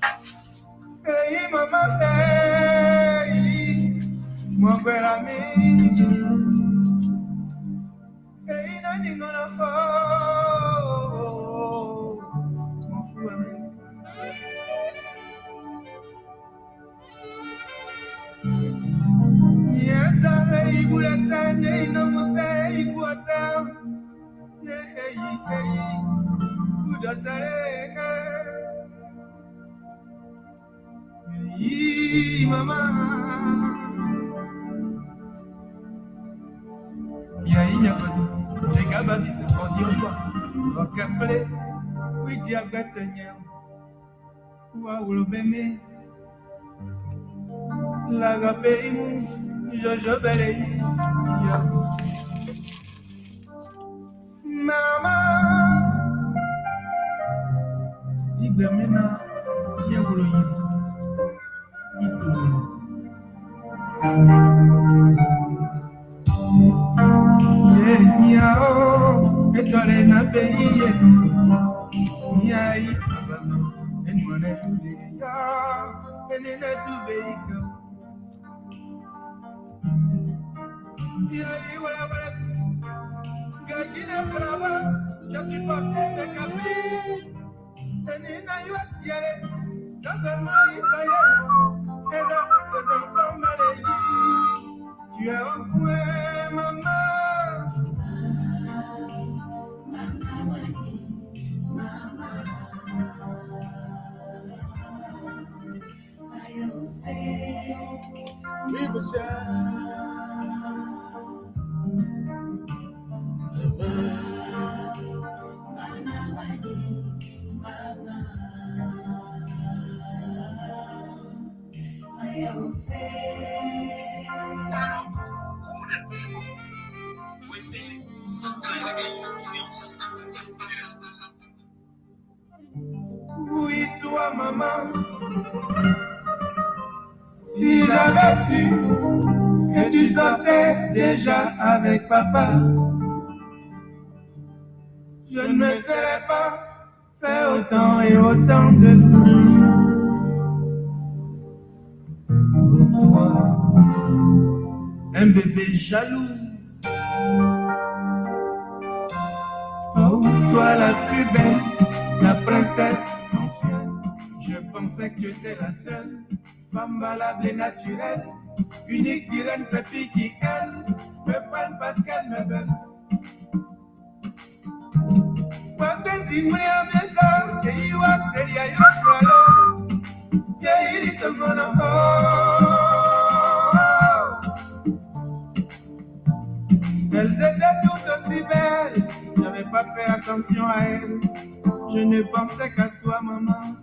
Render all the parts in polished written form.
Hey, mama, hey, mon bel ami. Hey, nani gonna hold, mon fou ami. Yes, hey, bulasa, hey, no musa, hey, kuasa, hey, hey, kudasare, hey, mama. Yaïnya bazo, les gars babis, on dit au revoir. Ok, play, oui, diabète, nyam. Waouh, bébé, la gapé, Jojo Belé, Mama, dis maintenant, si vous le dites, miao, et toi les nabéies, miaï, et moi les et les tout miaï, voilà, voilà, gagina brava, je suis pas de café, et les naïwasiere, ça fait mal, et là, les enfants maléis, tu es un point, maman. Oui, toi, maman, si j'avais su que tu sortais déjà avec papa, je ne me serais pas fait autant et autant de soucis. Pour toi, un bébé jaloux. Oh, toi la plus belle, la princesse sensuelle. Je pensais que tu étais la seule femme valable et naturelle. Unique sirène, cette fille qui, elle, me prenne parce qu'elle me veut. Wapenzi mliameza, keiwa seria yokwalo, yeili tongono Elles étaient toutes aussi belles, j'avais pas fait attention à elles. Je ne pensais qu'à toi, maman.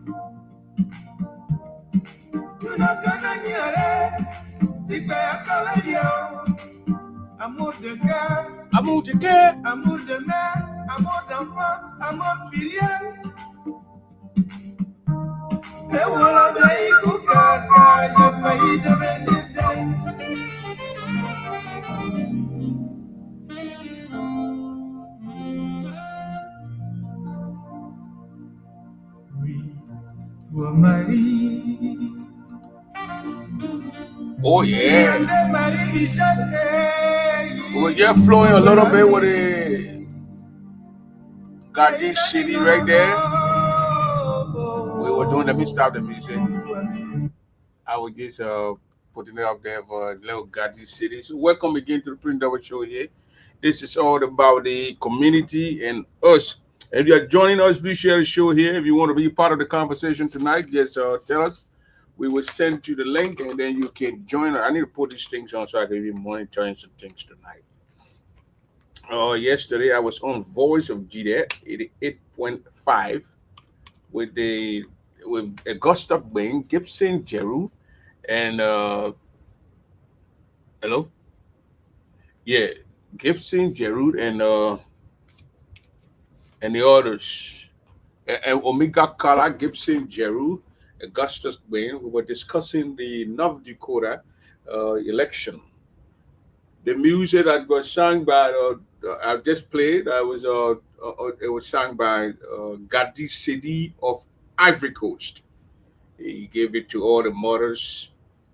Nous n'avons qu'un si tu es à amour de cœur, amour de mère, amour d'enfant, amour filial. Et voilà, j'ai failli devenir dingue. Oui, toi, Marie. Oh yeah. We were just flowing a little bit with it. Got this CD right there. We were doing, let me stop the music. I was just putting it up there for a little Gatti City. So welcome again to the Print Double Show here. This is all about the community and us. If you're joining us, please share the show here. If you want to be part of the conversation tonight, just tell us. We will send you the link and then you can join. I need to put these things on so I can be monitoring some things tonight. Yesterday I was on Voice of Ggaa 88.5 with Augusta Bain, Gibson Jeru, and hello, yeah, Gibson Jeru and the others, and Omega Kala Gibson Jeru, Augustus Bain. We were discussing the North Dakota election. The music that was sung by I've just played. It was sung by Gadi City of Ivory Coast. He gave it to all the mothers.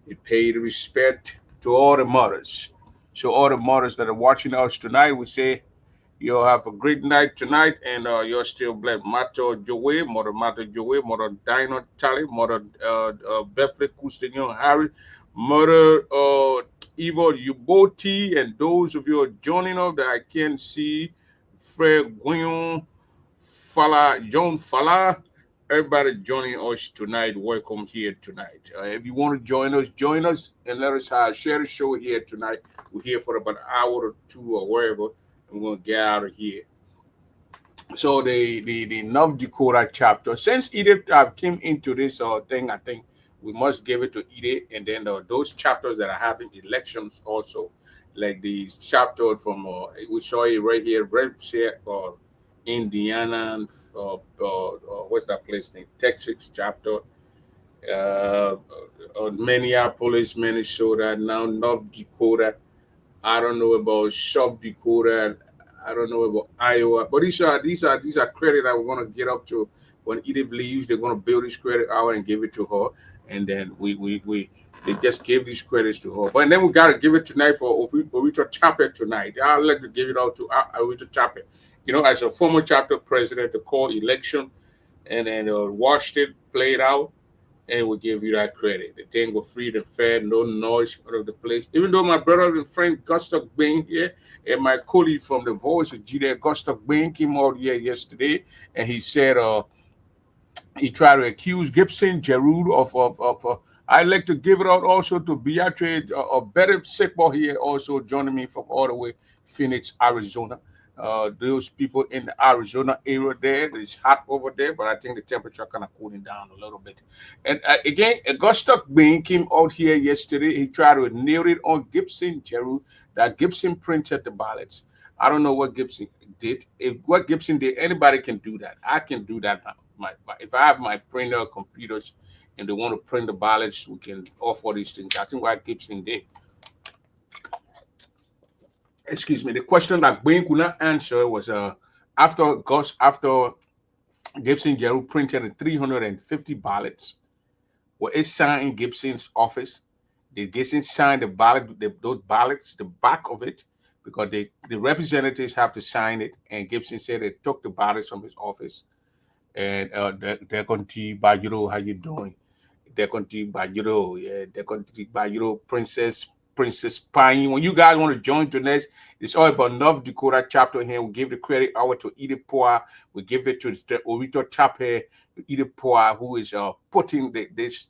He paid respect to all the mothers. So all the mothers that are watching us tonight, we say you'll have a great night tonight, and you're still blessed. Mato Joey, Mother Mato Joey, Mother Dino Tally, Mother Bethlehem Cousignon Harry, Mother Eva Uboti, and those of you who are joining us that I can see, Fred Guillon, Fala, John Fala, everybody joining us tonight. Welcome here tonight. If you want to join us, and let us share the show here tonight. We're here for about an hour or two or wherever. I'm going to get out of here. So the North Dakota chapter, since Edith came into this thing, I think we must give it to Edith, and then those chapters that are having elections also, like the chapter from we saw it right here, right here, Indiana, and what's that place name? Texas chapter, Minneapolis, Minnesota, now North Dakota. I don't know about South Dakota. I don't know about Iowa. But these are credit that we're gonna get up to when Edith leaves. They're gonna build this credit out and give it to her, and then we they just give these credits to her. But then we gotta give it tonight for Orito Chapter tonight. I'd like to give it out to Orito Chapter. As a former chapter president, to call election and then watched it, played out, and we give you that credit. The thing was free and fair, no noise out of the place. Even though my brother and friend Gustav Bain here and my colleague from the Voice of Judea, Gustav Bain, came out here yesterday, and he said he tried to accuse Gibson Jerud of I'd like to give it out also to Beatrice, a better sickball here, also joining me from all the way Phoenix, Arizona. Those people in the Arizona area there, it's hot over there, but I think the temperature kind of cooling down a little bit. And again, Augusta Bain came out here yesterday. He tried to nail it on Gibson Jerud that Gibson printed the ballots. I don't know what Gibson did. If what Gibson did, anybody can do that. I can do that now. If I have my printer computers and they want to print the ballots, we can offer these things. I think what Gibson did. Excuse me. The question that Bain could not answer was after Gibson Jerry printed the 350 ballots, were it signed in Gibson's office? Did Gibson sign the ballot, those ballots, the back of it, because the representatives have to sign it, and Gibson said they took the ballots from his office, and they're going to by how you doing? They're going to by yeah, they're going to by Princess Pine. When you guys want to join tonight, it's all about North Dakota chapter here. We give the credit over to Edith Poir. We give it to the Orito chapter, Edith Poir, who is putting this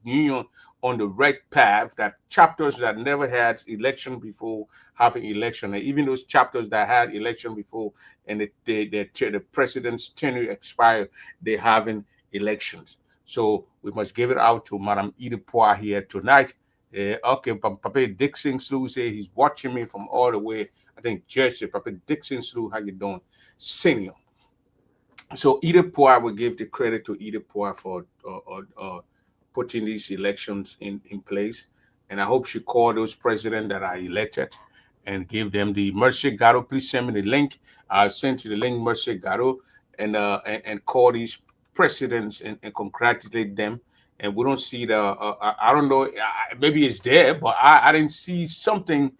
union on the right path. That chapters that never had election before having election, and even those chapters that had election before and the president's tenure expired, they having elections. So we must give it out to Madam Edith Poir here tonight. Okay, Papa Dixon Slew say he's watching me from all the way, I think, Jersey. Papa Dixon Slew, how you doing? Senior. So Edith Poir will give the credit to Edith Poir for putting these elections in place. And I hope she called those presidents that are elected and give them the Mercy Garo. Please send me the link. I'll send you the link, Mercy Garo, and call these presidents and congratulate them. And we don't see I don't know, maybe it's there, but I didn't see something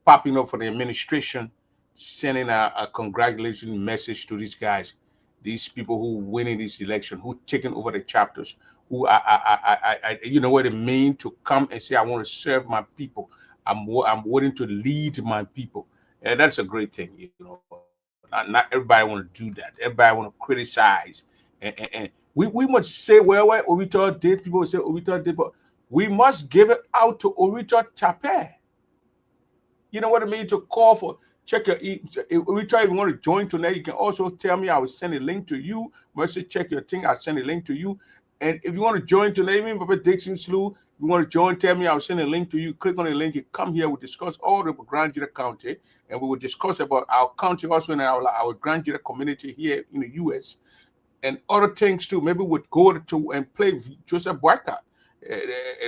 popping up for the administration sending a congratulation message to these guys, these people who winning this election, who taking over the chapters, who you know what it means to come and say, I want to serve my people. I'm willing to lead my people. And that's a great thing, Not everybody want to do that. Everybody want to criticize. And we must say, well, Orita did. People will say Orita did, but we must give it out to Orita Tape. You know what I mean? To call for, check your, Orita, if you want to join tonight, you can also tell me. I will send a link to you. Mercy, check your thing. I'll send a link to you. And if you want to join tonight, even Papa Dixon Slew, you want to join, tell me. I'll send a link to you. Click on the link. You come here. We'll discuss all the Grand Judah County. And we will discuss about our county also in our Grand Judah community here in the U.S., and other things too. Maybe we'd go to and play Joseph Boycott.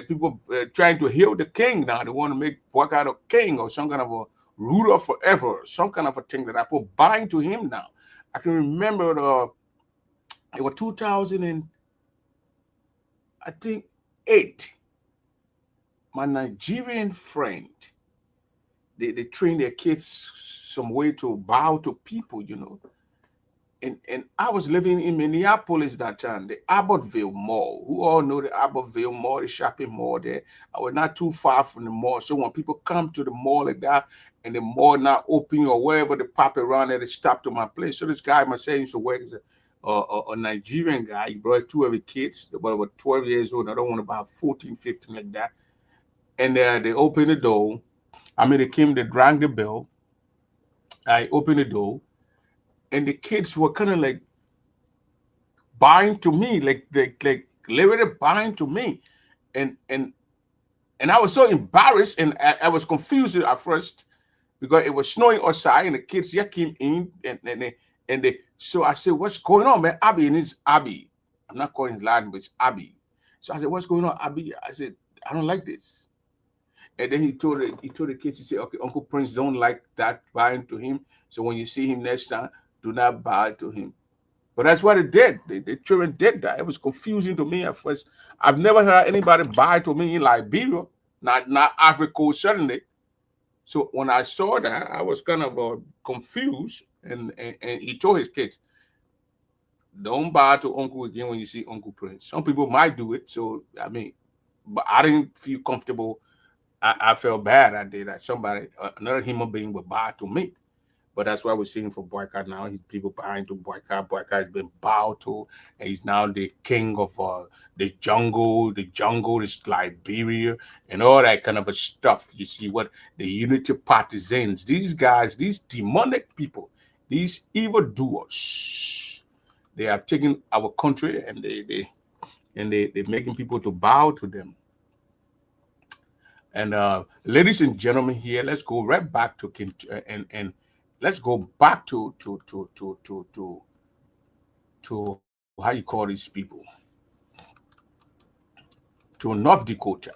People trying to heal the king now. They want to make Boycott a king or some kind of a ruler forever, some kind of a thing that I put bind to him now. I can remember it was 2000 and I think 8, my Nigerian friend, they train their kids some way to bow to people, and I was living in Minneapolis that time, the Abbotsville Mall. Who all know the Abbotsville Mall, the shopping mall there? I was not too far from the mall. So when people come to the mall like that, and the mall not open or wherever they pop around there, they stop to my place. So this guy, my say, used to work as a Nigerian guy. He brought 2 of his kids, about 12 years old. I don't want about 14, 15 like that. And they opened the door. I mean, they came, they rang the bell. I opened the door, and the kids were kind of like buying to me, like literally buying to me, and and and I was so embarrassed, and I was confused at first because it was snowing outside, and the kids yeah came in, and they so I said, "What's going on, man?" Abby, and it's Abby. I'm not calling his Latin, but it's Abby. So I said, "What's going on, Abby?" I said, "I don't like this." And then he told the kids, he said, "Okay, Uncle Prince don't like that buying to him. So when you see him next time, do not bow to him." But that's what it did. The children did that. It was confusing to me at first. I've never heard anybody buy to me in Liberia, not Africa, certainly. So when I saw that, I was kind of confused. And he told his kids, don't bow to Uncle again when you see Uncle Prince. Some people might do it. So, I mean, but I didn't feel comfortable. I felt bad I did that. Somebody, another human being would bow to me. But that's why we're seeing for Boycott now. He's people buying to Boycott. Boycott has been bowed to, and he's now the king of the jungle. The jungle is Liberia and all that kind of a stuff. You see what the unity partisans, these guys, these demonic people, these evil doers, they have taken our country and they're making people to bow to them. And ladies and gentlemen, here let's go right back to and let's go back to how you call these people, to North Dakota.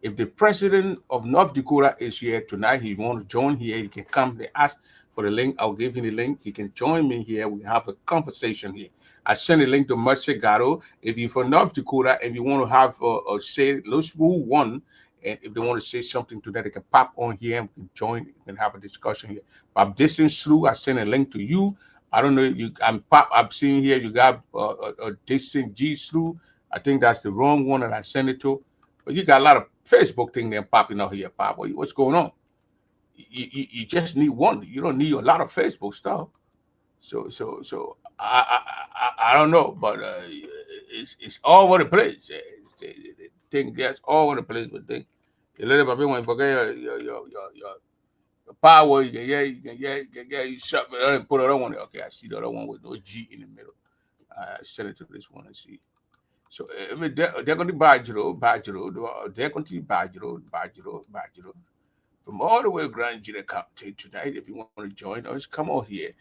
If the president of North Dakota is here tonight, he want to join here, he can come. They ask for the link. I'll give him the link. He can join me here. We have a conversation here. I send a link to Mercy Gatto. If you're from North Dakota, if you want to have a say, those who won, and if they want to say something to that, they can pop on here and we can join. We can have a discussion here. But distance through, I send a link to you. I don't know if you. I'm seeing here you got a distant G through. I think that's the wrong one that I sent it to. But you got a lot of Facebook thing there popping out here, Pop. What's going on? You just need one. You don't need a lot of Facebook stuff. So I don't know, but it's all over the place. The thing gets all over the place. But thing, a little bit when you forget your power, you shut it and put it on one. Okay, I see the other one with no G in the middle. I send it to this one and see. So I mean, they're going to Bajro, they're going to Bajro, from all the way around Gina County tonight. If you want to join us, come on here.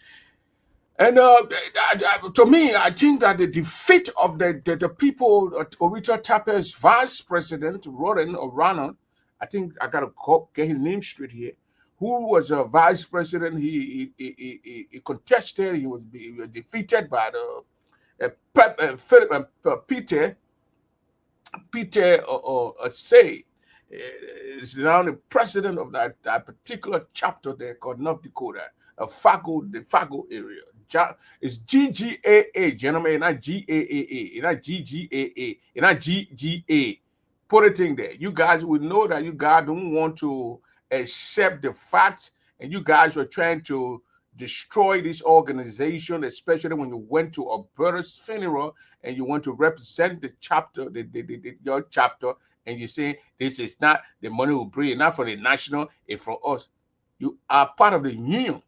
And to me, I think that the defeat of the people, Orita Tape's vice president, Ronan or Ronald, I think I got to get his name straight here, who was a vice president. He contested, he was defeated by Philip Peter say is now the president of that particular chapter there called North Dakota, the Fargo area. It's GGAA, gentlemen, not GAAA, not GGAA, not GGA. Put it in there. You guys would know that you guys don't want to accept the facts, and you guys were trying to destroy this organization, especially when you went to Alberta's funeral and you want to represent the chapter, your chapter, and you say this is not the money we bring, not for the national, it's for us. You are part of the union.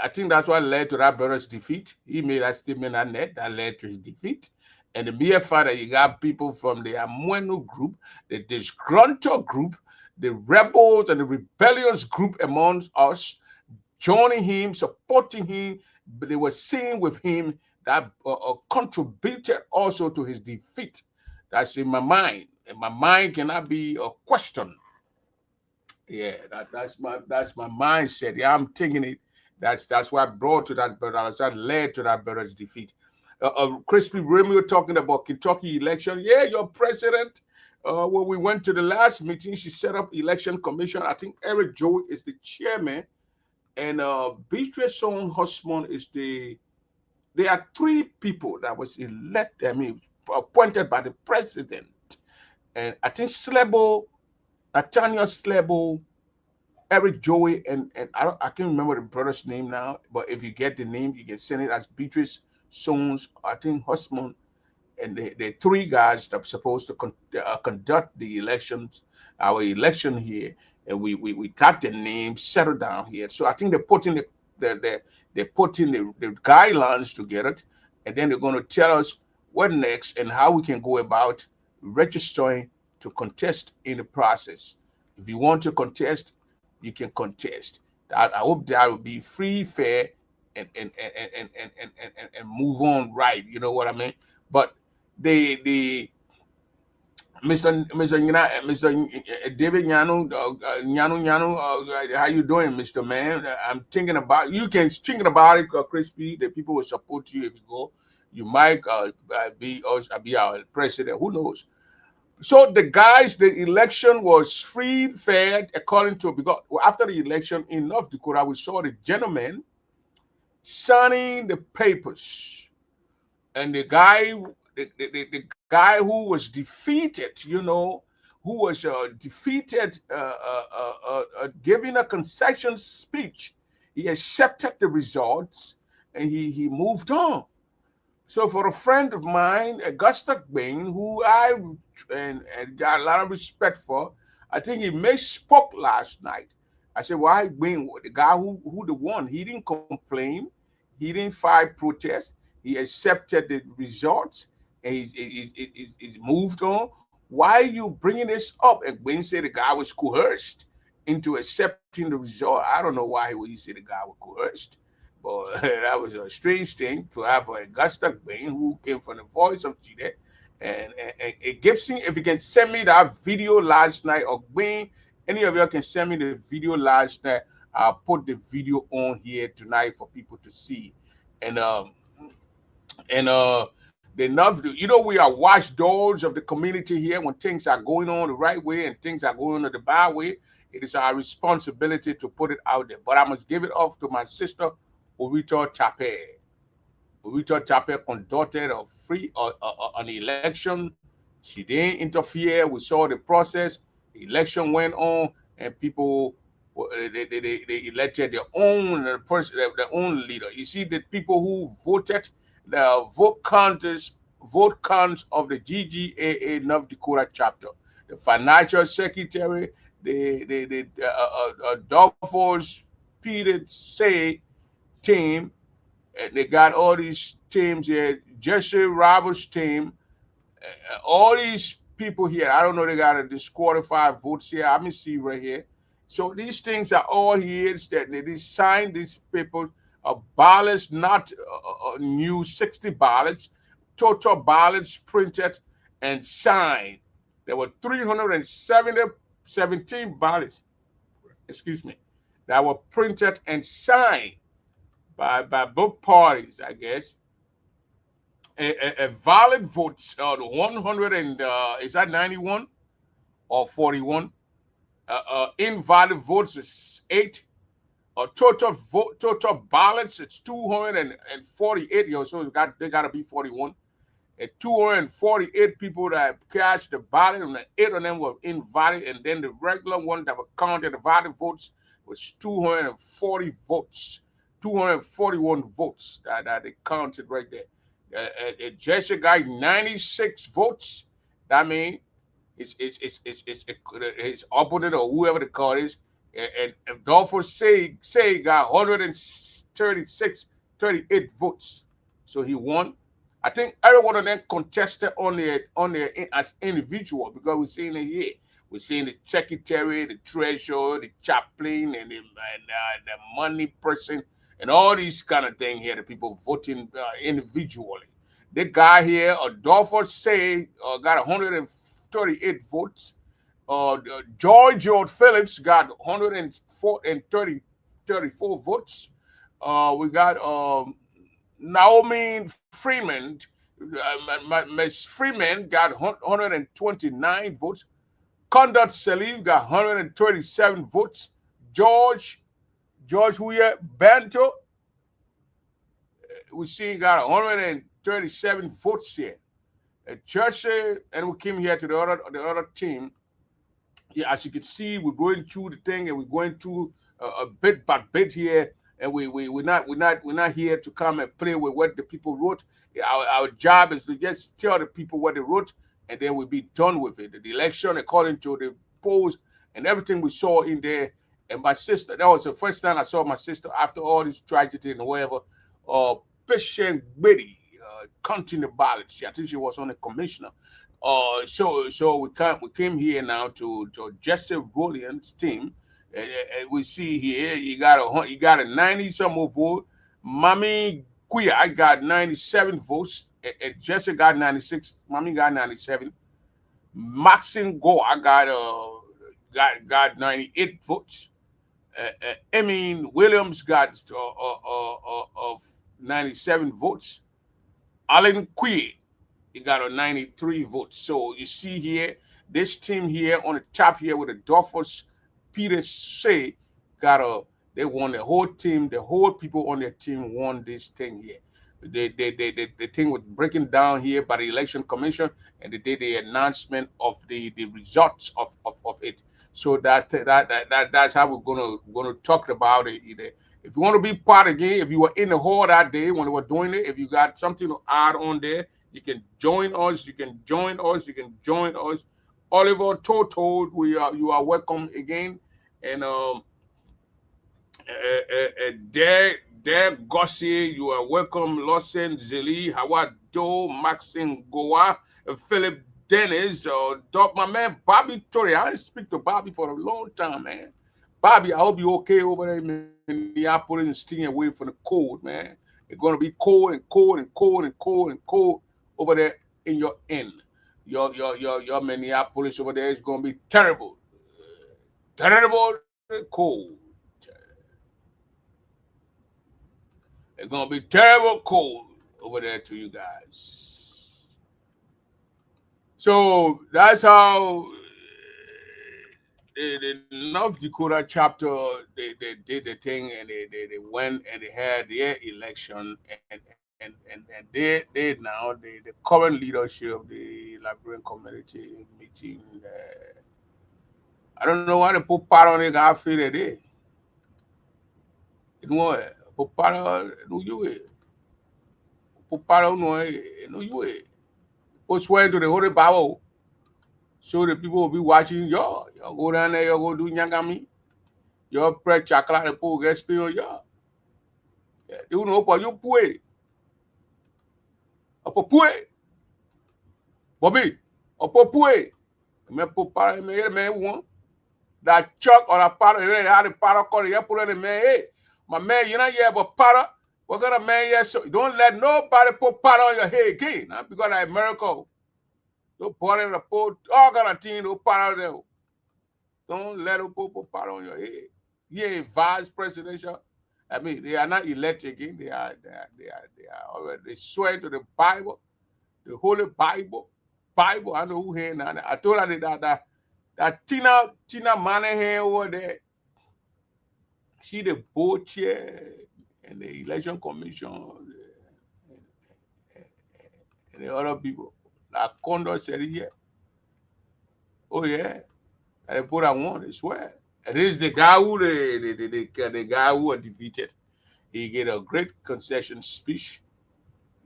I think that's what led to that brother's defeat. He made that statement on net that led to his defeat. And the mere fact that you got people from the Amueno group, the disgruntled group, the rebels and the rebellious group amongst us, joining him, supporting him, but they were seeing with him that contributed also to his defeat. That's in my mind. And my mind cannot be a question. Yeah, that's my mindset. Yeah, I'm thinking it. That's what brought to that brother. That led to that brother's defeat. Crispy Romeo talking about Kentucky election. Yeah, your president. When we went to the last meeting, she set up election commission. I think Eric Joey is the chairman, and Beatrice Own Husband is the. There are three people that was elected. I mean, appointed by the president, and I think Slebo, Nathaniel Slebo, Eric Joey, and I can't remember the brother's name now. But if you get the name, you can send it as Beatrice Sons, I think Husband, and the three guys that are supposed to conduct the elections, our election here, and we got the names settled down here. So I think they're putting the they're putting the guidelines together, and then they're going to tell us what next and how we can go about registering to contest in the process. If you want to contest, you can contest. I hope that will be free, fair, and move on right. You know what I mean? But the Mr. David Nyano, how you doing, Mr. Man? I'm thinking about you. Can thinking about it, Crispy. The people will support you if you go. You might be us, be our president. Who knows? So the guys, the election was free, fair, according to because after the election in North Dakota, we saw the gentleman signing the papers, and the guy who was defeated, who was defeated, giving a concession speech. He accepted the results and he moved on. So for a friend of mine, Augusta Bain, who I and got a lot of respect for, I think he spoke last night. I said, why Bain, the guy who the won, he didn't complain, he didn't file protest, he accepted the results, and he's moved on. Why are you bringing this up? And Bain said the guy was coerced into accepting the result. I don't know why he said the guy was coerced. But that was a strange thing to have Augusta Bain, who came from the voice of Chile. And Gibson, if you can send me that video last night, or Bain, any of you can send me the video last night. I'll put the video on here tonight for people to see. And they love to, we are watchdogs of the community here. When things are going on the right way and things are going on the bad way, it is our responsibility to put it out there. But I must give it off to my sister, Urito Tape. Urito Tape conducted a free an election. She didn't interfere. We saw the process. The election went on, and people they elected their own person, their own leader. You see, the people who voted, the vote counts of the GGAA North Dakota chapter, the financial secretary, the Dolphins Peter Say team. And they got all these teams here. Jesse Roberts' team. All these people here. I don't know. They got a disqualified votes here. Let me see right here. So these things are all here. That they signed these people. Ballots, not new 60 ballots. Total ballots printed and signed. There were 317 ballots. Excuse me. That were printed and signed by both parties, I guess. A valid vote, 100 and is that 91 or 41? Invalid votes is 8. Total ballots it's 248. So they got to be 41. 248 people that cast the ballot, and 8 of them were invalid, and then the regular one that were counted the valid votes was 240 votes. 241 votes that they counted right there. Jesse got 96 votes. That means it's opponent or whoever the card is. And Dolphin say got 38 votes. So he won. I think every one of them contested only as individual, because we're seeing it here. We're seeing the secretary, the treasurer, the chaplain, and the money person, and all these kind of things here. The people voting individually. The guy here, Adolfo Say, got 138 votes. George Phillips got 134 votes. We got Naomi Freeman, Miss Freeman got 129 votes. Conduct Salif got 137 votes. George Huye Banto, we see got 137 votes here. Jersey, and we came here to the other team. Yeah, as you can see, we're going through the thing, and we're going through a bit by bit here, and we're not here to come and play with what the people wrote. Our job is to just tell the people what they wrote, and then we'll be done with it. The election, according to the polls and everything we saw in there. And my sister, that was the first time I saw my sister after all this tragedy and whatever. Patient Biddy, counting the ballots. I think she was on the commissioner. So we came here now to Jesse Williams' team. We see here you got a 90 some more vote. Mommy Queer, I got 97 votes. Jesse got 96. Mommy got 97. Maxine Go, I got 98 votes. Emmy Williams got of 97 votes. Alan Queer, he got a 93 votes. So you see here, this team here on the top here with the Dolphins, Peter Say, they won the whole team. The whole people on their team won this thing here. The thing was breaking down here by the election commission, and they did the announcement of the results of it. So that's how we're gonna talk about it. If you want to be part again, if you were in the hall that day when we were doing it, if you got something to add on there, you can join us. You can join us. You can join us. Oliver Toto, you are welcome again, and Dare Gossi, you are welcome. Lawson Zeli, Howard Doe, Maxine Goa, Philip Dennis, my man Bobby Torrey. I didn't speak to Bobby for a long time, man. Bobby, I hope you're okay over there in Minneapolis and staying away from the cold, man. It's gonna be cold and cold and cold and cold and cold over there in your end. Your Minneapolis over there is gonna be terrible. Terrible cold. It's gonna be terrible cold over there to you guys. So that's how the North Dakota chapter they did the thing, and they went and they had their election, and they now the current leadership of the Liberian community meeting. I don't know why they put part on it. I feel that they. You know, put part on you. Put part on you. Put swear to the Holy Bible. So the people will be watching y'all. Y'all go down there, y'all go do nyangami. Y'all press chocolate and pull get spill on y'all. You know what you put. Up put. Bobby. Up put. Me put part me one. That chuck or a part of it had a part called you put in man. Hey, my man, you know you have a part. What kind of man you so don't let nobody put part on your head again. Because that's miracle. Don't put it put all kind of thing, don't part of them. Don't let them put part on your head. Yeah, vice presidential. I mean, they are not elected again. They are already they swear to the Bible, the Holy Bible. Bible, I know who here now. I told her that Tina Manahan over there, she the board chair and the election commission and the other people. That Condor said it here. Oh yeah. And they put on one, I swear. And this is the guy who the guy who was defeated. He gave a great concession speech.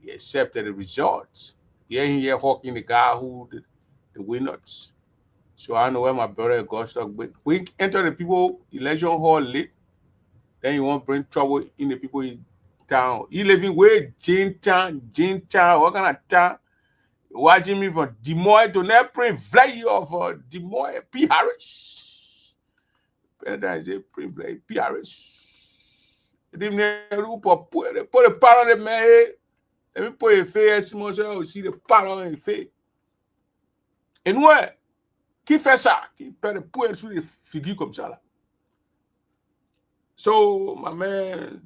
He accepted the results. Here hawking the guy who the winners. So I know where my brother got stuck. But we enter the people election hall late, then you won't bring trouble in the people in town. You living where Jane Town, what kind of town? Watching me from Des Moines to Nepal, fly of Des Moines, P. Harris. Paradise, P. Harris. They put a part on the man. Let me put a face, small so see the part on the face. And what? Qui fait ça? Qui peut le sur des figures comme ça là. So, my man,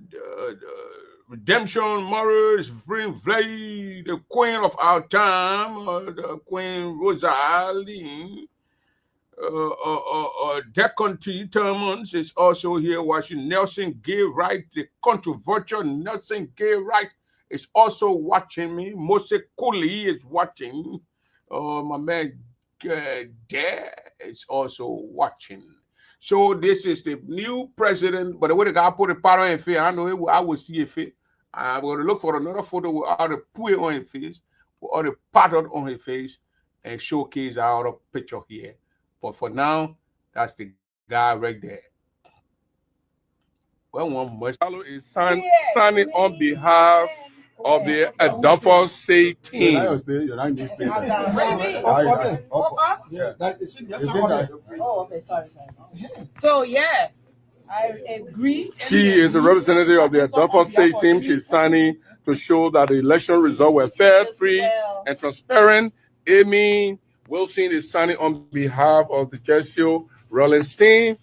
Redemption, Morris, Spring Vlay, the queen of our time, the Queen Rosalie. Deconti Termons is also here watching. Nelson Gay Wright, the controversial Nelson Gay Wright is also watching me. Mose Cooley is watching. My man Dare is also watching. So this is the new president, but the way the guy put the powder in face, I know I will see a face. I'm going to look for another photo with all the poo on his face, with all the powder on his face, and showcase our other picture here. But for now, that's the guy right there. Well, one must is signing on behalf of the Adolfo Say team. Oh, okay, sorry. So yeah, I agree. She is a representative of the Adolfo Say team. She's signing to show that the election results were fair, free, and transparent. Amy Wilson is signing on behalf of the Jessio Rollins team,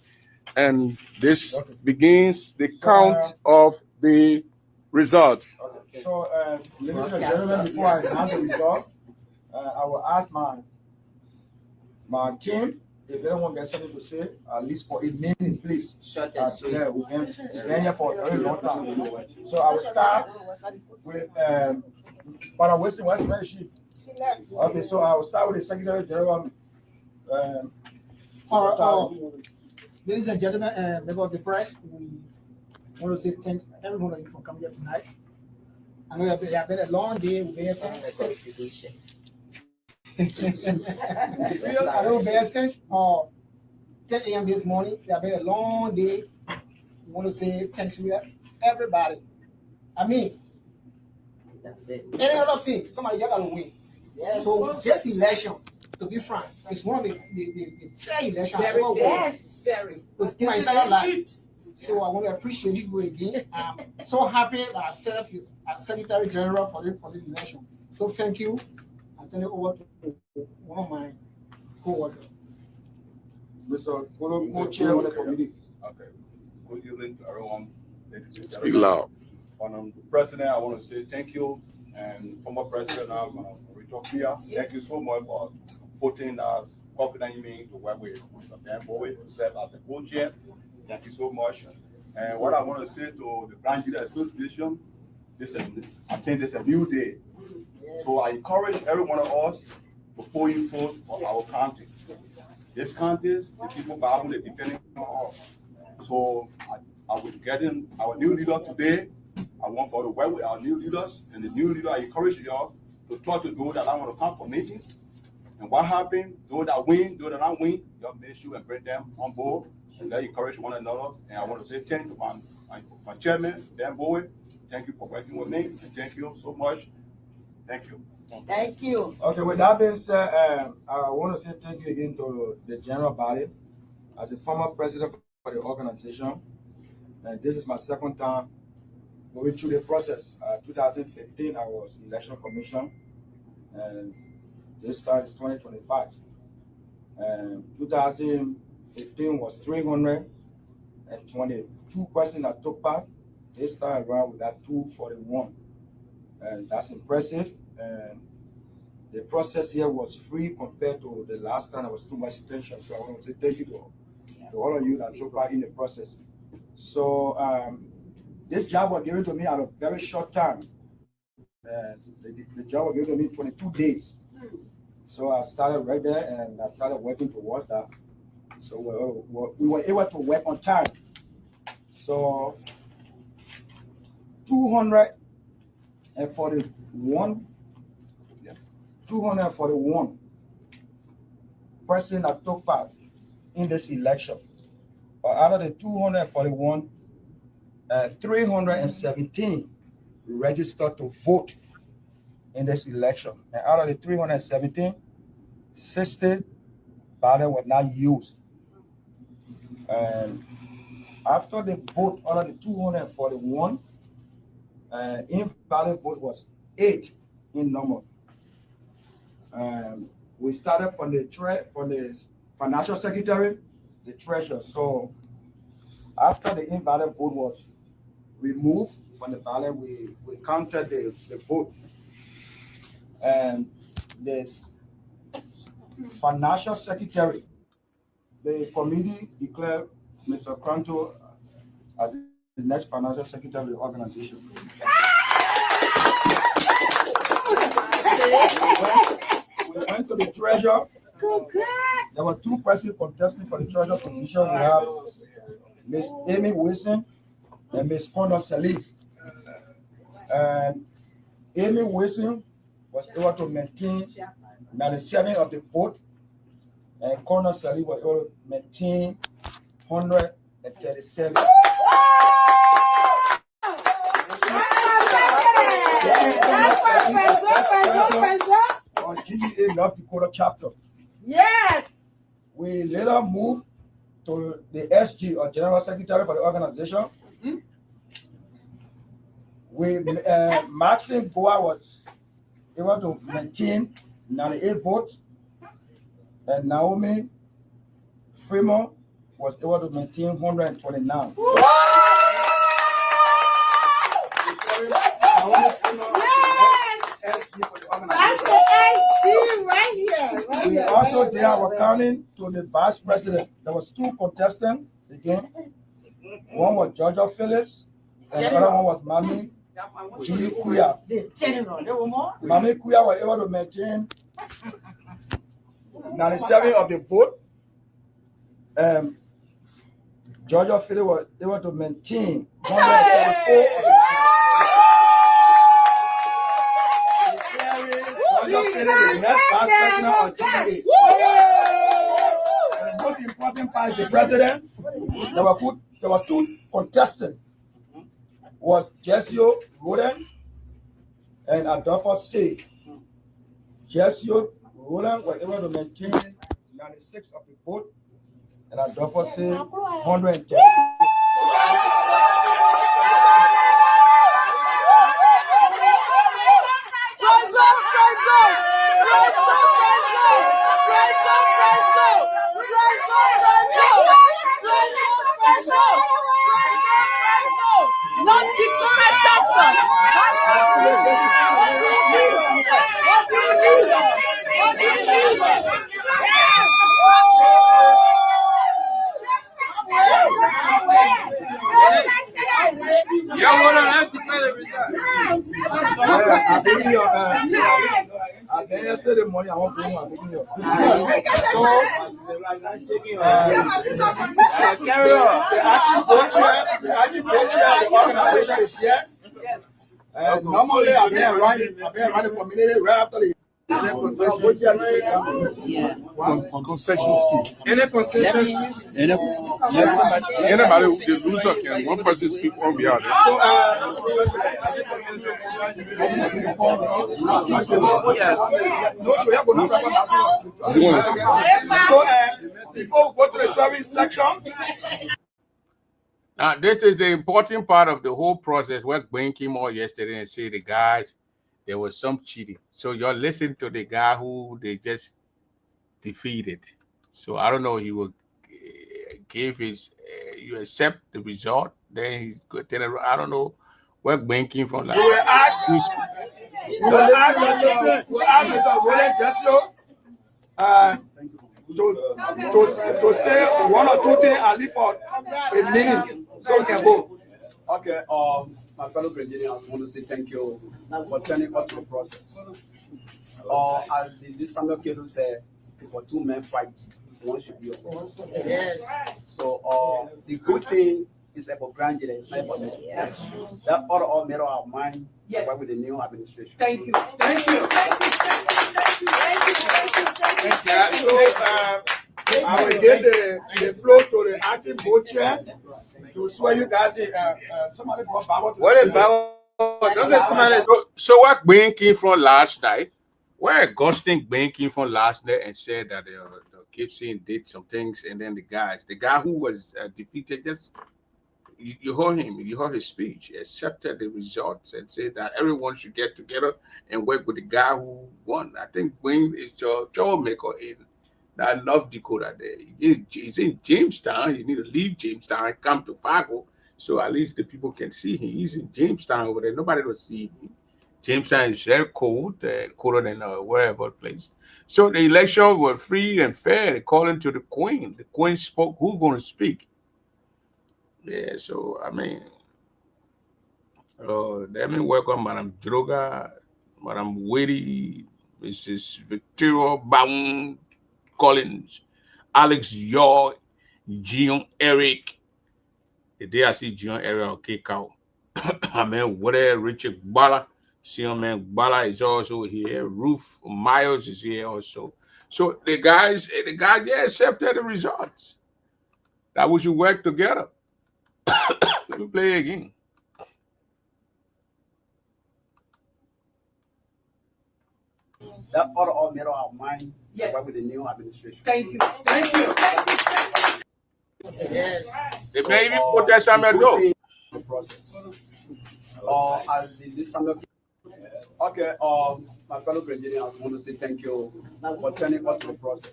and this begins the count of the results. Okay. So, ladies and gentlemen, before I announce the result, I will ask my team if they don't want to get something to say, at least for a minute, please. Short and sweet. Yeah, we've been here for a very long time. So I will start with Madam Wilson. Where is she? She left. Okay, so I will start with the Secretary General. Ladies and gentlemen, members of the press, we want to say thanks to every one of you for coming here tonight. I know it has been a long day. We've been here since 6. I know we've been here since 10 a.m. this morning. It has been a long day. We want to say thanks to everybody. I mean, That's it. any other thing, somebody just got to win. Yes. So this election, to be frank, it's one of the fair election I've ever won. Yes. With my entire life. So I want to appreciate you again. I'm so happy that I serve as Secretary General for this election. So thank you. I turn it over to one of my co-workers. Mr. Co-chair of the committee. Okay. Good evening to everyone. Ladies and Speak gentlemen. loud. The President, I want to say thank you. And former President, Richard Ggaa, thank you so much for voting us, confident in me to work with Mr. Dan Bowie to serve as the co-chair. Thank you so much. And what I want to say to the Blind Leader Association, I think this is a new day. So I encourage every one of us to put in vote for our county. This county, the people are depending on us. So I will get in our new leader today. I want for to work with our new leaders, and the new leader, I encourage y'all to talk to those that I want to come for meetings. And what happened, those that win, those that don't win, y'all make sure and bring them on board, and they encourage one another. And I want to say thank you to my chairman, Dan Bowie. Thank you for working with me, and thank you so much. Thank you. Thank you. Okay, with that being said, I want to say thank you again to the general body. As a former president for the organization, and this is my second time going through the process. 2015, I was election commission, and this time is 2025. And 2015 was 322 questions that took part. This time around, we got 241, and that's impressive. And the process here was free compared to the last time. There was too much tension. So I want to say thank you to all of you that took part in the process. So this job was given to me at a very short time. The job was given to me 22 days. So I started right there, and I started working towards that. So we were able to work on time. So 241 person that took part in this election. But out of the 241, 317 registered to vote in this election. And out of the 317, 60 ballots were not used. And after the vote, out of the 241, invalid vote was 8 in number. We started from the financial secretary, the treasurer. So after the invalid vote was removed from the ballot. We counted the vote, and this financial secretary, the committee declared Mr. Cranto as the next financial secretary of the organization. We went to the treasurer. There were two persons contesting for the treasurer position. We have Miss Amy Wilson and Miss Connor Salif. And Amy Wilson was able to maintain 97 of the vote, and Connor Salif was able to maintain 137. On GGA North Dakota chapter. Yes. We later moved to the SG, or General Secretary for the organization. Maxine Ggaa was able to maintain 98 votes, and Naomi Fremont was able to maintain 129. SG for the organization. That's the SG right here. We also did our counting to the vice president. There was two contestants again. One was Georgia Phillips, and the other one was Mami G. Kuya. Mami Kuya was able to maintain 97 of the vote. Georgia Phillips was able to maintain 134 of the vote. Georgia Phillips is the next vice president of GGA. And the most important part is the president. There were two contestants. Was Jessio Roden and Adolfo C. Jessio Roden was able to maintain 96 of the vote, and Adolfo C. 110. Not Dakota chapter. I didn't say the money I want to bring. I'm taking you. So, the acting board chair of the organization is here. Normally, I've been running the community right after the. Concession speech. Any concession? Anybody, the loser can. One person speak on behalf. So, before we go to the service section. Now, this is the important part of the whole process. Where Gwen came out yesterday and said the guys, there was some cheating. So y'all listen to the guy who they just defeated. So I don't know, he will give his, you accept the result, then he's going to tell her, I don't know where Gwen came from. Like, We'll ask Mr. William Jessio to say one or two things at least for a minute so we can go. Okay, my fellow Grenadians, I want to say thank you for turning up to the process. As the Samuel Kedu said, for two men fight, one should be a boy. Yes. So the good thing is about Grenada, it's not about me. Yes. That all made up our mind work with the new administration. Thank you. Thank you. So, I will give the floor to the acting board chair to swear you guys in. Somebody brought Bible to What about? so where Gwen came from last night, where Augustine Gwen came from last night and said that Gibson did some things, and then the guy who was defeated, just you heard him, you heard his speech, he accepted the results and said that everyone should get together and work with the guy who won. I think Gwen is your troublemaker in that North Dakota there. He's in Jamestown. You need to leave Jamestown and come to Fargo So at least the people can see him. He's in Jamestown over there. Nobody will see him. Jamestown is very cold, colder than wherever place. So the election was free and fair, according to the Queen. The Queen spoke. Who going to speak? Yeah. So I mean, let me welcome Madam Droga, Madam Witty, Mrs. Victoria Baum Collins, Alex Yaw, Jion Eric. The day I see Jion Eric, I'll kick out. I mean, whatever, Richard Bala. Sion Man Bala is also here. Ruth Miles is here also. So the guys, yeah, accepted the results. That we should work together. Let me play again. That ought to all made our mind with the new administration. Thank you. Thank you. Yes. They may even put that Samuel go. Process. As the Samuel. Okay. My fellow Grenadians, I want to say thank you for turning out to the process.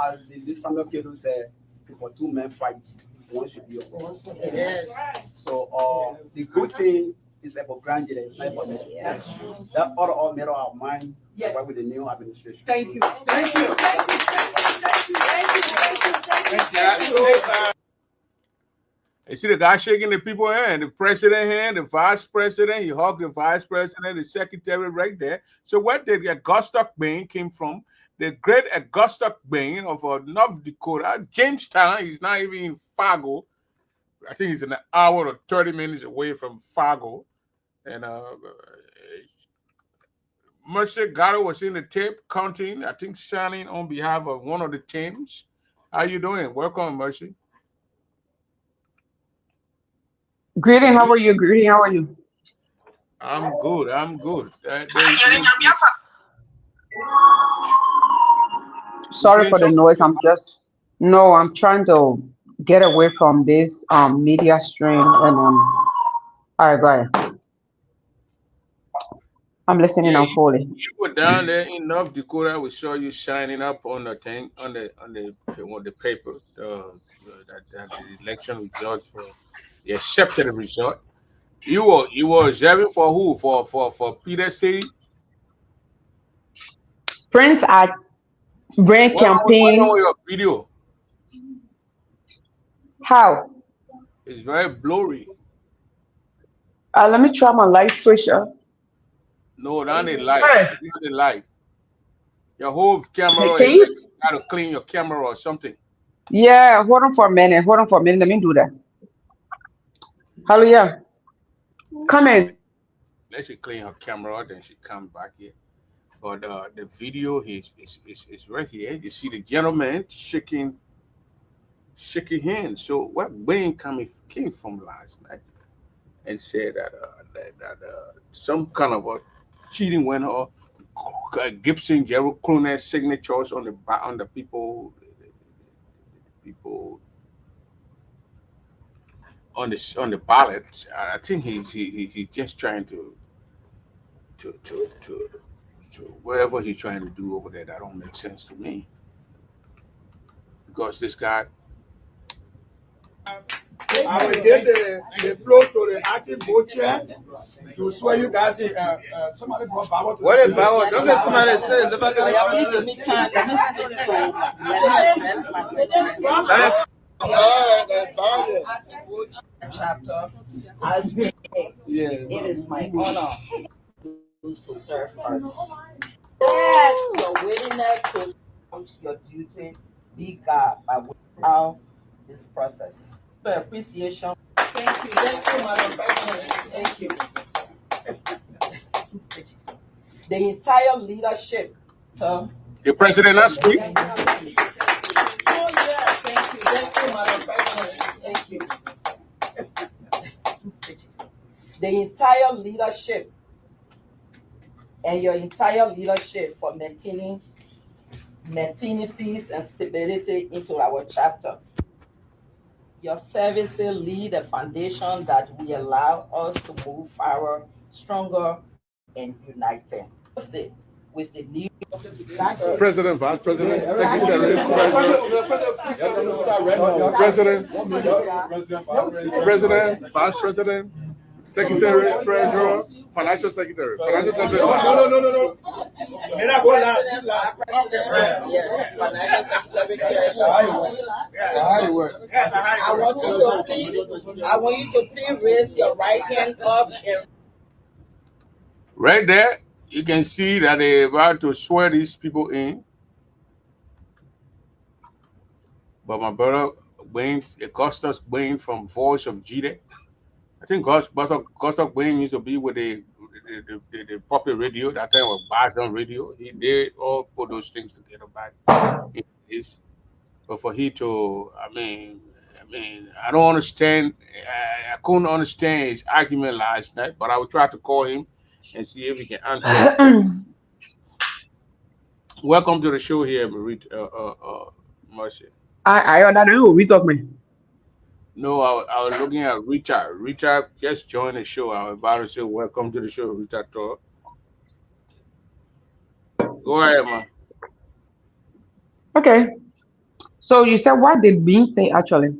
As the Samuel Kedu said, for two men fight, one should be a boss. Yes. So the good thing is about Grenada, it's not about me. Yes. That ought to all made our mind with the new administration. Thank you. Thank you. Thank you. Thank you. Thank you. Thank you. You see the guy shaking the people's hand, the president hand, the vice president, he hugged the vice president, the secretary right there. So where did Augusta Bain came from? The great Augusta Bain of North Dakota, Jamestown. He's not even in Fargo. I think he's an hour or 30 minutes away from Fargo. And Mercy Ggaa was in the tape counting, I think signing on behalf of one of the teams. How you doing? Welcome, Mercy. Greeting, how are you? Greeting, how are you? I'm good. I'm good. Sorry for the noise. I'm trying to get away from this media stream and all right, go ahead. I'm listening Yeah, and fully. you were down there in North Dakota. We saw you signing up on the thing on the paper. That the election results for you accepted the result. You were observing for who? For Peter City. Prince at Brain What wrong campaign. with your video? How? It's very blurry. Let me try my light switcher. No, not the light. Hey, It's not the light. Your whole camera can is like you? you gotta clean your camera or something. Yeah, hold on for a minute. Hold on for a minute. Let me do that. Hallelujah. Come in. Let she clean her camera, then she come back here. But the video is right here. You see the gentleman shaking hands. So what Wayne came from last night and said that some kind of a cheating went on. Gibson, Gerald Clooney signatures on the people on the ballot. I think he's just trying to whatever he's trying to do over there. That don't make sense to me because this guy. I will give the floor to the acting board chair to swear you guys in. Somebody brought Bible to What is Bible? Don't let somebody say. Let me speak to chapter. As we, it is my honor to serve us. Yes, your willingness to accomplish your duty, be God by without this process. So appreciation. Thank you, Madam President. Thank you. The entire leadership. So, The president not speak. oh yeah, thank you, Madam President. Thank you. The entire leadership and your entire leadership for maintaining peace and stability into our chapter. Your services lead a foundation that will allow us to move forward stronger and united. with the new President, Vice President, Secretary, President, President, Vice President, Secretary, Treasurer, Financial Secretary, Financial Secretary. No. Financial secretary, treasurer. I want you to please raise your right hand up and Right there, you can see that they're about to swear these people in. But my brother Wayne's Augustus Wayne from Voice of Ggaa. I think Augustus Wayne used to be with the popular radio. That time was Boston Radio. They all put those things together back in this. But for he to, I mean, I don't understand. I couldn't understand his argument last night. But I will try to call him and see if he can answer. Welcome to the show here, Mercy. I don't know who we talking. No, I was looking at Richard. Richard just joined the show. I was about to say, welcome to the show, Richard Talk. Go ahead, man. Okay. So you said what did Bean say actually?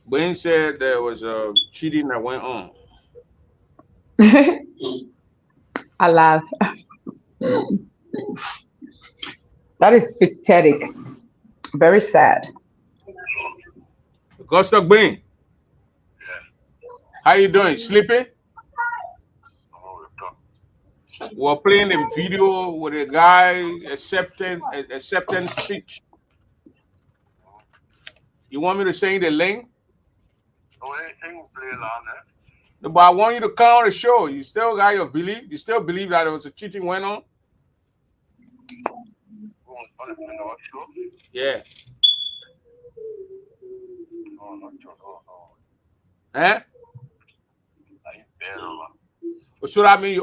Wayne said there was a cheating that went on. I laugh. That is pathetic. Very sad. Augusta Bean. How you doing? Sleeping? We're playing a video with a guy acceptance speech. You want me to send you the link? No, but I want you to come on the show. You still got your belief? You still believe that there was a cheating went on? Yeah. Huh? So that mean you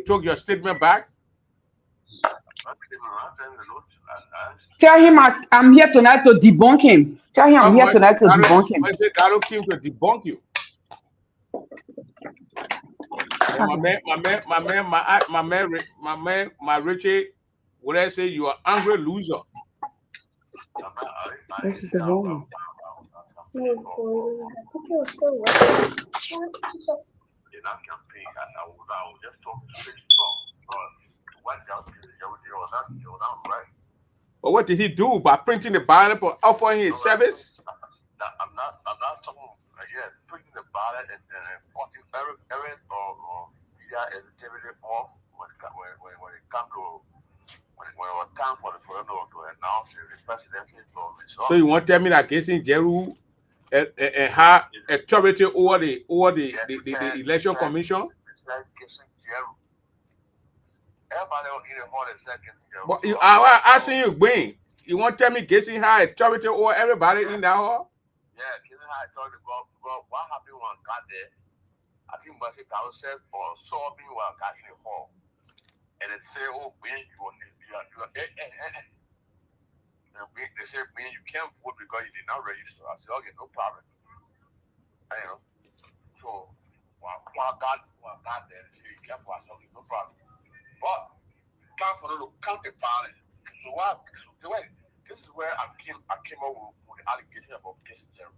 took your statement back? Tell him I'm here tonight to debunk him. Tell him I'm here tonight to debunk him. I said Ggaa came to debunk you. My Richie, would I say you are angry loser? This is the wrong. I think it was still working. But what did he do by printing the ballot or offering his service? I'm not talking. Printing the ballot and putting every media activity off when it comes to when it was time for the referendum to announce the presidency. So you want to tell me that Casey Jeru had authority over the election commission? Everybody in the hall is second. But I asking you, Wayne, you want to tell me Casey had authority over everybody in that hall? Yeah, Casey had authority. But what happened when I got there? I think Mercy Carol said or saw me when I got in the hall. And it said, oh, Wayne, they said, Wayne, you can't vote because you did not register. I said, okay, no problem. So when I got there, they said, you can't vote. I said, okay, no problem. But time for them to count the ballot. So this is where I came up with the allegation about Casey Jeru.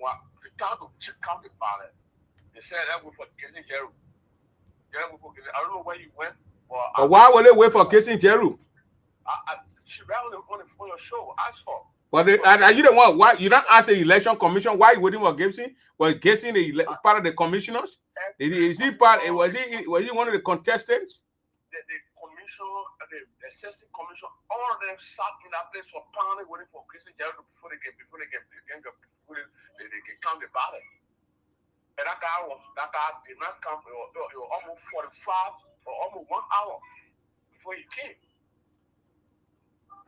Well, the time to count the ballot, they said that was for Casey Jeru. I don't know where you went. But why would they wait for Casey Jeru? She ran on your show. I saw. But are you the one? Why you don't ask the election commission why you waiting for Gibson? Was Gibson part of the commissioners? Is he part? Was he one of the contestants? The commission, the assistant commission, all of them sat in that place for pounding waiting for Casey Jeru before they can count the ballot. And that guy did not come. It was almost 45 or almost 1 hour before he came.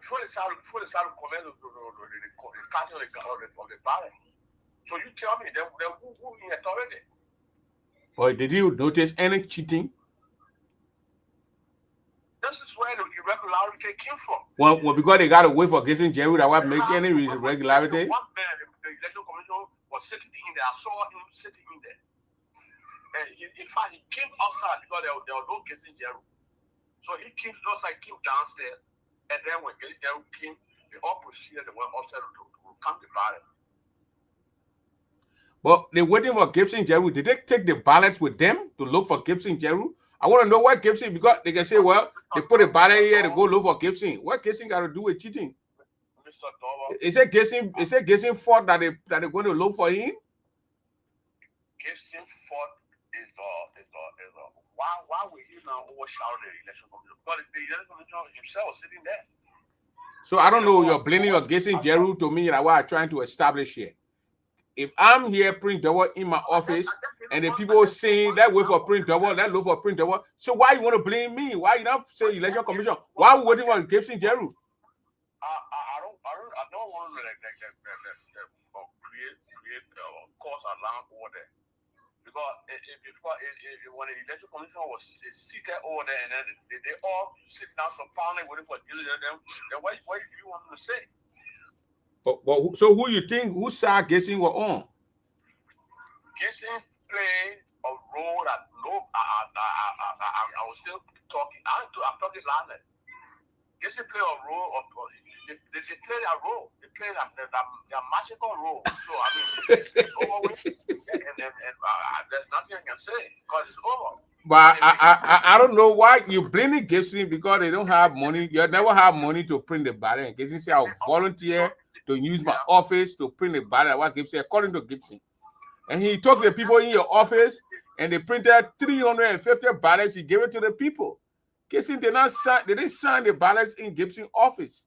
Before they started commenting the counting of the ballot. So you tell me who in authority? Or did you notice any cheating? This is where the irregularity came from. Well, because they got to wait for Casey Jeru that was making any irregularity. One man, the election commission was sitting in there. I saw him sitting in there. And in fact, he came outside because there was no Gibson Jeru. So he came outside, came downstairs, and then when Gibson Jeru came, they all proceeded and went upstairs to count the ballot. But they're waiting for Gibson Jeru. Did they take the ballots with them to look for Gibson Jeru? I want to know what Gibson, because they can say, well, they put a ballot here to go look for Gibson. What Gibson got to do with cheating? Mr. Dover. Is it Gibson fault that they're going to look for him? Gibson fault is why were you now overshadowed the election commission? Because the election commission himself was sitting there. So I don't know. You're blaming your Gibson Jeru to me. Like what I'm trying to establish here. If I'm here, Prince Double in my office, and the people saying that wait for Prince Double, that look for Prince Double. So why you want to blame me? Why you not say election commission? Why are we waiting for Gibson Jeru? I don't want to create cause alarm over there. Because if when the election commission was seated over there and then they all sit down surrounded waiting for Gibson, then what do you want them to say? But so who you think, whose side Gibson were on? Gibson played a role that I was still talking. I'm talking loudly. Gibson played a role of they played a role. They played their magical role. So I mean, it's over with, and there's nothing I can say because it's over. But I don't know why you blaming Gibson because they don't have money. You never have money to print the ballot. And Gibson say I'll volunteer to use my office to print the ballot. What Gibson, according to Gibson, and he talked to the people in your office, and they printed 350 ballots. He gave it to the people. Gibson did not sign. They didn't sign the ballots in Gibson office.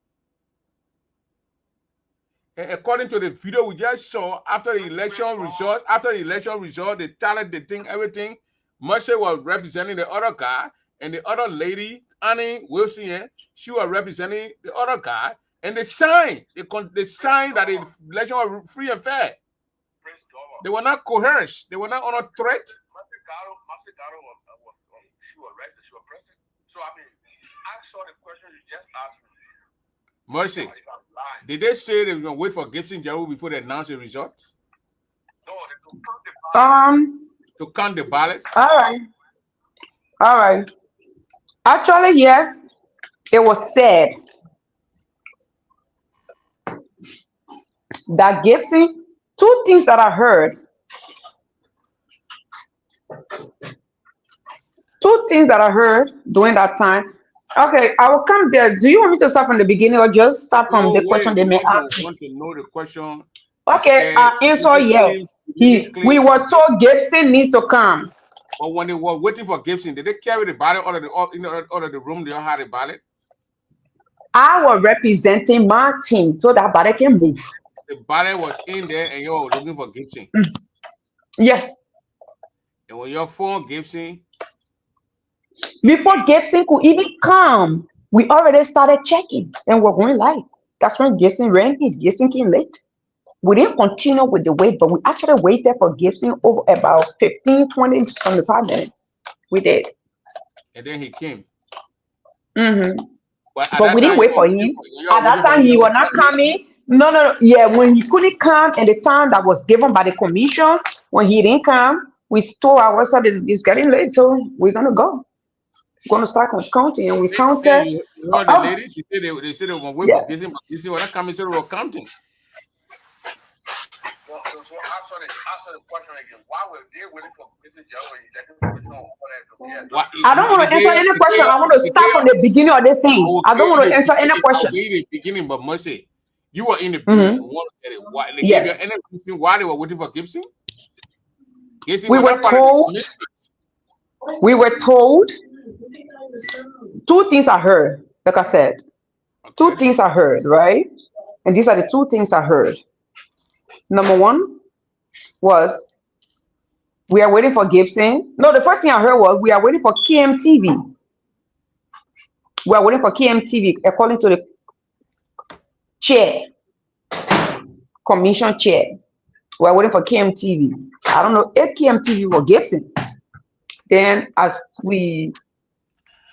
And according to the video we just saw, after the election result, they tallied the thing, everything. Mercy was representing the other guy, and the other lady, Annie Wilson, she was representing the other guy. And they signed. They signed that the election was free and fair. They were not coerced. They were not under threat. She was arrested. She was present. So I mean, I saw the question you just asked me. Mercy, did they say they were going to wait for Gibson Jeru before they announced the results? No, they count to count the ballots. All right. Actually, yes, it was said that Gibson, two things that I heard. During that time. Okay, I will come there. Do you want me to start from the beginning or just start from the question they may ask? I want to know the question. Okay, answer yes. We were told Gibson needs to come. But when they were waiting for Gibson, did they carry the ballot out of the room? They don't have the ballot. I was representing my team so that ballot can move. The ballot was in there, and you were looking for Gibson. Yes. And when your phone Gibson. Before Gibson could even come, we already started checking and we're going live. That's when Gibson ran in. Gibson came late. We didn't continue with the wait, but we actually waited for Gibson over about 15, 20, 25 minutes. We did. And then he came. But we didn't wait for him. At that time, he was not coming. No. Yeah, when he couldn't come and the time that was given by the commission, when he didn't come, we told ourselves it's getting late, so we're going to go. Going to start counting, and we counted. The ladies, they said they were waiting for Gibson, but you see what that coming, so they were counting. So answer the question again. Why were they waiting for Gibson Jeru? I don't want to answer any question. I want to start from the beginning of this thing. I don't want to answer any question. The beginning, but Mercy, you were in the beginning. Why they gave you any reason why they were waiting for Gibson? We were told. Two things I heard, like I said. Okay. Two things I heard, right? And these are the two things I heard. Number one was we are waiting for Gibson. No, the first thing I heard was we are waiting for KMTV. We are waiting for KMTV according to the chair, commission chair. We are waiting for KMTV. I don't know if KMTV or Gibson. Then as we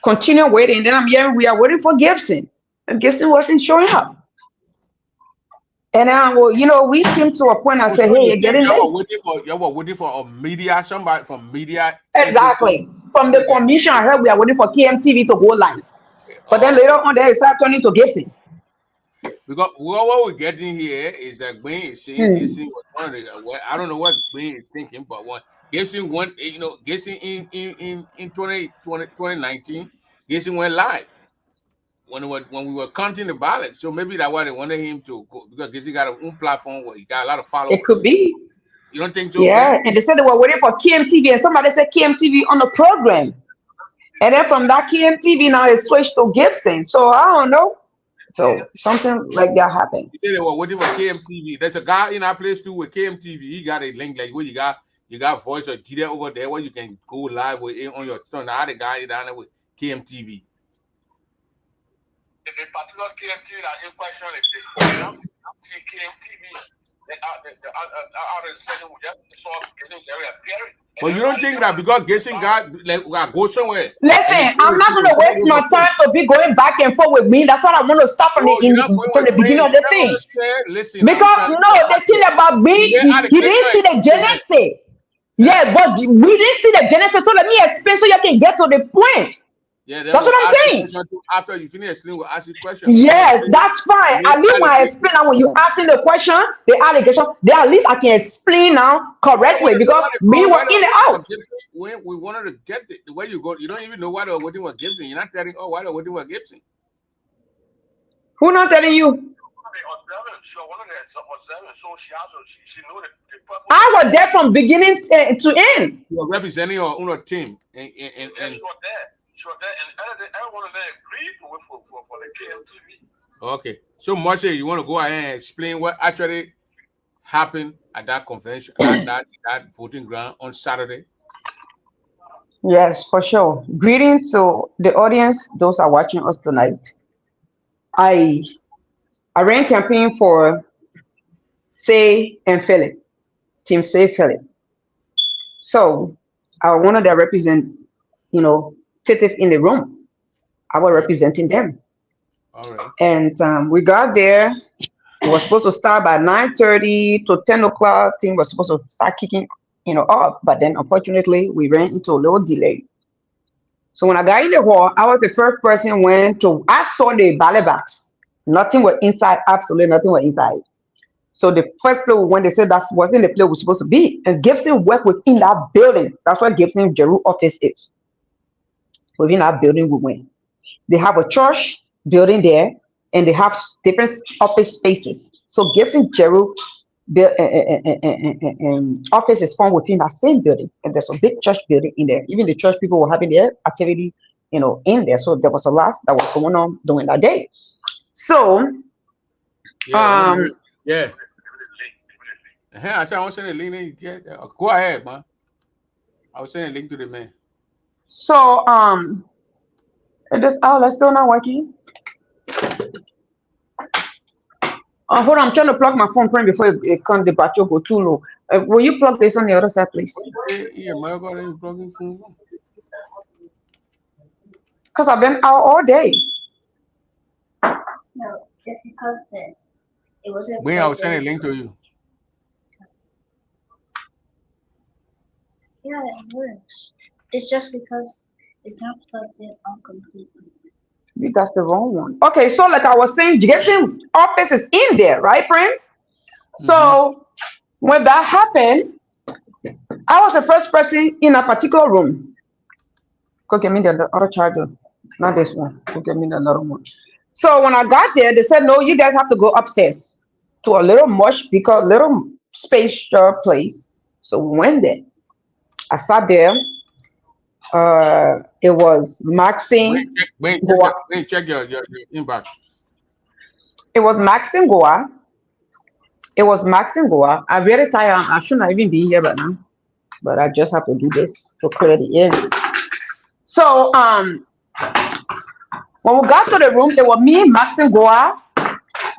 continue waiting, then I'm hearing we are waiting for Gibson. And Gibson wasn't showing up. And then, well, you know, we came to a point. I Oh, said, so "Hey, you you're think getting late." y'all were waiting for a media, somebody from media agency? Exactly. From the commission, I heard we are waiting for KMTV to go live. But then later Okay. on, they start turning to Gibson. Because what we're getting here is that Gwen is saying Gibson was one of the. I don't know what Gwen is thinking, but when Gibson went, Gibson in 2019, Gibson went live when we were counting the ballots. So maybe that's why they wanted him to go, because Gibson got a own platform where he got a lot of It could followers. be. You don't think so, Yeah. Gwen? And they said they were waiting for KMTV, and somebody said KMTV on the program. And then from that KMTV, now it switched to Gibson. So I don't know. So something like that happened. He said they were waiting for KMTV. There's a guy in our place too with KMTV. He got a link like where you got voice or data over there where you can go live with it on your phone. Now the guy down there with KMTV. The particular KMTV that in question, if they see KMTV, they are in setting with just the source getting very appearing. But you don't think that because Gibson got go somewhere? Listen, I'm not gonna waste my time to be going back and forth with me. That's what I want to start from you're not going from with the beginning Gwen. of the You thing. understand? Listen, Because no, the thing about me, you didn't see the genesis. Yeah, but we didn't see the genesis. So let me explain so you can get to the point. Yeah, then That's we'll what I'm ask you saying. question after you finish explaining. We'll ask you question. Yes, that's fine. At least when I explain now, when you asking the question, the allegation, then at least I can explain now correctly because me were in and out. When we wanted to get the way you go, you don't even know why they're waiting with Gibson. You're not telling, why they're waiting with Gibson. Who not telling you? I was there from beginning to end. You are representing your team, and everyone there agreed for the KMTV. Okay, so Marsha, you want to go ahead and explain what actually happened at that convention, that voting ground on Saturday? Yes, for sure. Greetings to the audience, those are watching us tonight. I ran campaign for Say and Philip, Team Say Philip. So I wanted to represent, Titif in the room. I was representing them. All right. And we got there. It was supposed to start by 9:30 to 10 o'clock. Thing was supposed to start kicking, off. But then unfortunately, we ran into a little delay. So when I got in the hall, I was the first person I saw the ballot box. Nothing was inside, absolutely nothing was inside. So the first place we went, they said that wasn't the place we're supposed to be. And Gibson worked within that building. That's where Gibson Jeru office is. Within that building we went. They have a church building there, and they have different office spaces. So Gibson Jeru office is found within that same building, and there's a big church building in there. Even the church people were having their activity, in there. So there was a lot that was going on during that day. So, yeah. I said I was sending a link. Go ahead, man. I was sending a link to the man. So, that's still not working. Hold on, I'm trying to plug my phone print before it comes. The battery go too low. Will you plug this on the other side, please? Yeah, my God, are you plugging phone? Because I've been out all day. No, it's because this. It wasn't. When I will send a link to you. Yeah, it works. It's just because it's not plugged in all completely. That's the wrong one. Okay, so like I was saying, Gibson office is in there, right, friends? So when that happened, I was the first person in a particular room. Go get me the other charger, not this one. Go get me the another one. So when I got there, they said, no, you guys have to go upstairs to a little little space place. So we went there. I sat there. It was Maxine. Check your inbox. It was Maxine Ggaa. I'm very tired. I shouldn't even be here right now, but I just have to do this to clear the air. So when we got to the room, there were me, Maxine Ggaa,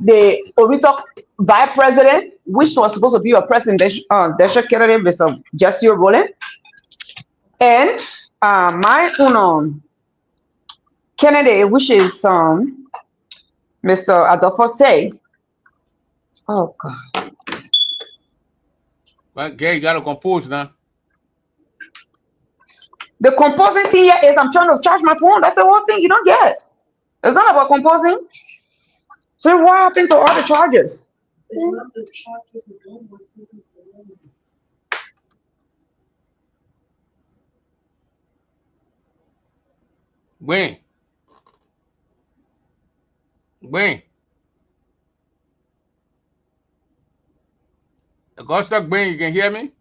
the original vice president, which was supposed to be a presidential candidate, Mr. Jesse Rowland, and my candidate, which is Mr. Adolfo Say. Oh God. But Ggaa, you gotta compose now. The composing thing here is I'm trying to charge my phone. That's the whole thing. You don't get it. It's not about composing. So what happened to all the charges? It's not the charges again. When? Augusta Gwen, you can hear me?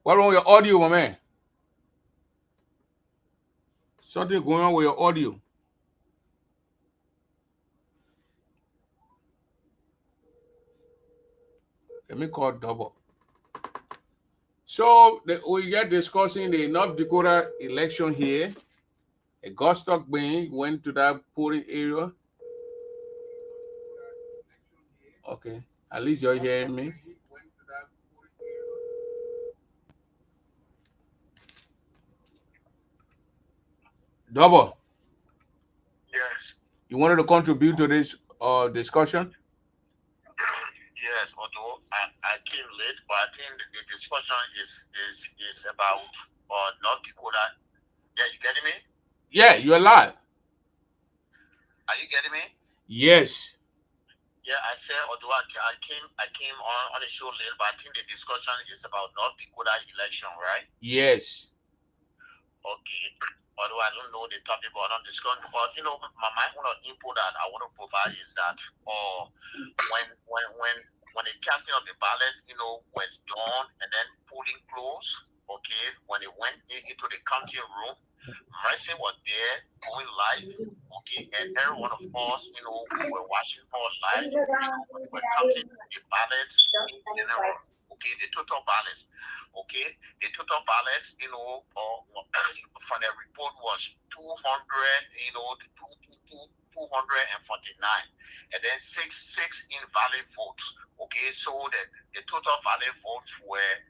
What wrong with your audio, my man? Something going on with your audio. Let me call double. So we are discussing the North Dakota election here. Augusta Gwen went to that polling area. Okay, at least you're hearing me. Double. Yes. You wanted to contribute to this discussion? Yes, although I came late, but I think the discussion is about North Dakota. Yeah, you getting me? Yeah, you're live. Are you getting me? Yes. Yeah, I said although I came on the show late, but I think the discussion is about North Dakota election, right? Yes. Okay. Although I don't know the topic, but I'm discussing. But you know, my own input that I want to provide is that when the casting of the ballot, you know, was done and then polling closed, okay, when it went into the counting room, Mercy was there going live, okay, and every one of us, you know, we were watching her live, you know, when they were counting the ballots in general, okay, the total ballots, okay, the total ballots, you know, from the report was 200, you know, 249, and then six invalid votes, okay, so the total valid votes were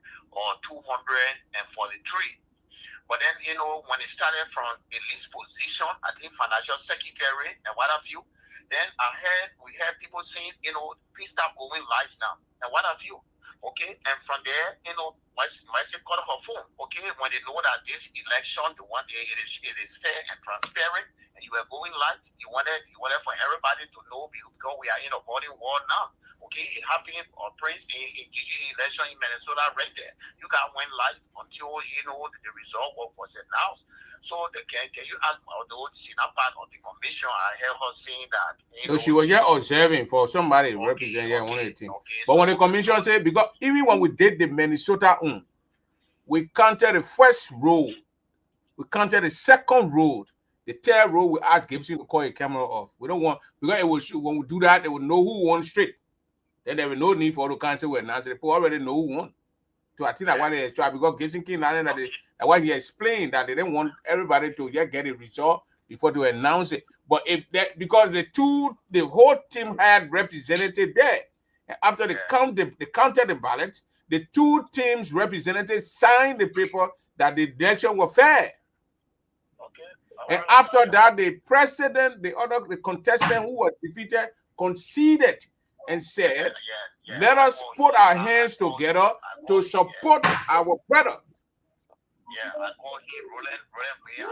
243. But then, you know, when it started from a least position, I think financial secretary and what have you, then we heard people saying, you know, please start going live now and what have you. Okay, and from there, you know, Mercy called her phone. Okay, when they know that this election, the one day it is fair and transparent, and you were going live, you wanted for everybody to know because we are in a voting war now. Okay, it happened or Prince in GGA election in Minnesota right there. You got went live until you know the result was announced. So can you ask although she's not part of the commission, I heard her saying that So she was here observing for somebody to represent here one of the team. But when the commission said, because even when we did the Minnesota we counted the first road, we counted the second road, the third road we asked Gibson to call a camera off. We don't want, because it was when we do that, they would know who won straight. Then there was no need for the council to announce it. People already know who won. So I think that why they tried, because Gibson came out and that why he explained that they didn't want everybody to just get a result before they announce it. But if that, because the whole team had representative there. And after they counted the ballots, the two teams representatives signed the paper that the election was fair. And after that, the contestant who was defeated conceded and said, let us put our hands together to support our brother. Yeah, I go here, rolling, I go here,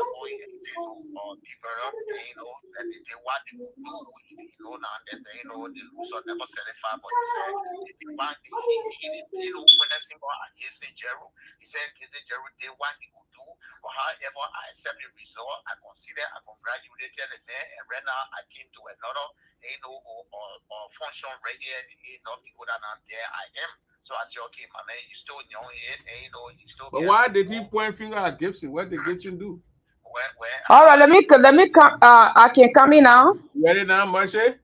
people, you know, that they want to do, you know, now that they know the rules are never certified, but he said, they want, you know, when I think about Gibson Jerry, he said, Gibson Jerry, they want to do, but however, I accept the result, I consider, I congratulate the man, and right now, I came to another, you know, function right here in North Dakota, now there I am. So I said, okay, my man, you still young yet, and you know, you still. But why did he point finger at Gibson? What did Gibson do? All right, let me come. I can come in now. Ready now, Mercy?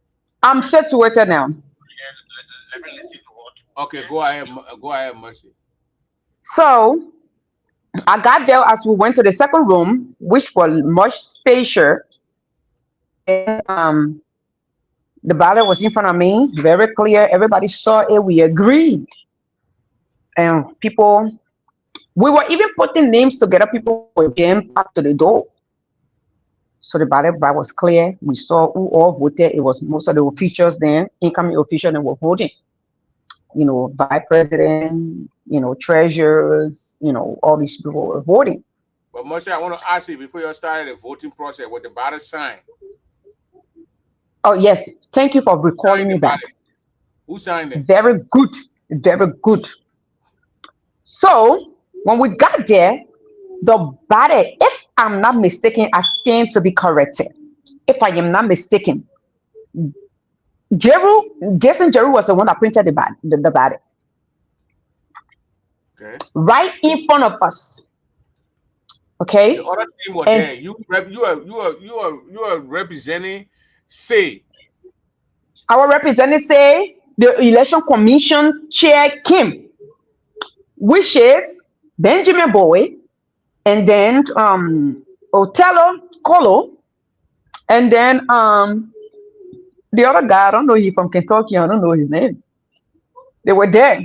I'm situated now. Let me listen to what. Okay, go ahead, Mercy. So I got there as we went to the second room, which was much spacious. And the ballot was in front of me, very clear. Everybody saw it. We agreed. And we were even putting names together. People were jammed up to the door. So the ballot was clear. We saw who all voted. It was most of the officials then, incoming officials, that were voting. Vice president, treasurers, all these people were voting. But Moshe, I want to ask you before you started the voting process, was the ballot signed? Oh yes, thank you for recalling me that. Who signed it? Very good, very good. So when we got there, the ballot, if I'm not mistaken, I stand to be corrected. If I am not mistaken, Jason Jeru was the one that printed the ballot. Okay. Right in front of us. Okay. The other team was there. You are representing say. Our representative say the election commission chair Kim, which is Benjamin Bowie, and then Otello Colo, and then the other guy, I don't know, he's from Kentucky, I don't know his name. They were there.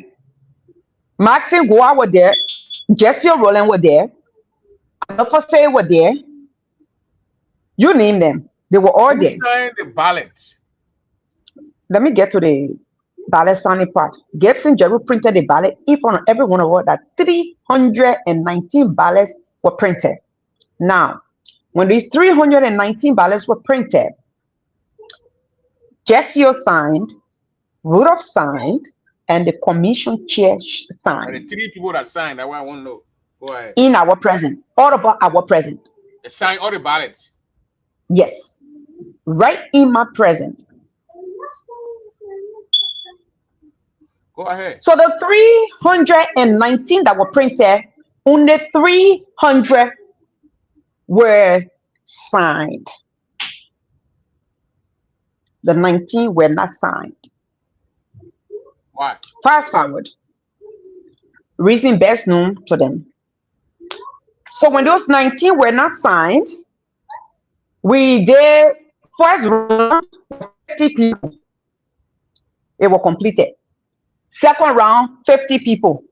Maxine Ggaa were there. Jesse Rowland were there. Say were there. You name them. They were all there. Who signed the ballots? Let me get to the ballot signing part. Gibson Jeru printed the ballot in front of every one of us. That 319 ballots were printed. Now, when these 319 ballots were printed, Jesse signed, Rudolph signed, and the commission chair signed. And the 3 people that signed, that's what I want to know. Go ahead. In our present, all about our present. They signed all the ballots. Yes, right in my present. Go ahead. So the 319 that were printed, only 300 were signed. The 19 were not signed. Why? Fast forward. Reason best known to them. So when those 19 were not signed, we did first round 50 people. It was completed. Second round, 50 people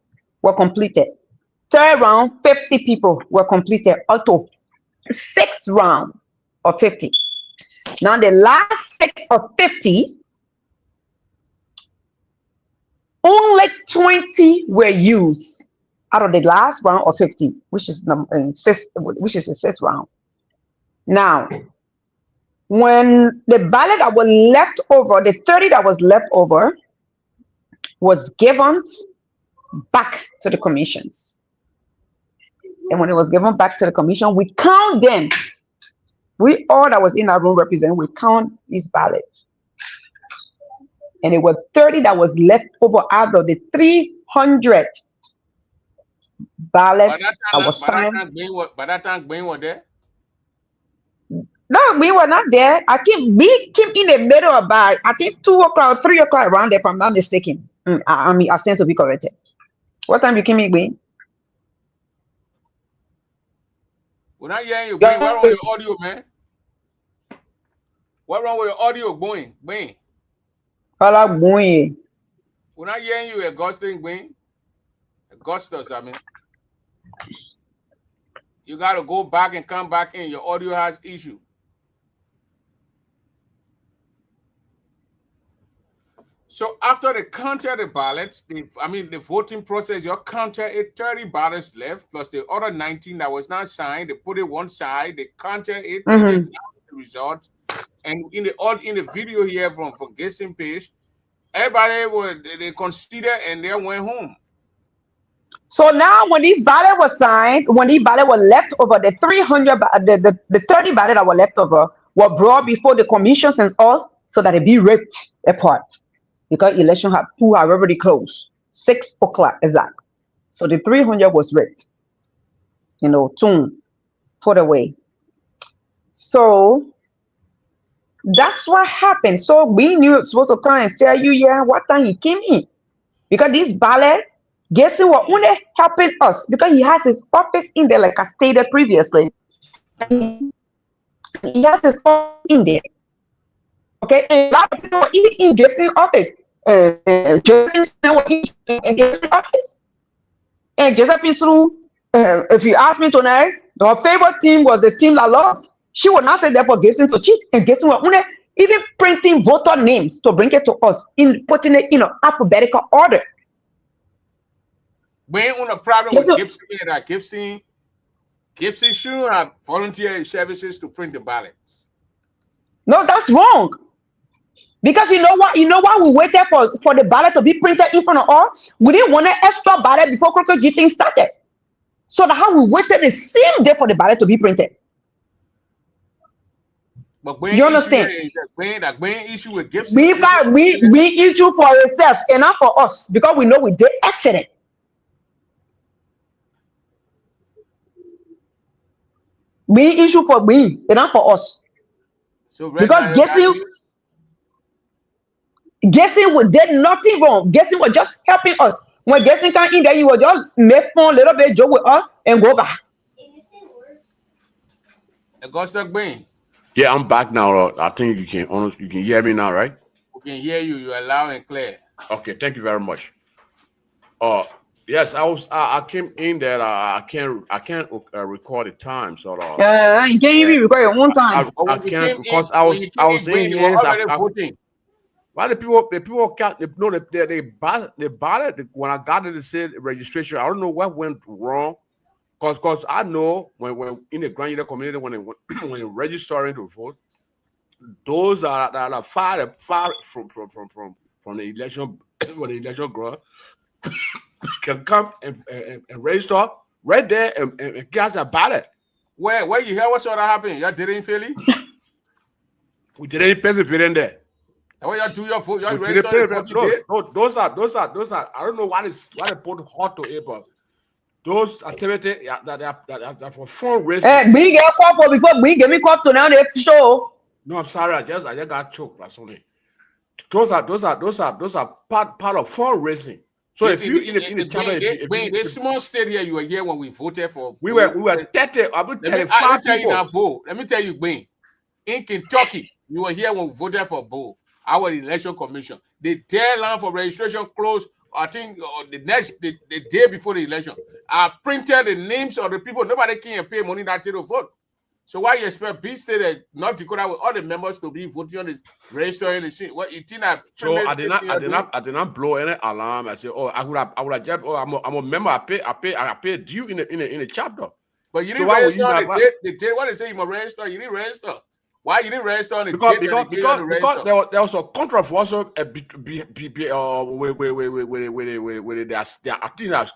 were completed. Third round, 50 people were completed. Also, 6th round of 50. Now the last 6 of 50, only 20 were used out of the last round of 50, which is the 6th round. Now, when the ballot that was left over, the 30 that was left over, was given back to the commissions. And when it was given back to the commission, we count them. We all that was in our room representing, we count these ballots. And it was 30 that was left over out of the 300 ballots that was signed. By that time, Gwen was there? No, we were not there. We came in the middle about, I think 2 o'clock, 3 o'clock around there, if I'm not mistaken. I stand to be corrected. What time you came in, Gwen? We're not hearing you, Gwen. What wrong with your audio, man? What wrong with your audio, Gwen? Gwen? We're not hearing you, Augustine, Gwen. Augustus, I mean. You got to go back and come back in. Your audio has issue. So after they counted the ballots, the voting process, you counted 30 ballots left, plus the other 19 that was not signed. They put it one side, they counted it, and they announced the results. And in the video here from Gibson page, everybody they considered and they went home. So now when these ballots were signed, when these ballots were left over, the 300, the 30 ballots that were left over were brought before the commissions and us so that it be ripped apart. Because election had already closed. 6 o'clock exactly. So the 300 was ripped. Put away. So that's what happened. So we knew it was supposed to come and tell you, yeah, what time he came in. Because this ballot, guess who was only helping us? Because he has his office in there, like I stated previously. He has his office in there. Okay, and a lot of people even in Jason's office. Josephine was in Jason's office. And Josephine through, if you ask me tonight, her favorite team was the team that lost. She will not say that for Gibson to cheat, and Gibson will even printing voter names to bring it to us in putting it in alphabetical order. We ain't on a problem with Gibson that Gibson should have volunteer services to print the ballots. No, that's wrong. Because you know what? You know why we waited for the ballot to be printed in front of us? We didn't want an extra ballot before Crooked G thing started. So that's how we waited the same day for the ballot to be printed. But we you understand? Issue with Gibson. We issue for ourselves and not for us because we know we did accident. We issue for we and not for us. So because Gibson did nothing wrong. Gibson was just helping us. When Gibson came in there, you will just make fun a little bit, joke with us, and go back. Yeah, I'm back now. I think you can hear me now, right? We can hear you. You are loud and clear. Okay, thank you very much. Yes, I came in there. I can't record the time, so you can't even record your own time. I can't because I was in here. Why the people can't they ballot when I got to the registration. I don't know what went wrong. Because I know when in the granular community when registering to vote, those that are far from the election when the election grows can come and register right there and cast a ballot. Where you hear what sort of happened? You didn't feel it? We didn't pay the bill there. When you do your vote, you register. No, those are. I don't know why they put hot to it, but those activities that are for fundraising. Hey, we get caught for before we get me caught to now the show. No, I'm sorry. I just got choked. That's only. Those are part of fundraising. So if you in the channel, this small state here, you were here when we voted for. We were 30. I will 35 people. Let me tell you, Gwen. In Kentucky, you were here when we voted for Bo, our election commission. The deadline for registration closed. I think the day before the election, I printed the names of the people. Nobody can pay money that day to vote. So why you expect B State and North Dakota with all the members to be voting on this registering the thing? What you think? So I did not blow any alarm. I said, I would have just. I'm a member. I pay due in the chapter. But you didn't register the date. What they say you must register? You didn't register. Why you didn't register on the because there was a controversial with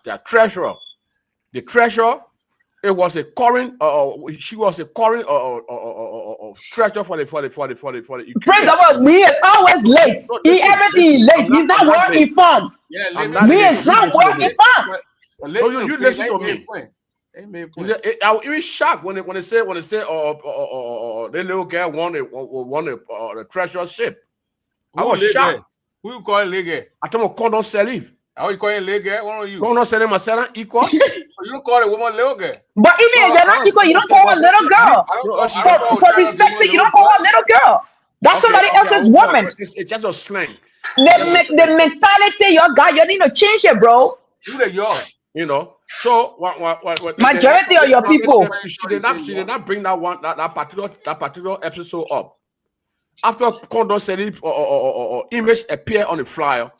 their treasurer. The treasurer, it was a current. She was a current treasurer for the. Friend of ours, we is always late. Everything is late. He's not well informed. We is not well informed. So you listen to me. I was even shocked when they say the little girl won the treasurership. I was shocked. Who you call Ligue? I told him Condon Salif. How you call it Ligue? What are you? Condon Salif, my son, equal. You don't call a woman little girl. But even if you're not equal, you don't call a little girl. For respect, you don't call a little girl. That's somebody else's woman. It's just a slang. The mentality you got, you need to change it, bro. Who the yours? You know, so majority of your people. She did not bring that particular episode up. After Condon Salif or image appear on the flyer,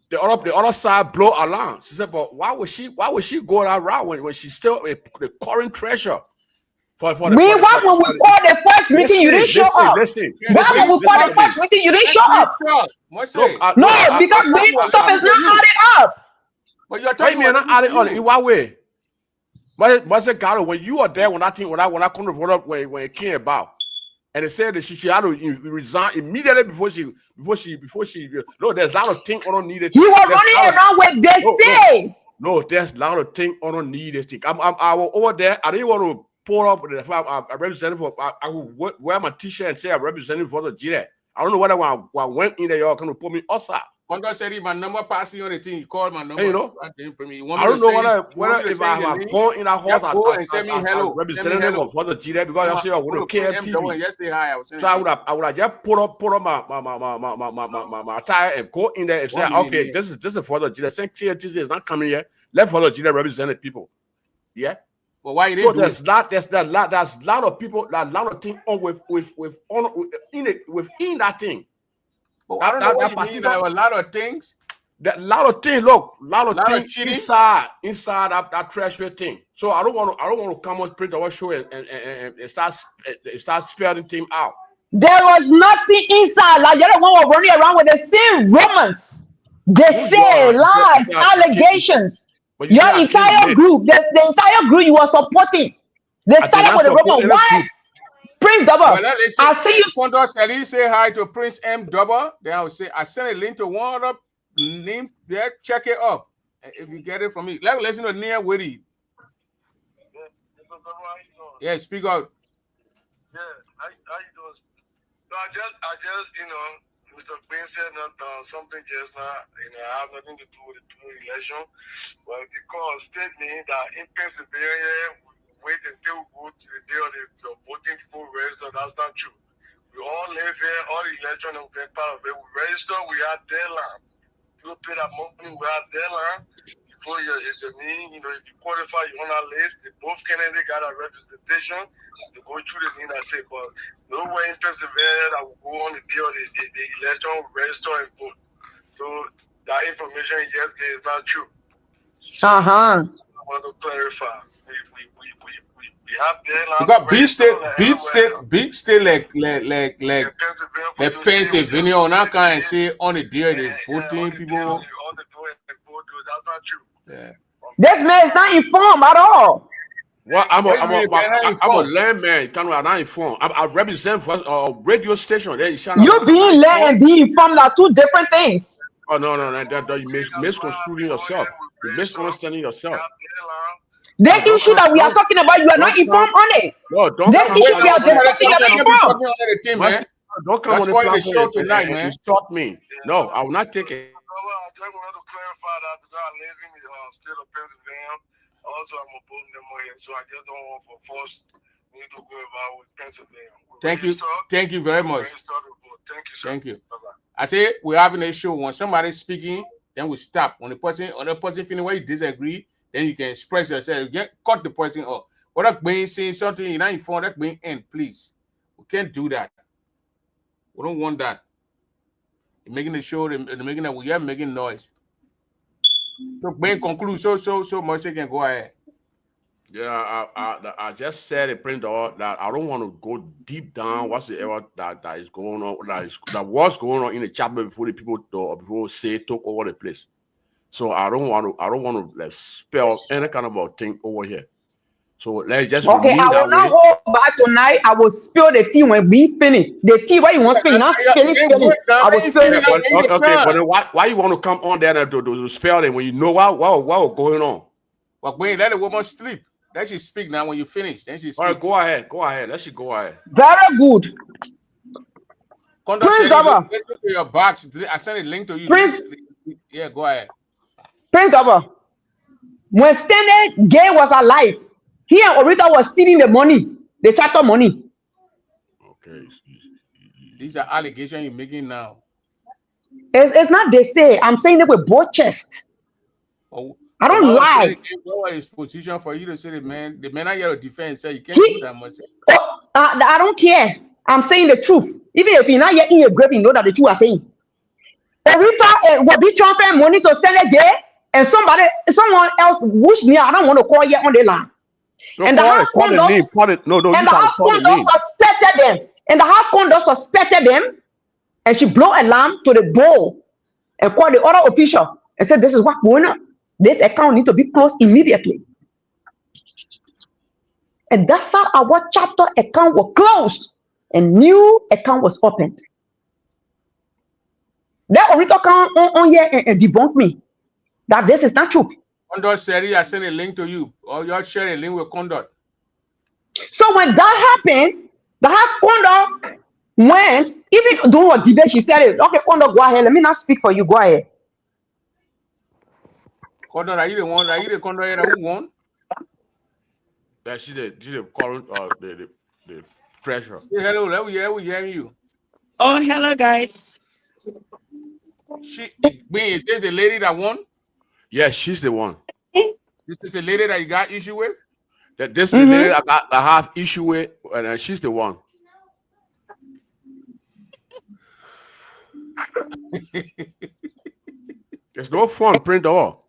the other side blow alarm. She said, "But why would she go that route when she's still the current treasurer?" When we call the first meeting, you didn't show up. Why when we call the first meeting, you didn't show up? No, because we stuff is not adding up. But you're talking about not adding on in what way? But Ggaa, when you were there when I come to vote up when it came about, and they said that she had to resign immediately before she no, there's a lot of things on needed. You were running around with this thing. No, there's a lot of things on needed. I was over there. I didn't want to pull up with a representative for. I would wear my t-shirt and say I'm representing for the Ggaa. I don't know whether when I went in there, y'all going to put me outside. Condon said my number passing on the thing. He called my number. Hey, you know, I don't know whether if I have gone in that house as representative of the Ggaa because I say I want to care TV. Yes, say hi. So I would have just put up my attire and go in there and say, okay, this is for the Ggaa. Saying KTC is not coming here. Let for the Ggaa represent the people. Yeah. But why you So didn't do there's it? there's a lot of people, a lot of things on within that thing. But I don't know what you mean. There were a lot of things. That lot of things, look, lot of things cheating inside that treasury thing. So I don't want to come on print our show and start spelling things out. There was nothing inside. Like the other one was running around with the same romance. They say lies, allegations. Your entire group, the entire group you were supporting, they started with the romance. Why? Prince Double. I see you. Condor said he say hi to Prince M Double. Then I will say I sent a link to one of name there. Check it up if you get it from me. Let me listen to Nia Witty. Yeah, speak out. Yeah, how you doing? No, I just, Mr. Queen said something just now. I have nothing to do with the election, but because statement that in Pennsylvania, wait until we go to the day of the voting before we register. That's not true. We all live here, all the election have been part of it. We register, we have deadline. People pay that money, we have deadline. Before if you qualify, you're on our list. Both candidates got a representation to go through the thing I say, but nowhere in Pennsylvania that will go on the day of the election, register and vote. So that information you just gave is not true. So I want to clarify. We have deadline. Because big state like Pennsylvania on that kind of say on the day of the voting people. That's not true. Yeah. This man is not informed at all. Well, I'm a landman. I'm not informed. I represent for a radio station. You being led and being informed are two different things. Oh no, you misconstruing yourself. You're misunderstanding yourself. The issue that we are talking about, you are not informed on it. No, don't this issue we are discussing, you are not informed. Don't come on the platform tonight, man. Insult me. No, I will not take it. I just want to clarify that because I live in the state of Pennsylvania. Also, I'm a voting member here, so I just don't want for force me to go about with Pennsylvania. Thank you very much. Thank you, sir. Thank you. Bye-bye. I say we're having a show. When somebody's speaking, then we stop. When the person feeling where you disagree, then you can express yourself. You cut the person off. Without being saying something you're not informed, that being end, please. We can't do that. We don't want that. You're making the show, they're making that we are making noise. So being conclude so much you can go ahead. Yeah, I just said it, print that I don't want to go deep down whatsoever that is going on, that was going on in the chapter before the people took over the place. So I don't want to like spell any kind of a thing over here. So let's just I will not go back tonight. I will spill the tea when we finish. The tea where you want to spill, not spill it. I will spill it. Okay, but then why you want to come on there and to spell it when you know what was going on? Well, when let the woman sleep. Let she speak now when you finish. Then she speak. All right, go ahead. Let she go ahead. Very good. Prince Double. Listen to your box. I sent a link to you. Prince. Yeah, go ahead. Prince Double. When Standard Ggaa was alive, he and Orita was stealing the money, the charter money. Okay. These are allegations you're making now. It's not they say. I'm saying it with both chests. Oh, I don't lie. What was his position for you to say the man are here to defend? Say you can't do that much. I don't care. I'm saying the truth. Even if you're not yet in a grave, you know that the truth I'm saying. Orita will be transferring money to Standard Ggaa, and someone else, which me, I don't want to call yet on the line. And the House Condos suspected them. And the House Condos suspected them. And she blew a lamp to the bowl and called the other official and said, this is what's going on. This account needs to be closed immediately. And that's how our chapter account was closed. And new account was opened. That original account on here and debunk me. That this is not true. Condor said I sent a link to you. Or you share a link with Condor. So when that happened, the House Condor went, even doing a debate, she said it. Okay, Condor, go ahead. Let me not speak for you. Go ahead. Condor, are you the one? Are you the Condor who won? Yeah, she's the current the treasurer. Say hello, let me hear you. Oh, hello guys. Is this the lady that won? Yes, she's the one. This is the lady that you got issue with? That this is the lady I have issue with, and she's the one. There's no fun print all.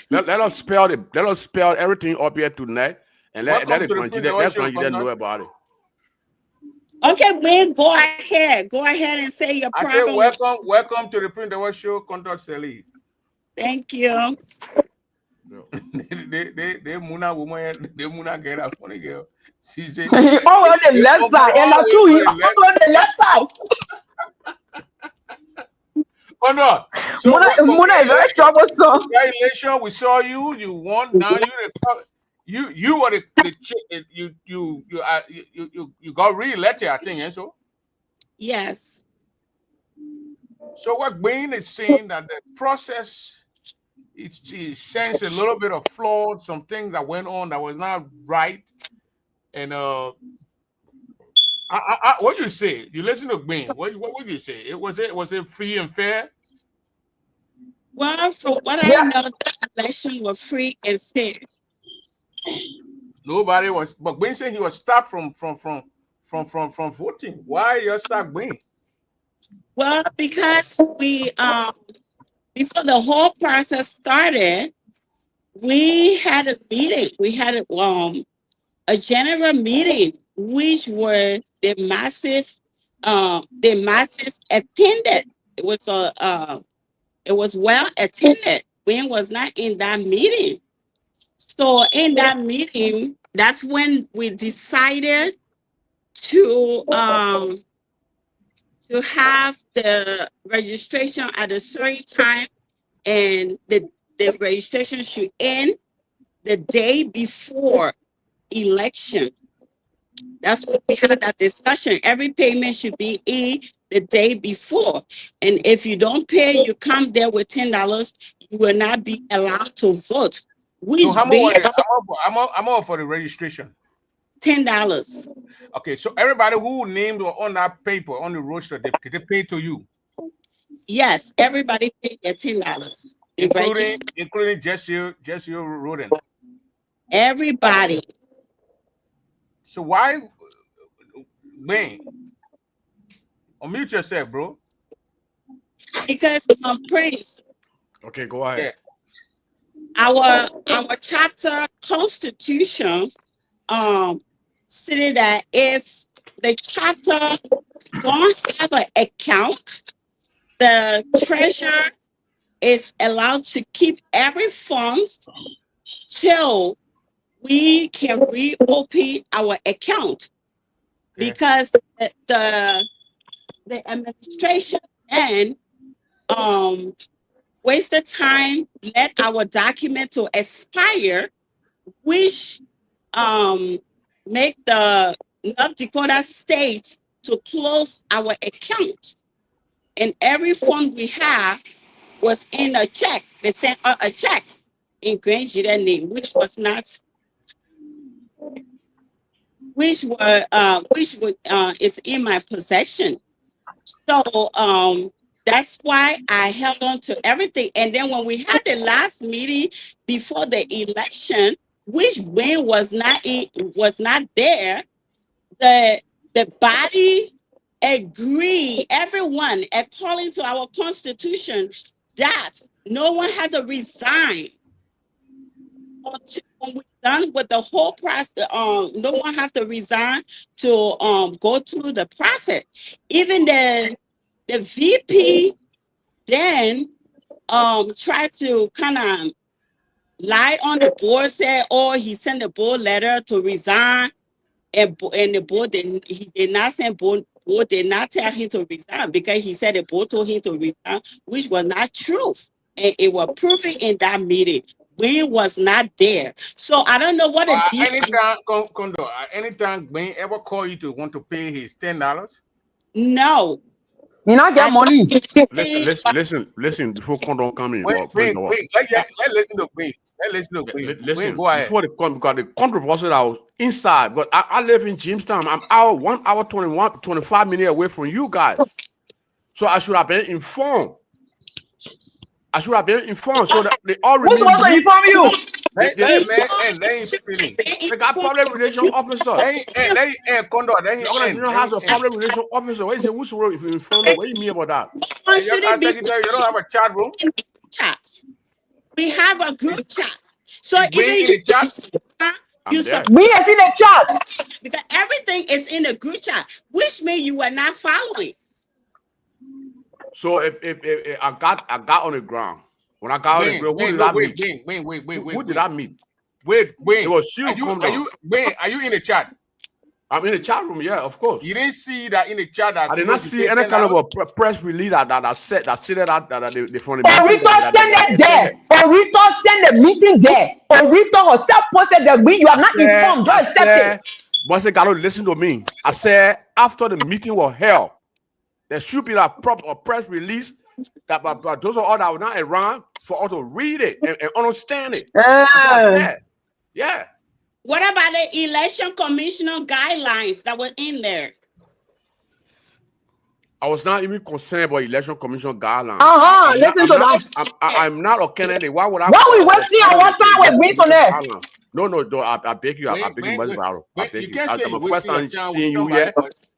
Let us spell it. Let us spell everything up here tonight, and let it know about it. Okay, man, go ahead. Go ahead and say your problem. I say welcome to the Print the World Show, Contact Sally. Thank you. They Muna woman, they Muna get a funny girl. She said, on the left side, and I too, on the left side. Oh no! So Muna is very troublesome. Congratulations, we saw you. You won. Now you were the you got re-elected, I think, and so. Yes. So what Ggaa is saying that the process it sends a little bit of flawed, some things that went on that was not right, and what you say? You listen to Ggaa. What would you say? Was it free and fair? Well, from what I know, the election was free and fair. Nobody was, but Ggaa said he was stopped from voting. Why you stop Ggaa? Well, because we before the whole process started, we had a meeting. We had a general meeting, which were the masses attended. It was well attended. Ggaa was not in that meeting. So in that meeting, that's when we decided to have the registration at a certain time, and the registration should end the day before election. That's what we had that discussion. Every payment should be in the day before. And if you don't pay, you come there with $10, you will not be allowed to vote. So how much? I'm all for the registration. $10. Okay, so everybody who named on that paper on the roster, they pay to you. Yes, everybody paid their $10. Including Jesse Roden. Everybody. So why, Ggaa? Unmute yourself, bro. Because Prince. Okay, go ahead. Yeah. Our chapter constitution stated that if the chapter don't have an account, the treasurer is allowed to keep every fund till we can reopen our account. Okay. Because the administration then wasted time, let our document to expire, which make the North Dakota state to close our account. And every fund we have was in a check. They sent a check in Ggaa name, which was not, which is in my possession. So that's why I held on to everything. And then when we had the last meeting before the election, which Ggaa was not there, the body agreed, everyone, according to our constitution, that no one has to resign until we're done with the whole process. No one has to resign to go through the process. Even the VP then tried to kind of lie on the board, said, oh, he sent the board letter to resign, and the board he did not send board did not tell him to resign, because he said the board told him to resign, which was not true. And it was proven in that meeting. Ggaa was not there. So I don't know what the anytime Ggaa ever call you to want to pay his $10? No. You not get money. Listen, before Condon come in. Let's listen to Ggaa. Listen, go ahead. Before the because the controversy that was inside, but I live in Jamestown. I'm out 1 hour 25 minutes away from you guys. So I should have been informed. I should have been informed so that they all Who's released supposed to me. inform you? Let man, let him finish. They got public relation officer. Let him Condor. Let him The organization has a public relation officer. What is it? Who's supposed to inform me? What do you mean about that? Secretary, you don't have a chat room? Chat. We have a group chat. So Bring in the chat. You there. We is in the chat. Because everything is in the group chat, which means you were not following. So if I got on the ground, when I got on the ground, who did I meet? Who did I meet? Wait. It was you. Are you in the chat? I'm in the chat room, yeah, of course. You didn't see that in the chat that I did not see any kind of a press release that said that they from the Orito send it there. Orito send the meeting there. Orito herself posted that you are not informed. Don't accept it. Once they got to listen to me, I said after the meeting was held, there should be a proper press release that but those are all that were not around for us to read it and understand it. Yeah. What about the election commissioner guidelines that were in there? I was not even concerned about election commission guidelines. Listen to that. I'm not a candidate. Why would I? Why we wasting our time with me today? No. I beg you. I beg you, Mr. Barrow. I beg you. I'm the first time seeing you here,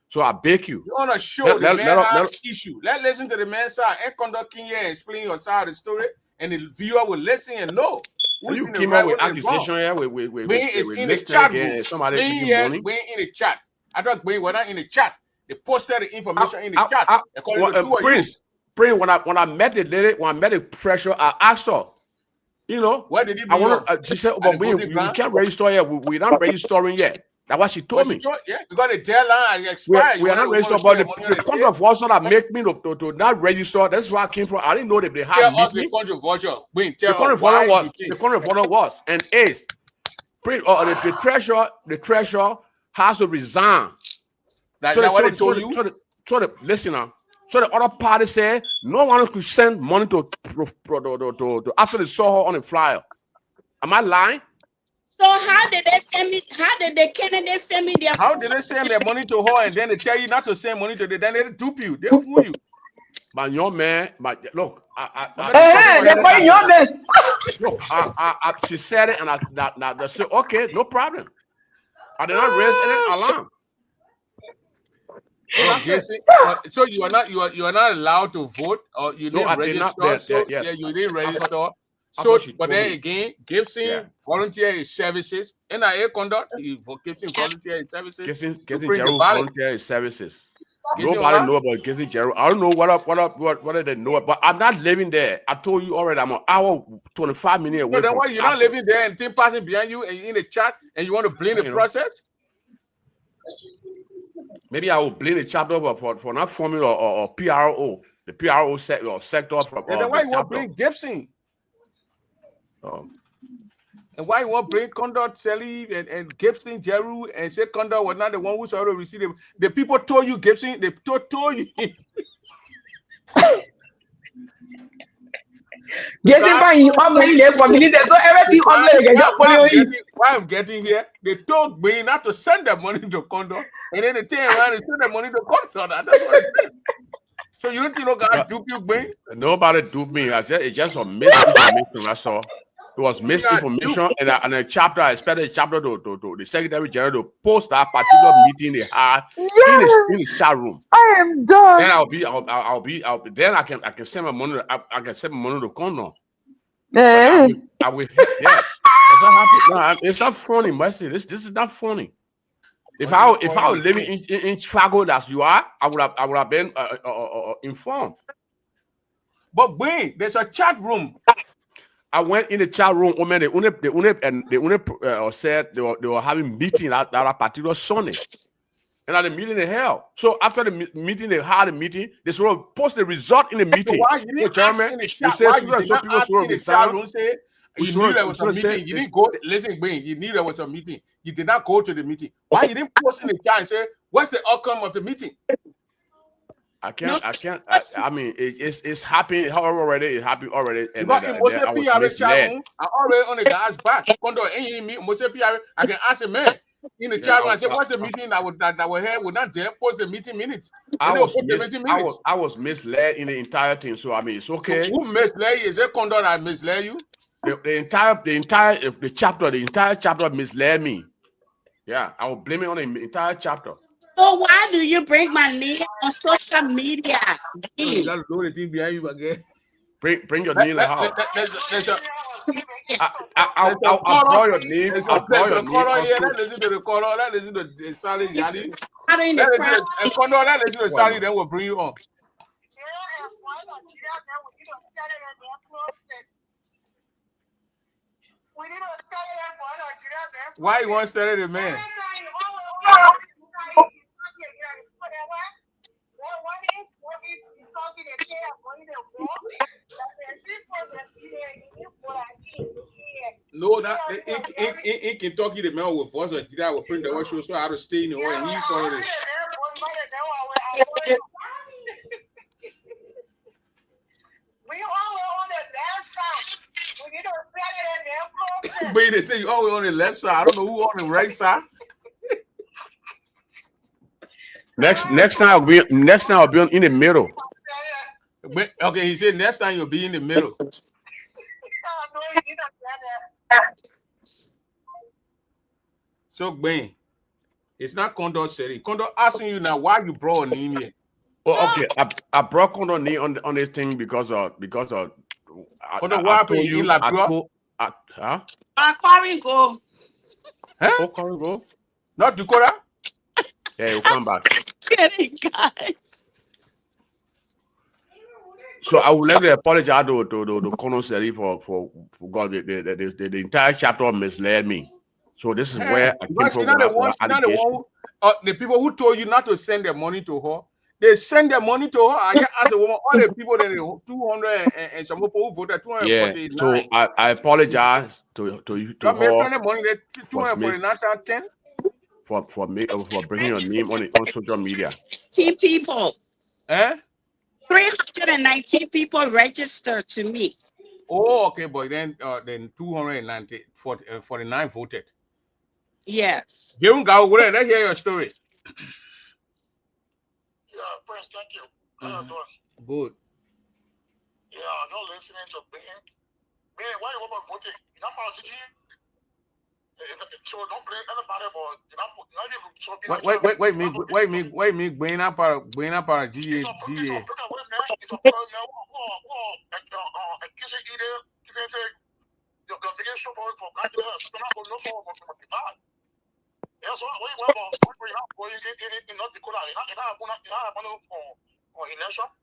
so I beg you. You want to show the man has issue. Let's listen to the man's side and conducting here and explain your side of the story, and the viewer will listen and know. You came up with accusation here with in the chat room. Somebody give you money. We're in the chat. I thought we were not in the chat. They posted the information in the chat. Prince, when I met the lady, when I met the pressure, I asked her, you know, what did he she said, but we can't register yet. We're not registering yet. That's what she told me. Yeah, because the deadline expired. We are not registered, but the controversial that make me to not register. That's where I came from. I didn't know that they had the controversial. The controversial was and is the treasurer has to resign. That's what they told you. Listen now. So the other party said no one could send money to after they saw her on the flyer. Am I lying? So how did they send me? How did the candidates send me their? How did they send their money to her and then they tell you not to send money to them? Then they dupe you. They fool you. But young man, look, she said it, and I said, okay, no problem. I did not raise any alarm. So you are not allowed to vote, or you didn't register. You didn't register. So, but then again, Gibson volunteer his services. NIA conduct, Gibson volunteer his services. Gibson volunteer his services. Nobody know about Gibson Gerald. I don't know what they know, but I'm not living there. I told you already. I'm an hour 25 minutes away. So then why you're not living there and thing passing behind you and you're in the chat and you want to blame the process? Maybe I will blame the chapter for not forming or PRO, the PRO sector from. And then why you want to blame Gibson? And why you want to bring Condor, Sally, and Gibson, Jeru, and say Condor was not the one who saw to receive them? The people told you Gibson, they told you. Gibson, so everything why I'm getting here, they told me not to send the money to Condor, and then they turn around and send the money to Condor. That's what it is. So you don't think no guy dupe you, man? Nobody duped me. It's just a misinformation. I saw. It was misinformation, and a chapter. I expected a chapter to the Secretary General to post that particular meeting they had in the chat room. I am done. Then I'll be. Then I can send my money. I can send my money to Condor. I will. Yeah. It's not funny, Mercy. This is not funny. If I was living in Chicago as you are, I would have been informed. But wait, there's a chat room. I went in the chat room. They said they were having meeting at that particular Sunday, and at the meeting they held. So after the meeting, they had a meeting. They sort of post the result in the meeting. So why you didn't ask in the chat? Why you did not ask in the chat room? Say you knew there was a meeting. You didn't go. Listen, Wayne, you knew there was a meeting. You did not go to the meeting. Why you didn't post in the chat and say what's the outcome of the meeting? I can't. I mean, it's happening. However, already it happened already. And I already on the guy's back. I can ask a man. in the chat room. I said, what's the meeting that were here? We're not there. Post the meeting minutes. I was misled in the entire thing. So I mean, it's okay. Who misled you? Is it Condor that misled you? The entire chapter misled me. Yeah, I will blame it on the entire chapter. So why do you bring my name on social media? You gotta know the thing behind you again. Bring your name like how? I'll draw your name. I'll draw your name. Let's listen to the caller. Let's listen to the Sally Yanni. Let's listen to Sally. Then we'll bring you on. Why you want to study the man? No, that in Kentucky, the man will force a did I will print the whole show so I have to stay in the hall and he followed it. But they say you always on the left side. I don't know who on the right side. Next time I'll be in the middle. But, okay, he said next time you'll be in the middle. So Ben, it's not Condor City. Condor asking you now why you brought a name here. Oh, okay. I brought Condor name on this thing because Condor, why told you Huh? Go. Not Dakota? Yeah, you'll come back. Kidding, guys. So I would like to apologize to Condor City for God. The entire chapter misled me. So this is where I came from. The people who told you not to send their money to her, they send their money to her. I asked a woman, all the people that 200 and some people who voted 249. Yeah, so I apologize to her. Money, 249 for bringing your name on social media. 10 people. 319 people registered to meet. Oh, okay, boy. Then 249 voted. Yes. Ggaa, let's hear your story. Yeah, Prince, thank you. How you doing? Good. Yeah, I'm not listening to Ben. Ben, why you want voting? You're not part of GG. So don't blame anybody, but you're not wait, me, going up para GA.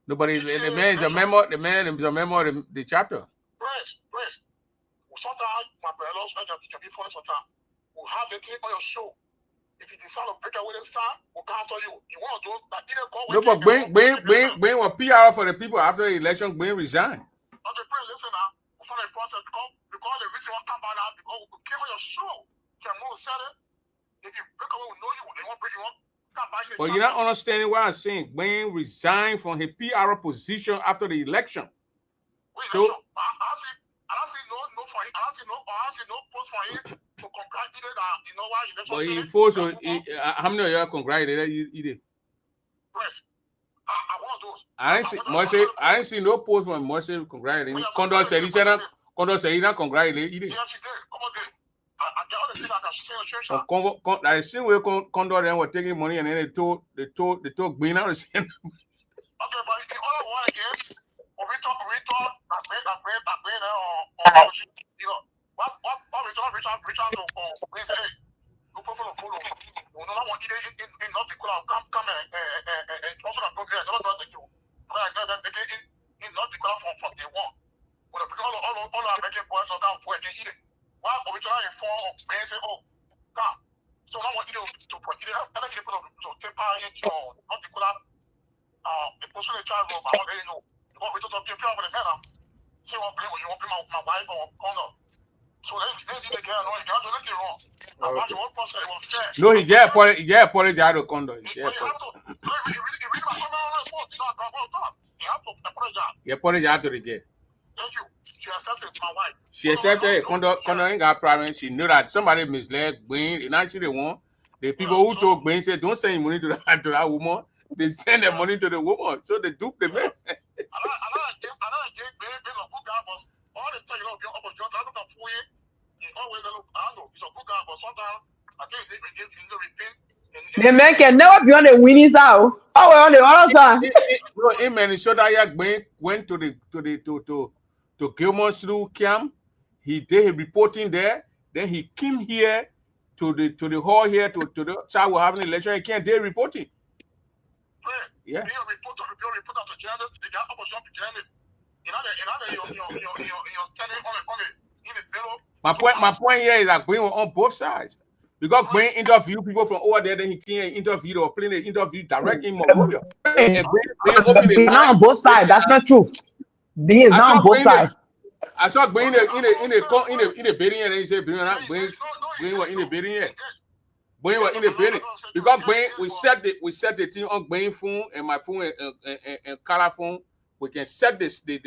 Nobody, the man is a member. The man is a member of the chapter. Prince. Sometimes my brothers can be funny. Sometimes we'll have the thing on your show. If you decide to break away this time, we'll come after you. You want to do that? No, but Ben was PR for the people after the election. Ben resigned. Okay, Prince, listen now. We follow the process because the reason why come back now because we came on your show. Can move said it. If you break away, we know you. They won't break you up. But you're not understanding what I'm saying. Ben resigned from his PR position after the election. So. I don't see no post for him to congratulate that. You know why? But he forced how many of y'all congratulated either? Press. I want those. I didn't see no post from Mercy congratulating. Condor said he not congratulated either. Yeah, she did. Come on, there. I get all the things I can say on church. I see where Condor then were taking money and then they told Ggaa out to send. Okay, but the other one again. We talk, you know, what we talk to, we say, hey, go follow. You know, I want you in North Dakota, come and also go there, not you. But in North Dakota from day one. When all our American boys are down for it, they eat it. Why we try to inform of men say, oh, come. So I want you to protect it. I think you to take part in North Dakota, the person in charge of, I want to know. What we talk about people for the men now. Say you want to play my wife or Condor. So they see the girl, no, you can't do anything wrong. About the whole process, it was fair. No, he apologized to Condor. You have to. You have to apologize. He apologized to the girl. Thank you. She accepted my wife. She accepted it. Condor ain't got problem. She knew that somebody misled Ggaa, and actually won. The people who told Gwen said, don't send money to that woman. They send the money to the woman. So they dupe the man. All the time, you know, you're always I don't know, he's a good guy, but sometimes I think they repent. The man can never be on the winning side. Oh, well, on the other side. No, in Minnesota, Gwen went to Gilmore through camp. He did his reporting there. Then he came here to the hall here to the child we're having an election. He can't do reporting. Yeah. My point here is that Gwen was on both sides. Because Gwen interviewed people from over there, then he can't interview or play the interview direct in Monrovia. Not on both sides. That's not true. B is not on both sides. I saw Gwen in the bidding, and he said Gwen was in the bidding yet. Gwen was in the bidding because Gwen we set the thing on Gwen phone and my phone and color phone. We can set this the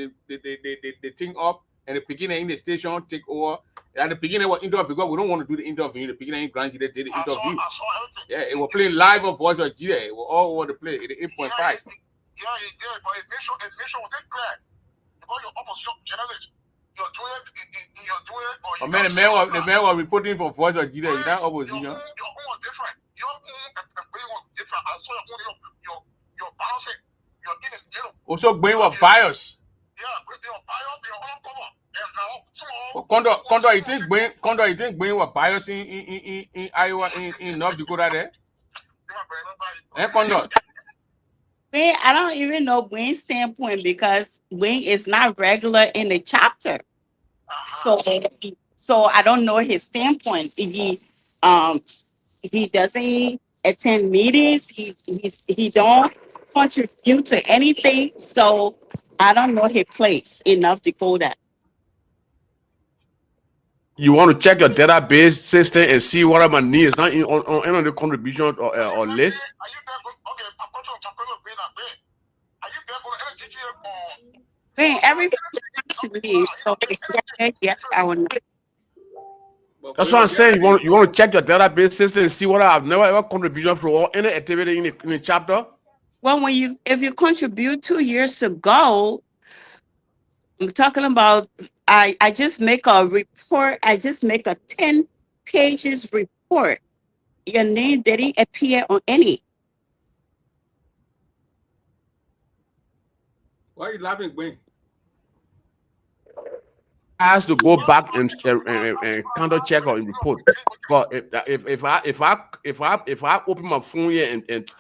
thing up and the beginning in the station take over. At the beginning was interview because we don't want to do the interview. In the beginning, Grant did the interview. Yeah, it was playing live on Voice of Ggaa. It was all over the place. It 8.5. Yeah, he did, but it made sure wasn't clear because your opposition journalist. You're doing it. Oh man, the man was reporting for Voice of Ggaa. Is that opposition? Your own was different. Your own Gwen was different. I saw your balancing. You're in the middle. Also, Gwen was biased. Yeah, they were biased. They were on cover. Condor, you think Gwen was biased in Iowa, in North Dakota there? Condor. Gwen, I don't even know Gwen's standpoint because Gwen is not regular in the chapter. So I don't know his standpoint. He doesn't attend meetings. He don't contribute to anything. So I don't know his place in North Dakota. You want to check your database system and see what my need is not on any of the contribution or list. Everything to me, so yes, I will not. That's what I'm saying. You want to check your database system and see what I've never ever contributed for any activity in the chapter. Well, if you contribute 2 years ago, I'm talking about. I just make a report. I just make a 10 pages report. Your name didn't appear on any. Why are you laughing, Gwen? Has to go back and counter check or report. But if I open my phone here and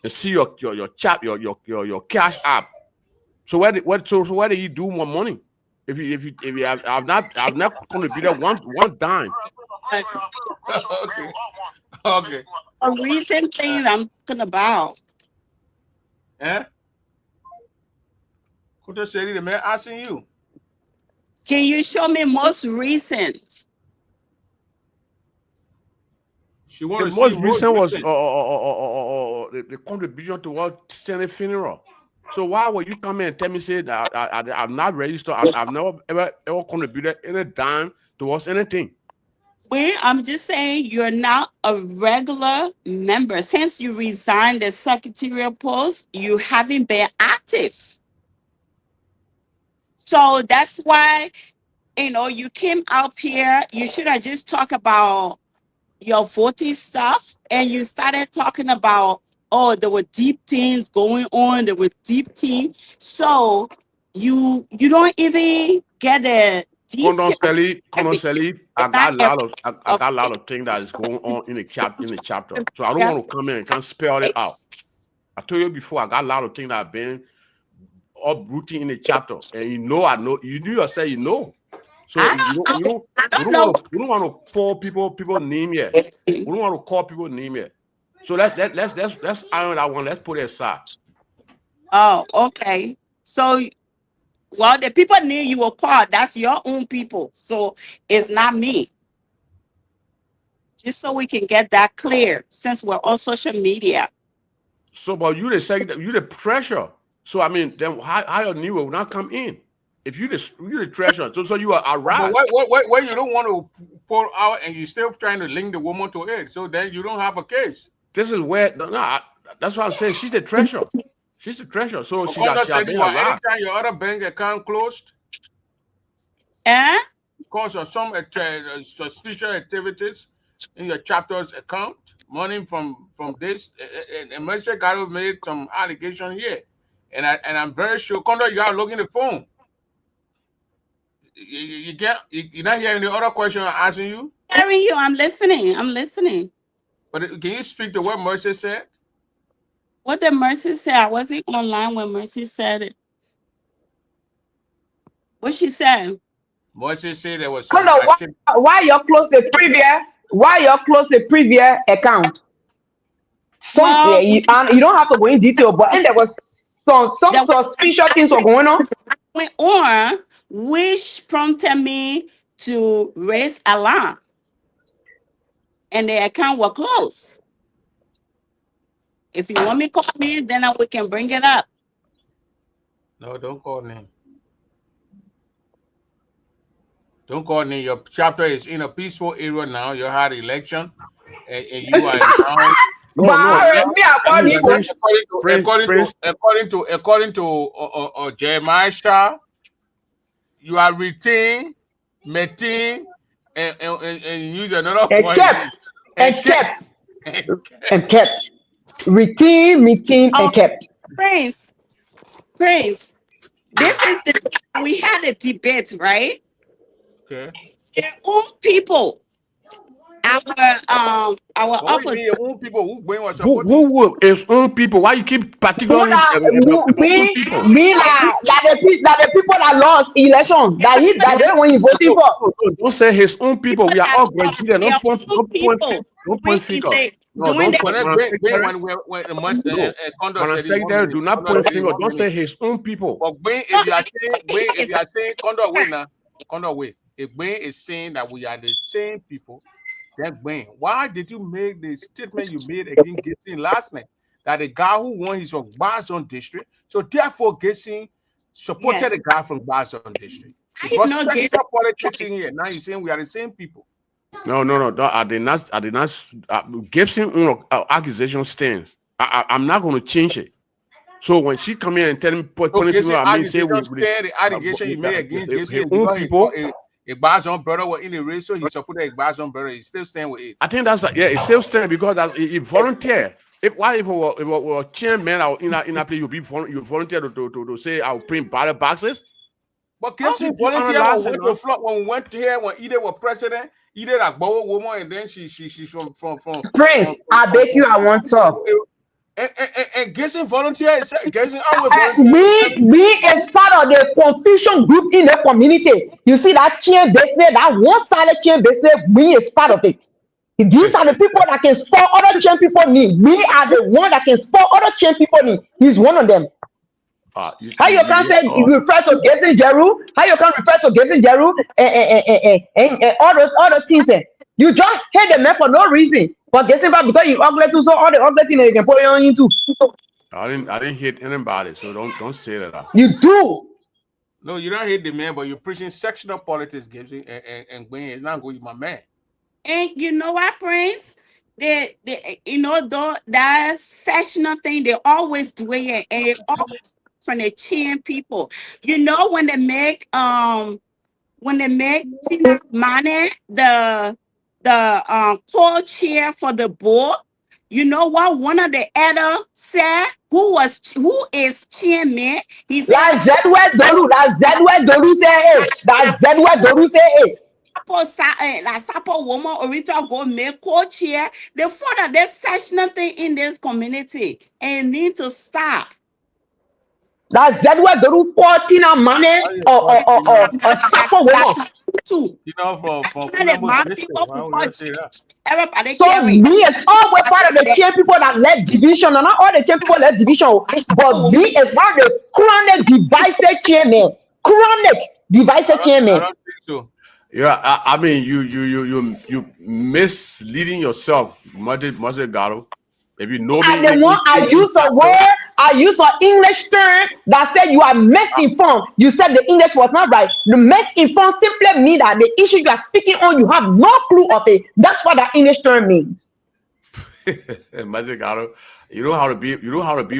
see your chat your cash app, so where do you do more money? If you I've not contributed one dime. Okay. A recent thing I'm talking about. Eh? Could I say the man asking you? Can you show me most recent? The most recent was the contribution towards Senate funeral. So why would you come in and tell me say that I'm not registered? I've never ever contributed any dime towards anything. Well, I'm just saying you're not a regular member. Since you resigned the secretarial post, you haven't been active. So that's why, you came up here. You should have just talked about your voting stuff, and you started talking about, there were deep things going on. There were deep things. So you don't even get the details. Condon, I got a lot of things that is going on in the chapter. So I don't want to come in and spell it out. I told you before, I got a lot of things that have been uprooting in the chapter, and I know. You knew yourself, So you don't want to call people name yet. We don't want to call people name yet. So let's iron that one. Let's put it aside. Oh, okay. So, the people name you will call, that's your own people. So it's not me. Just so we can get that clear, since we're on social media. So, but you the pressure. So I mean, then how your new will not come in? if you the treasurer, so you are arrived. Why you don't want to pull out and you're still trying to link the woman to it, so then you don't have a case. This is where that's what I'm saying. She's the treasurer. She's the treasurer. So she got been arrived. Anytime your other bank account closed, because of some suspicious activities in your chapter's account, money from this, and Mr. Ggaa made some allegation here, and I'm very sure. Kondo, you got to look in the phone. You're not hearing the other question I'm asking you? Hearing you, I'm listening. But can you speak to what Mercy said? What did Mercy say? I wasn't online when Mercy said it. What she said? Mercy said there was some activity. Why you close the previous account? You don't have to go in detail, but and there was some suspicious things were going on. Which prompted me to raise alarm, and the account was closed. If you want me to call me, then we can bring it up. No, don't call me. Don't call me. Your chapter is in a peaceful area now. You had election, and you are now. According to Jeremiah, you are retained, meeting, and use another point. Kept. Routine, meeting, and kept. Prince. This is we had a debate, right? Okay. Their own people. Our opposite. Your own people who is own people? Why you keep particularly me like the people that lost election that they were voting for. Don't say his own people. We are all going to them. Don't point finger. No, don't secretary, do not point finger. Don't say his own people. But if you are saying Kondo way, if Ggaa is saying that we are the same people, then Ggaa, why did you make the statement you made against Ggaa last night that the guy who won is from Ggaa district, so therefore Ggaa supported the guy from Ggaa district? Because sexual politics in here. Now you're saying we are the same people. No. I did not. Gibson accusation stands. I'm not going to change it. So when she come in and tell me, say the allegation you made against his own people. A Ggaa brother was in the race, so he supported a Ggaa brother. He still stand with it. I think that's it still stand because he volunteered. If it were chairman in a place, you volunteer to say I'll print ballot boxes. But Gibson volunteered when we went here when either was president, either a Gbowo woman, and then she's from Prince. I beg you, I want to talk. And Gibson volunteer. Me is part of the confusion group in the community. You see that chain business, that one-sided chain business. Me is part of it. These are the people that can spur other chain people need. We are the one that can spur other chain people need. He's one of them. How you can say refer to Ggaa Jeru? How you can refer to Ggaa Jeru and all the things? You just hate the man for no reason. But Ggaa, because you ugly too, so all the ugly things you can put it on you too. I didn't hate anybody, so don't say that. You do. No, you don't hate the man, but you're preaching sectional politics, Gibson, and Ggaa is not going to be my man. And you know what, Prince? They that sectional thing, they always do it, and it always from the chain people. You know when they make money, the co-chair for the board. You know what one of the elder said? Who is chairman? He said that's where Doru say it. La Sapo woman original go make co-chair. They further this sectional thing in this community and need to stop. That's where Doru 14 money or Sapo woman. You know, from everybody. So me is always part of the chain people that led division, and not all the chain people led division, but me is one of the chronic divisive chairman. Chronic divisive chairman. I don't think so. Yeah, I mean you misleading yourself, Mother Ggaa. If you know me, I use a word I used an English term that said you are misinformed. You said the English was not right. The misinformed simply mean that the issue you are speaking on, you have no clue of it. That's what that English term means. Magic Gato, you know how to be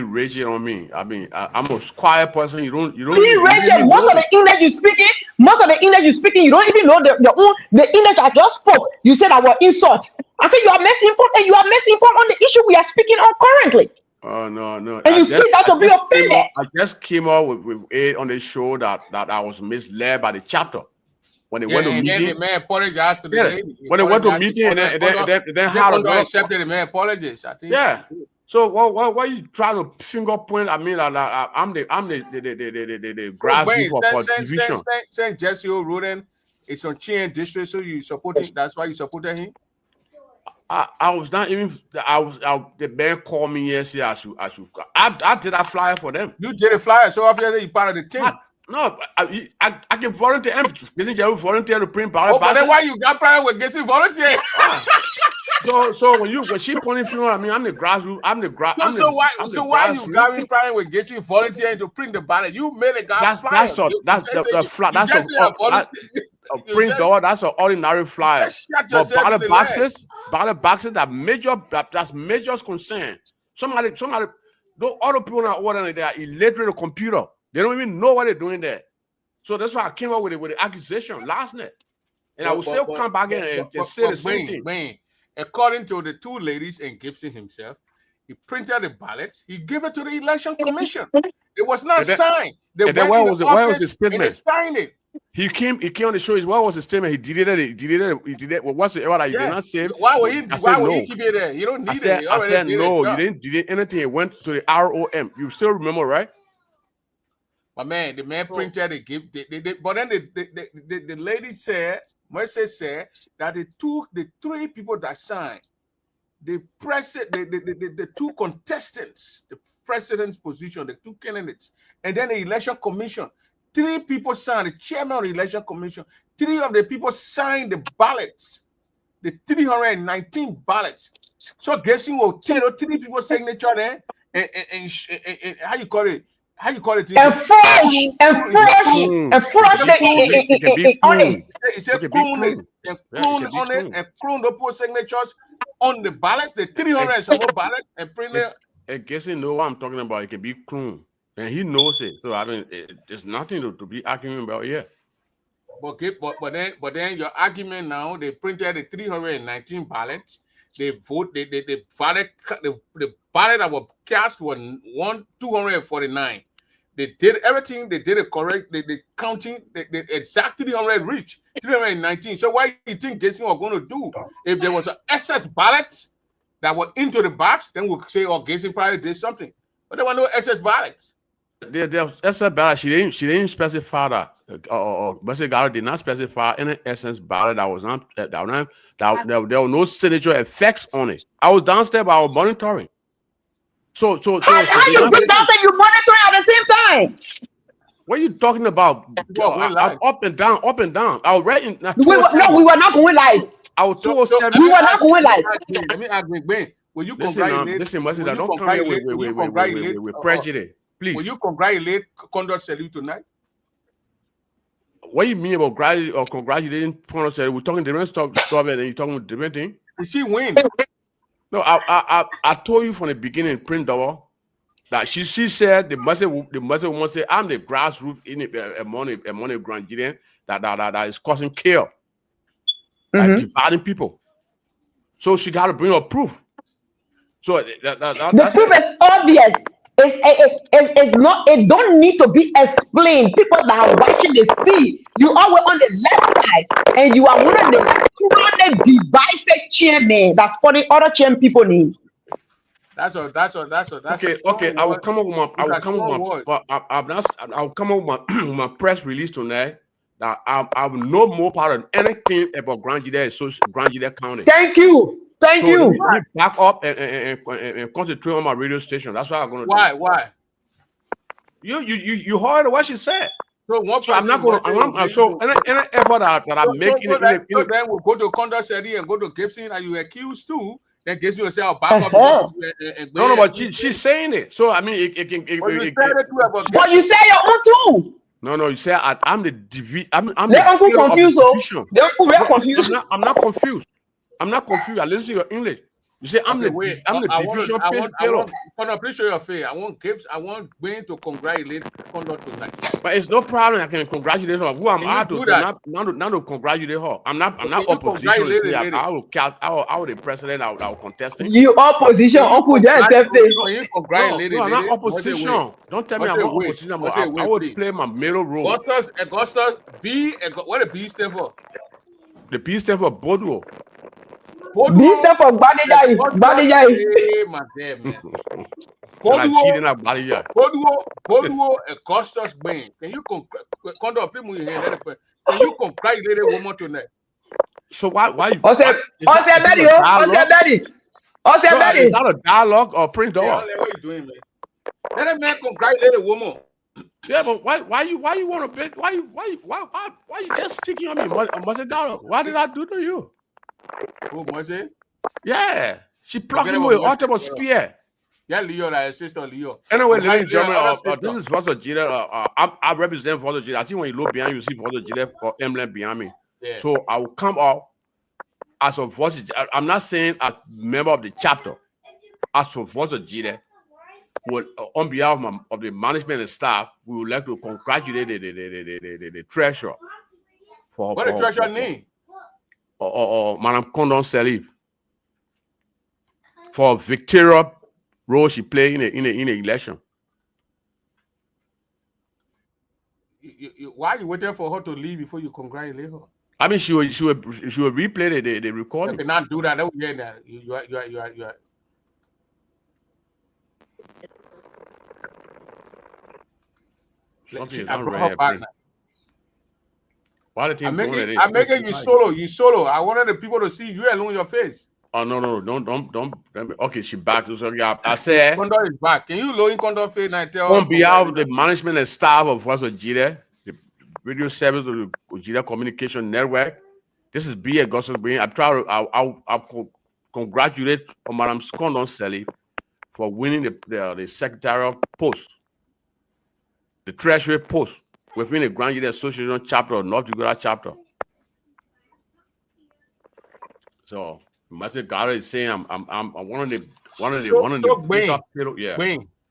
rigid on me. I mean, I'm a quiet person. You don't Be rigid. Most of the English you speaking, you don't even know the English I just spoke. You said I was insult. I said you are misinformed, and you are misinformed on the issue we are speaking on currently. Oh no! And you see that to be offended. I just came out with it on the show that I was misled by the chapter. When they went to meeting, then the man apologized to the lady. When they went to meeting, and then how to accepted the man apologized. I think. Yeah. So what are you trying to finger point? I mean, I'm the grassroots for division. Saying Jesse O'Roden is on Chien district, so you supporting. That's why you supported him. I was not even. The man called me yesterday. I did a flyer for them. You did a flyer, so obviously you part of the team. No, I can volunteer. Volunteer to print ballot. Oh, but then why you got private with Ggaa volunteer? So when she pointing finger at me, I'm the grassroots. So why you got me private with Ggaa volunteering to print the ballot? You made a guy flyer. That's a print door. That's an ordinary flyer. But ballot boxes that that's major concern. Somebody, those other people are ordering, they are illiterate computer. They don't even know what they're doing there. So that's why I came up with the accusation last night. And I will still come back and say the same thing. Man, according to the two ladies and Gibson himself, he printed the ballots. He gave it to the election commission. It was not signed. Where was his statement? And they signed it. He came on the show. What was his statement? He deleted it. What's the error that you did not say? Why would he keep it there? You don't need it. I said no. You didn't delete anything. It went to the ROM. You still remember, right? But man, the man printed the gift. But then the lady said, Mercy said that they took the three people that signed, the two contestants, the president's position, the two candidates, and then the election commission. 3 people signed, the chairman of the election commission. 3 of the people signed the ballots, the 319 ballots. So guessing will tell 3 people's signature there, and how you call it? How you call it? Enforce on it. It said clone on it and clone the post signatures on the ballots, the 300 and some more ballots, and print it. I guess he know what I'm talking about. It can be clone, and he knows it. So I mean, there's nothing to be arguing about here. But then your argument now, they printed the 319 ballots. They vote. The ballot that were cast were 249. They did everything. They did it correct. They counting. They exactly 300 reach 319. So why do you think Ggaa was going to do? If there was an excess ballots that were into the box, then we'll say, oh, Ggaa probably did something. But there were no excess ballots. There was excess ballot. She didn't specify that. Mercy Gato did not specify any essence ballot that was not there were no signature effects on it. I was downstairs, but I was monitoring. So how you bring downstairs, you monitoring at the same time? What are you talking about? Up and down. I was right in. We were not going live. I was 207. We were not going live. Let me ask you, Ben. Will you congratulate? Listen, don't come here with prejudice, please. Will you congratulate Condor Salute tonight? What do you mean about congratulating Condor Salute? We're talking different stuff, and you're talking different thing. Did she win? No, I told you from the beginning, Print Double, that she said the mother woman said, I'm the grassroots in a money Grandian that is causing chaos, dividing people. So she got to bring up proof. So the proof is obvious. It's not. It don't need to be explained. People that are watching the see. You are on the left side, and you are one of the divisive chairman that's for the other chairman people need. That's okay. I will come up with my press release tonight. That I will know more part of anything about Grand Gdaa County. Thank you. Thank you. Back up and concentrate on my radio station. That's what I'm gonna do. Why? You heard what she said. So I'm not gonna. Any effort that I'm making. So then we'll go to Condor City and go to Gibson, and you accuse too. Then gives you a backup. No, but she's saying it. So I mean, But you say your own too. No, you say I'm the I'm They the uncle pillar of the confused, so division. they uncle very confused. I'm not confused. I'm not confused. I listen to your English. You say I'm the division pillar. Please show your face. I want Gwen to congratulate Condor tonight. But it's no problem. I can congratulate her. Who am I to not to congratulate her? I'm not opposition. I will the president. I will contest it. You opposition, uncle, just accept it. No, I'm not opposition. Don't tell me I'm not opposition. I will play my middle role. Augustus B. What the B stand for? The B stand for Bodo. B stand for Badijai. My dear man. Boduo, Augustus Bain. Can you congratulate a woman tonight? So why? Is that a dialogue or print dog? What are you doing, man? Let a man congratulate a woman. Yeah, but why you want to bet? Why you just sticking on me? Must it dialogue? What did I do to you? Who must it? Yeah, she plucked me with ultimate spear. Yeah, Leo, like sister Leo. Anyway, ladies and gentlemen, this is Father Gilla. I represent Father Gilla. I think when you look behind you, see Father Gilla or emblem behind me. Yeah. So I will come out as a voice. I'm not saying as member of the chapter. As for Father Gilla, on behalf of the management and staff, we would like to congratulate the treasurer for what the treasurer name? Or Madam Condon Salif for Victoria role she played in the election. Why you waiting for her to leave before you congratulate her? I mean, she will replay the recording. You cannot do that. You are. Something is not right. Why the team I'm making you solo. You solo. I wanted the people to see you alone your face. Oh no! Don't. Okay, she back. So I said Condor is back. Can you lower in Condor face and tell? On behalf of the management and staff of Voice of Gilla, the radio service of the Gilla Communication Network, this is B. Augustus Green. I'll congratulate Madam Condon Salif for winning the secretarial post, the treasury post within the Grand Gilla Association chapter of North Dakota chapter. So. Master Ggaa is saying I'm one of the yeah.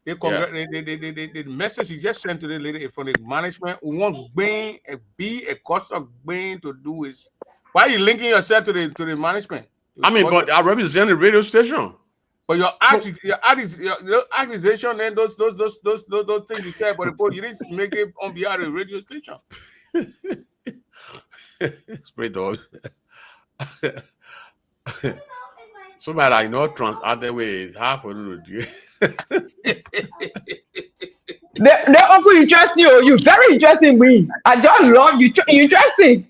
The message you just sent to the lady from the management who wants Bain be a cost of Bain to do is why are you linking yourself to the management? I mean, but I represent the radio station. But your accusation and those things you said, but you didn't make it on behalf of the radio station. Spray dog. Somebody I know trans other way is half a little. They also interest you. You're very interesting, me. I just love you. You're interesting.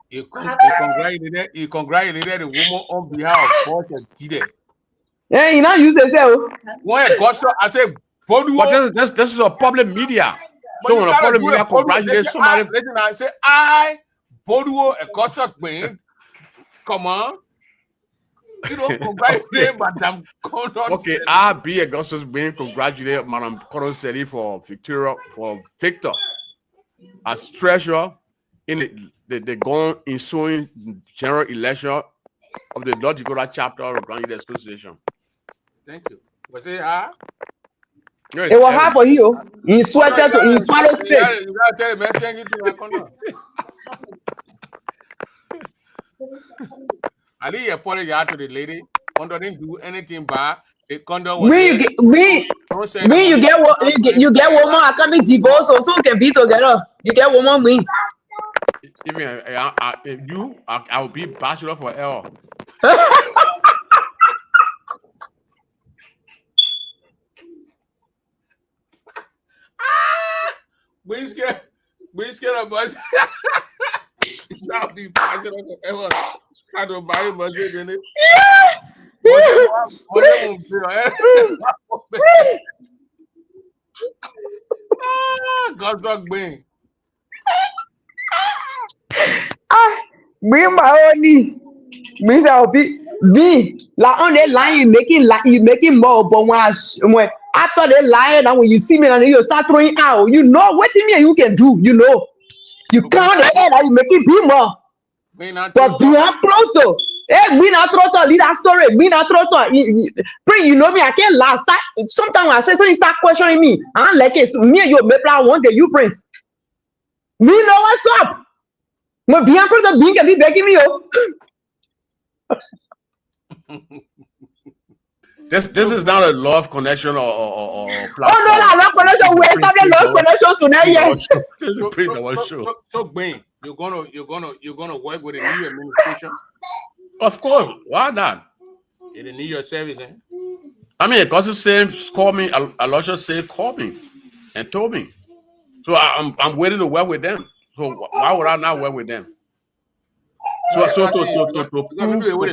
You congratulated the woman on behalf of Gilla. Yeah, you know you say so. One Augusta, I said, but this is a public media. So when a public media congratulates somebody, listen, I say Boduo Augusta Queen, come on. You know, congratulate Madam Condon. Okay, I be Augustus Queen, congratulate Madam Condon Salif for Victor as treasurer in the going ensuing general election of the North Dakota chapter of the Grand Gilla Association. Thank you. Was it hard? No, it was hard for you. You sweated to in swallow state. You gotta tell him, man, thank you to my Condon. I didn't apologize to the lady. Condon didn't do anything bad. The Condon was you get one more. I can't be divorced, so we can be together. You get one more me. Even I will be bachelor forever. We scared of us. I'll be bachelor forever. I don't buy much in it. God's dog Bing. Me my only. Me like on the line you making more, but when after the line and when you see me and you start throwing out, you know what me and you can do, you know. You So bring count the that head and you make it be more. bring that But throw beyond closer. Hey, we not throw to lead that story. We not throw to Pray, you know me, I can't last. Sometimes when I say something, start questioning me. I'm like, it. So me and you, maybe I want the you prince. Me know what's up. But beyond closer, being can be begging me up. This is not a love connection or Oh no, platform. no, love connection. We established love connection tonight, yeah. So Gwen, you're gonna work with a new administration. Of course, why not? They need your service, eh? I mean, Augustus said, call me. Alosha said, call me, and told me. So I'm waiting to work with them. So why would I not work with them? So to maybe the way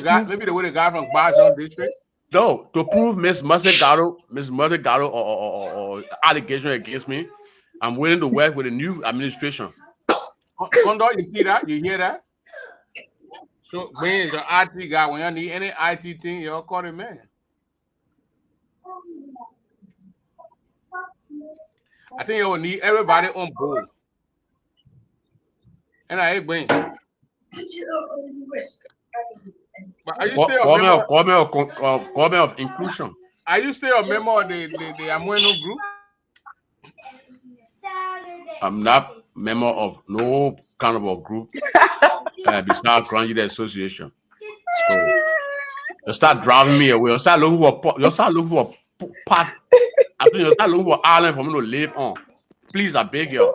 the guy from Ggaa district. No, to prove Miss Mother Gatto or allegation against me, I'm willing to work with a new administration. Condor, you see that? You hear that? So Ben is an IT guy. When you need any IT thing, you'll call him, man. I think you will need everybody on board. And I Ben. But are you still a member? Government of inclusion. Are you still a member of the Amueno group? I'm not member of no kind of a group besides Grand Association. So you start driving me away. You start looking for part. I think you start looking for island for me to live on. Please, I beg you.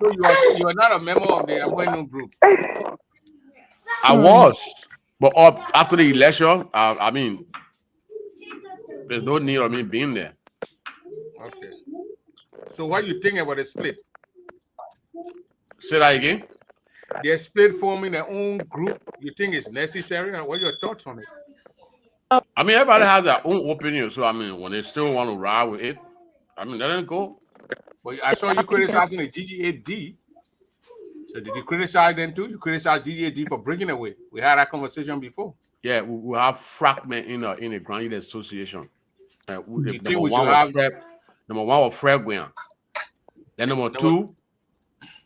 So you are not a member of the Amueno group. I was, but after the election, I mean, there's no need of me being there. Okay. So what you think about the split? Say that again. They're split forming their own group. You think it's necessary? And what are your thoughts on it? I mean, everybody has their own opinion. So I mean, when they still want to ride with it, I mean, let them go. But I saw you criticizing the GGAD. So did you criticize them too? You criticize GGAD for breaking away. We had that conversation before. Yeah, we have fragment in the Grand Association. Number one was Fred Gwian. Then number two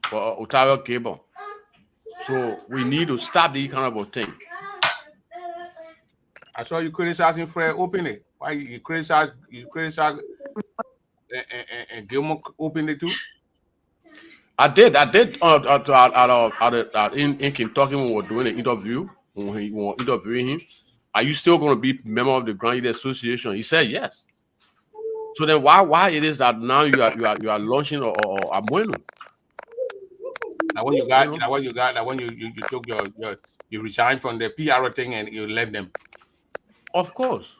for Ottawa Cable. So we need to stop these kind of a thing. I saw you criticizing Fred openly. Why you criticize and Gilmore openly too? I did in Kentucky when we were doing an interview, when we were interviewing him. Are you still going to be a member of the Grand Association? He said yes. So then why it is that now you are launching or Amueno? Now when you took you resigned from the PR thing and you left them. Of course.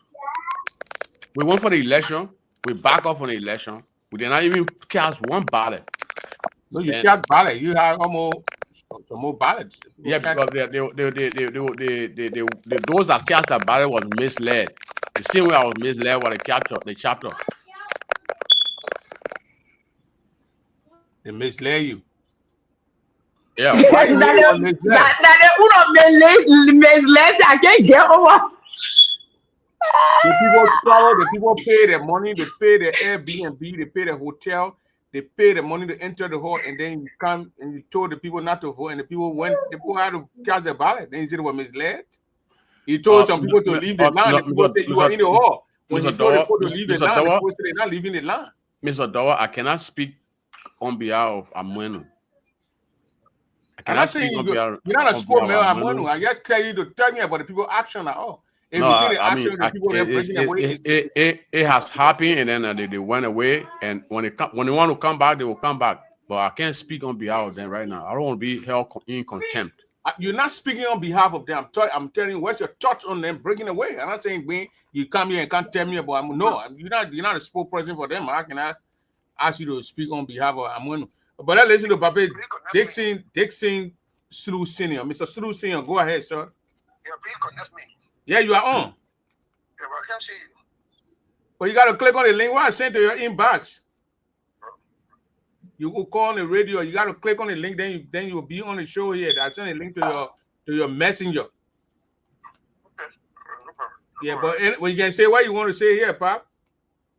We went for the election. We back off on the election. We did not even cast one ballot. No, you cast ballot. You have almost some more ballots. Yeah, because those that cast a ballot was misled. The same way I was misled by the chapter. They misled you. Yeah. That I can't get over. The people pay their money, they pay their Airbnb, they pay the hotel, they pay the money to enter the hall, and then you come and you told the people not to vote, and the people had to cast their ballot. Then you said it was misled. You told some people to leave the land. The people said you are in the hall. When you told the people to leave the land, the people said they're not leaving the land. Mr. Dawa, I cannot speak on behalf of Amueno. I'm not saying you're not a spokesman of Amueno. I just tell you to tell me about the people action at all. If you think the action of the people they're breaking away, it has happened, and then they went away. And when they want to come back, they will come back. But I can't speak on behalf of them right now. I don't want to be held in contempt. You're not speaking on behalf of them. I'm telling you, what's your thoughts on them breaking away? I'm not saying you come here and can't tell me about them. No, you're not a spokesperson for them. How can I ask you to speak on behalf of Amueno? But I listen to Baba Dixon Sulu Senior. Mr. Sulu Senior, go ahead, sir. Yeah, you are on. Yeah, but I can't see you. But you got to click on the link. Why I sent to your inbox? You will call on the radio. You got to click on the link. Then you'll be on the show here. I send a link to your messenger. Okay. No problem. Yeah, but when you can say what you want to say here, Pop.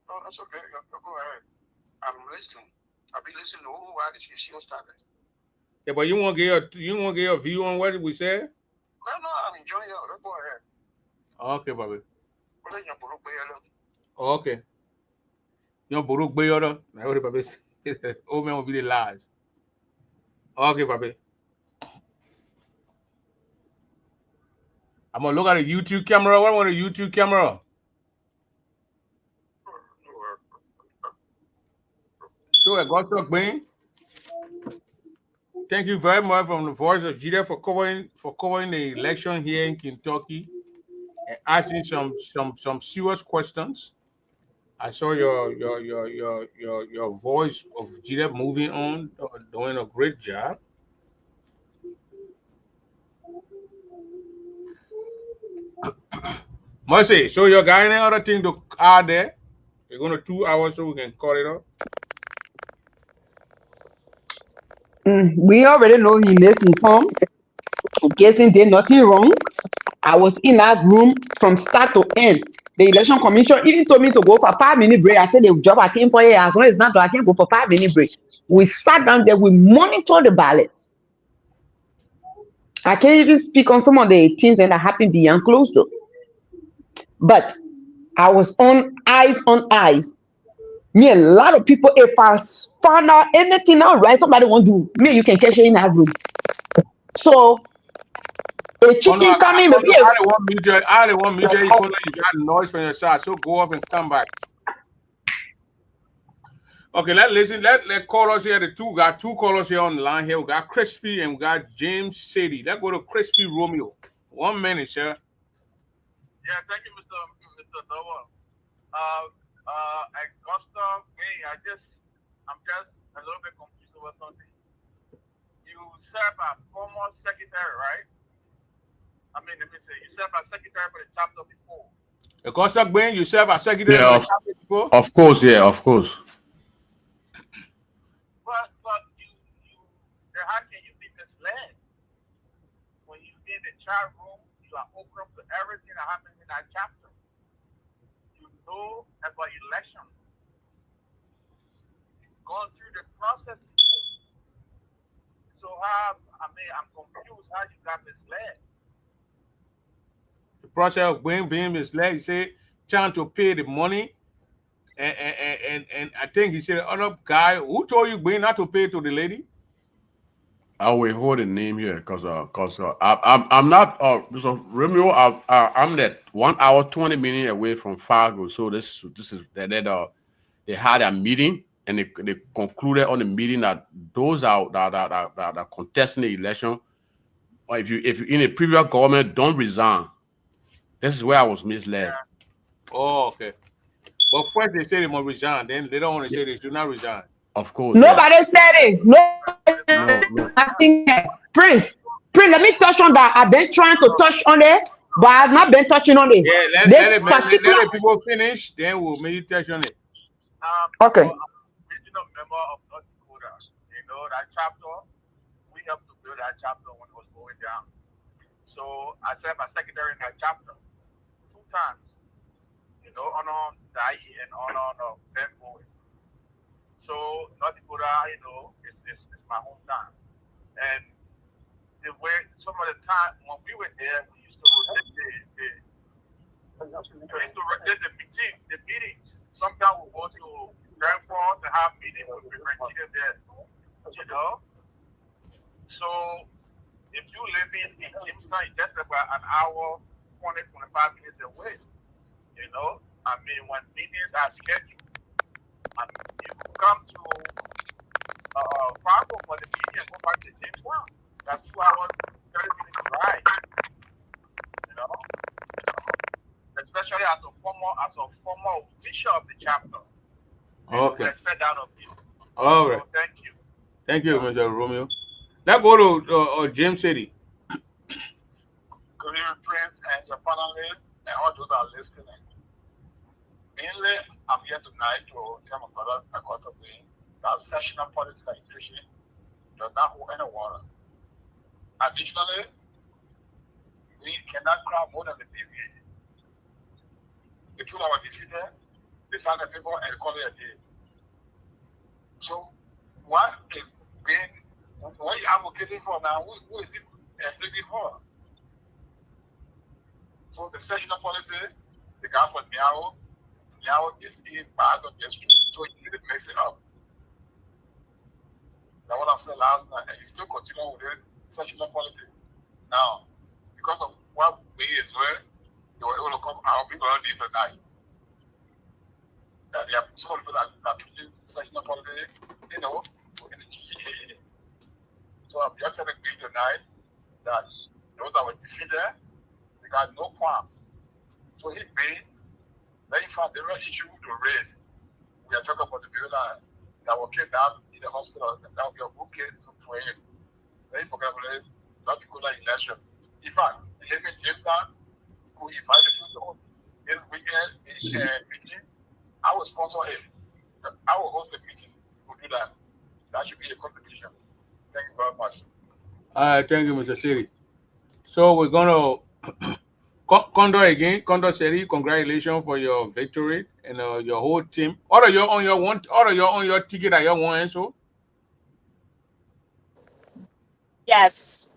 Oh, that's okay. Go ahead. I'm listening. I'll be listening to who while the show started. Yeah, but you want to get your view on what we said? No, I'm enjoying it. Go ahead. Okay, Bobby. Oh, okay. You know, Buruk Bayoda. I would Bobby. Old man will be the last. Okay, Bobby. I'm gonna look at a YouTube camera. What want a YouTube camera? So I got stuck, man. Thank you very much from the Voice of Ggaa for covering the election here in Kentucky and asking some serious questions. I saw your Voice of Ggaa moving on, doing a great job. Mercy, so you got any other thing to add there? We're going to 2 hours so we can cut it off. We already know he misinformed. In case he did nothing wrong. I was in that room from start to end. The election commission even told me to go for 5-minute break. I said the job I came for here, as long as it's not, I can't go for 5-minute break. We sat down there, we monitored the ballots. I can't even speak on some of the things that happened behind closed door. But I was on eyes. Me, a lot of people, if I found out anything out right, somebody want to do, me, you can catch it in that room. So, a chicken coming, maybe I don't want me to, you got noise from your side, so go off and come back. Okay, let callers here. Got two callers here on the line here. We got Crispy and we got James City. Let's go to Crispy Romeo. 1 minute, sir. Yeah, thank you, Mr. Dover. Augusta, I'm just a little bit confused over something. You serve as former secretary, right? I mean, let me say, you serve as secretary for the chapter before. Augusta Gwen, you serve as secretary for the chapter before? Of course, yeah, of course. But how can you be misled? When you in the chat room, you are open to everything that happens in that chapter. You know about election. You've gone through the process before. So I'm confused how you got misled. The process of being misled, he said, trying to pay the money. And I think he said, other guy, who told you Gwen not to pay to the lady? I will hold the name here because I'm not so Romeo. I'm that 1 hour 20 minutes away from Fargo. So this is that they had a meeting and they concluded on the meeting that those that contesting the election, or if you in a previous government, don't resign. This is where I was misled. Yeah. Oh, okay. But first they say they must resign, then they don't want to say they should not resign. Of course. Nobody said it. No. Prince, let me touch on that. I've been trying to touch on it, but I've not been touching on it. Yeah, let the people finish, then we'll maybe touch on it. Okay. I'm a regional member of North Dakota. You know, that chapter, we helped to build that chapter when it was going down. So I served as secretary in that chapter 2 times. You know, honor Dai and honor Ben Bowie. So North Dakota, you know, it's my hometown. And the way some of the time when we were there, we used to rotate the meetings. Sometimes we go to Grand Falls to have meetings with representatives there. You know? So if you live in Jamestown, it's just about an hour, 20, 25 minutes away. You know? I mean, when meetings are scheduled, I mean, you come to Fargo for the meeting and go back to Jamestown. That's 2 hours, 30 minutes drive. You know? Especially as a former official of the chapter. Okay. Respect that of you. All right. So thank you. Thank you, Mr. Romeo. Let's go to James City. Good evening, Prince, and your panelists, and all those that are listening. Mainly, I'm here tonight to tell my brother Augusta Gwen that sessional politics institution does not hold any water. Additionally, we cannot crowd more than the DVA. The people that were defeated, they signed the paper and call it a day. So, what is being, what you advocating for now, who is it advocating for? So, the sessional politics, the guy for Niao is in parts of history. So, you need to mix it up. That's what I said last night, and you still continue with it, sessional politics. Now, because of what we is doing, they were able to come out, people don't need to die. That they have so many people that do sessional politics, you know, in the GEA. So I'm just telling you tonight that those that were defeated, they got no qualms. So it may, very far, the real issue to raise. We are talking about the people that were kidnapped in the hospital, that will be a good case for him. Very forget about it, not to go to election. In fact, the living Jamestown, who invited you to this weekend meeting, I will sponsor it. I will host a meeting to do that. That should be a contribution. Thank you very much. All right, thank you, Mr. Siri. So we're gonna Condor again. Condor Siri, congratulations for your victory and your whole team. Or you're on your one, or you're on your ticket that you want, so. Yes.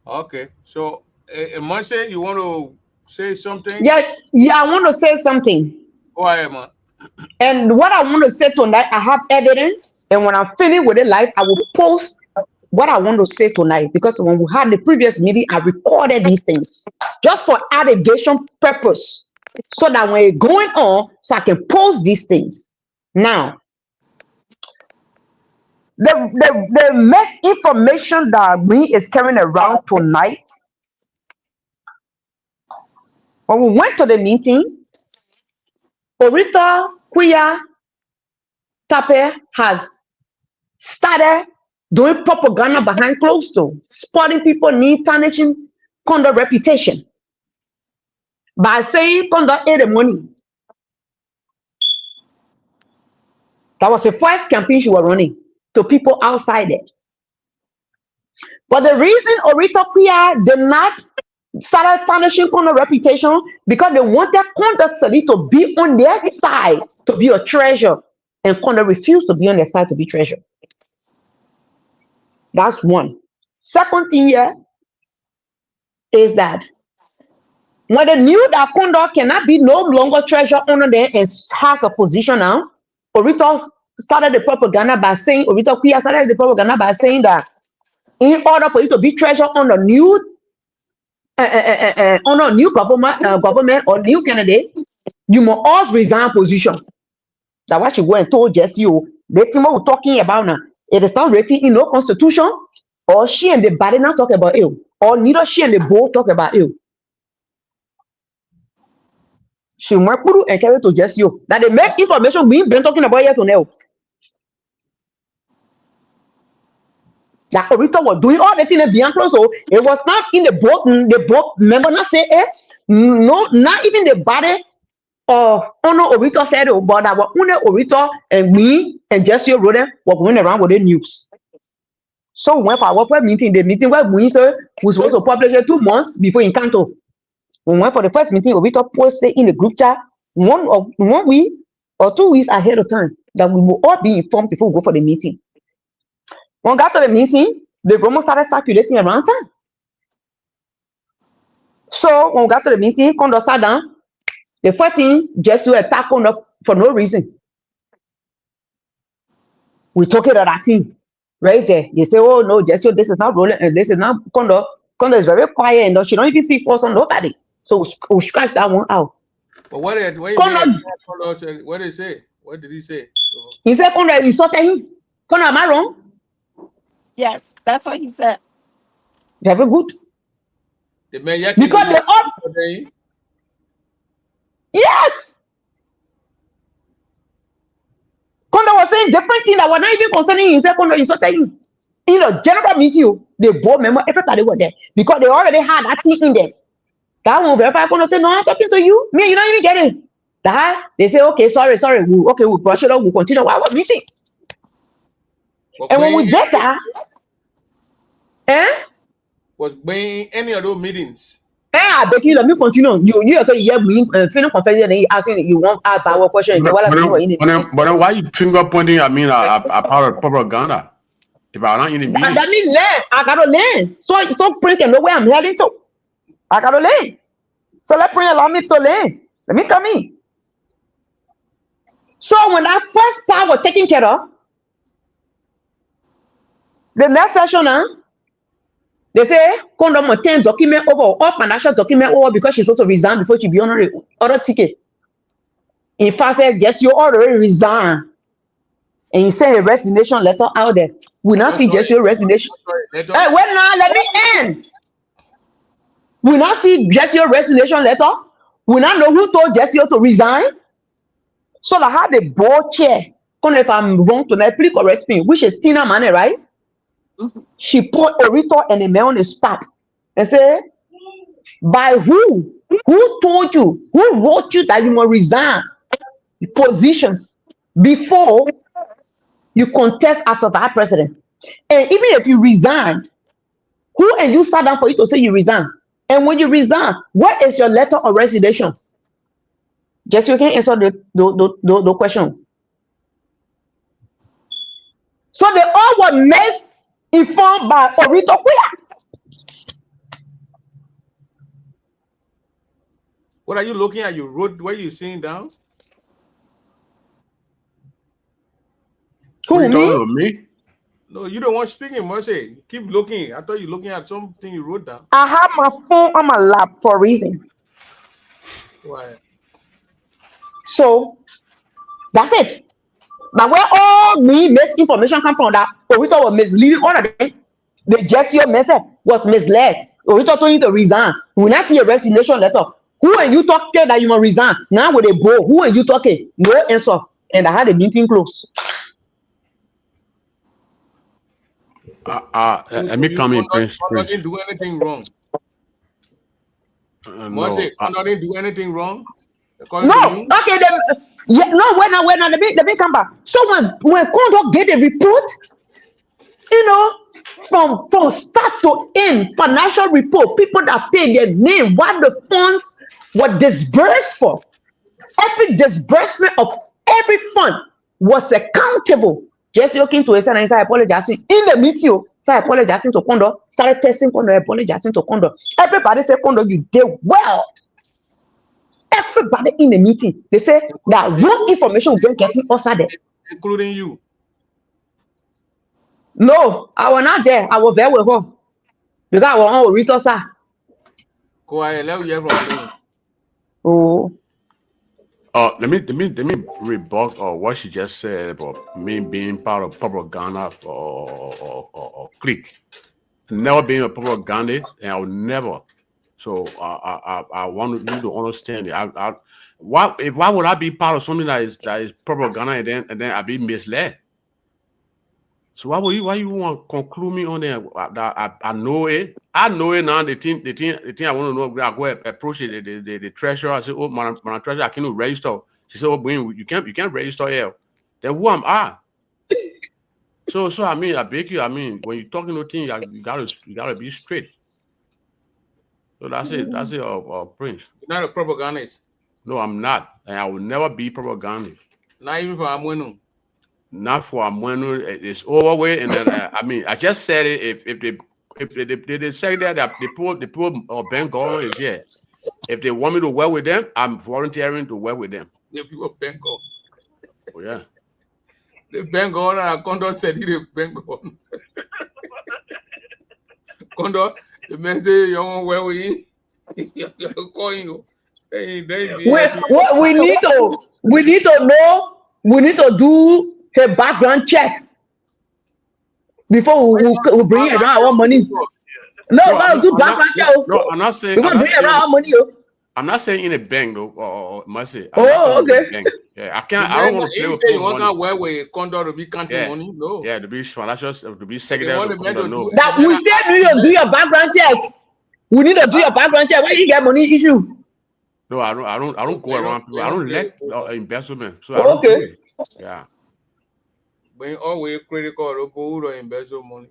Okay, so Monse, you want to say something? Yeah, I want to say something. Go ahead, man. And what I want to say tonight, I have evidence. And when I'm finished with it live, I will post what I want to say tonight. Because when we had the previous meeting, I recorded these things just for allegation purpose. So that when it's going on, so I can post these things. Now, the misinformation that we is carrying around tonight. When we went to the meeting, Orita Kuya Tape has started doing propaganda behind closed doors, spotting people need tarnishing Condor reputation by saying Condor ate the money. That was the first campaign she was running to people outside it. But the reason Orita Kuya did not start tarnishing Condor reputation because they wanted Condor Sali to be on their side to be a treasure, and Condor refused to be on their side to be treasure. That's one. Second thing here is that when they knew that Condor cannot be no longer treasure under there and has a position now, Orita started the propaganda by saying, Orita Kuya started the propaganda by saying that in order for you to be treasure on a new government or new candidate, you must always resign position. That's why she went and told Jesse, the thing we're talking about now, it is not written in no constitution, or she and the body not talk about it, or neither she and the board talk about it. She went and carried to Jesse that they make information we've been talking about here to now. That Orita was doing all the things beyond close, so it was not in the board. The board member not say no, not even the body of Ono Orita said it, but our Une Orita and me and Jesse wrote them were going around with the news. So we went for our meeting. The meeting where we was supposed to publish it 2 months before in Canto. We went for the first meeting. Orita posted in the group chat 1 week or 2 weeks ahead of time that we will all be informed before we go for the meeting. When we got to the meeting, the rumors started circulating around town. So when we got to the meeting, Condor sat down. The first thing, just to attack Condor for no reason. We talking about that thing right there. They say, "Oh no, Jesse, this is not rolling, and this is not Condor. Condor is very quiet, and she don't even pick force on nobody." So we scratch that one out. But what did he say? What did he say? He said, "Condor insulted him." Condor, am I wrong? Yes, that's what he said. Very good. Because they all. Yes. Condor was saying different things that were not even concerning himself. Condor insulted him. In a general meeting, the board member, everybody was there because they already had that thing in there. That one verify Condor said, "No, I'm talking to you. Me, you don't even get it." That they say, okay, sorry, we'll brush it off, we'll continue our meeting. And when we get that, was being any of those meetings. I beg you, let me continue. You okay, yeah, we finish confessing and asking you want ask our question. But then why you finger pointing at me a part of propaganda? If I'm not in the meeting. That means learn. I gotta learn. So Prince can know where I'm heading to. I gotta learn. So let Prince allow me to learn. Let me come in. So when that first part was taken care of, the next session, they say, condom 10 document over, or financial document over because she's supposed to resign before she be on the other ticket. In fact, said, yes, you already resigned. And you send a resignation letter out there. We not see just your resignation. Hey, wait now, let me end. We not see just your resignation letter. We not know who told Jesse to resign. So I had the board chair. If I'm wrong tonight, please correct me. Which is Tina Mane, right? She put Orito and a mail on the spot and say, by who? Who told you? Who wrote you that you must resign positions before you contest as a vice president? And even if you resigned, who and you sat down for you to say you resign? And when you resign, what is your letter of resignation? Just you can answer the question. So they all were misinformed by Orito Quia. What are you looking at? You wrote where you sitting down? Who, me? No, you don't want speaking, Mercy. Keep looking. I thought you were looking at something you wrote down. I have my phone on my lap for a reason. Why? So that's it. Now where all me misinformation come from, that Orito was misleading all of them. The Jesse message was misled. Orito told you to resign. We not see a resignation letter. Who are you talking that you must resign? Now with a bow, who are you talking? No answer. And I had the meeting close. Let me come in, Prince. I didn't do anything wrong. Mercy, I didn't do anything wrong. No, okay, no, when I let me come back. So when Kondo get a report, you know, from start to end, financial report, people that pay their name, what the funds were disbursed for. Every disbursement of every fund was accountable. Just looking to us and I started apologizing in the meeting. Started apologizing to Kondo, started testing Kondo, apologizing to Kondo. Everybody said, Kondo, you did well. Everybody in the meeting, they say that wrong information will get outside there. Including you. No, I was not there. I was there with her. Because I was on Rito, sir. Go ahead, let me hear from me. Oh. Let me rebut what she just said about me being part of propaganda or clique. Never being a propagandist, and I will never. So I want you to understand it. Why would I be part of something that is propaganda and then I be misled? So why you want to conclude me on there? I know it. I know it now. The thing I want to know. I go approach the treasurer. I say, oh, my treasurer, I cannot register. She said, oh, you can't register here. Then who am I? So I mean, I beg you. I mean, when you're talking to things, you gotta be straight. So that's it. That's it, Prince. You're not a propagandist. No, I'm not, and I will never be propagandist. Not even for Amwenu. Not for Amwenu. It's over with. And then I mean, I just said it. If they say that the poor Bengal is here. If they want me to work with them, I'm volunteering to work with them. The people Bengal. Oh yeah. The Bengal. Kondo said the Bengal. Kondo. The man say you want where we you're calling you. We need to know. We need to do a background check before we bring around our money. No, do background check. No, I'm not saying. We bring around our money. I'm not saying in a bank though, or must say. Oh, okay. Yeah, I can't. I don't want to play with you want to wear with Kondo to be counting money? No. Yeah, to be financial, to be secretary. No. That we said you do your background check. We need to do your background check. Why you get money issue? No, I don't go around people. I don't like embezzlement, so I don't Okay. do it. Yeah. When always critical or go or embezzle money.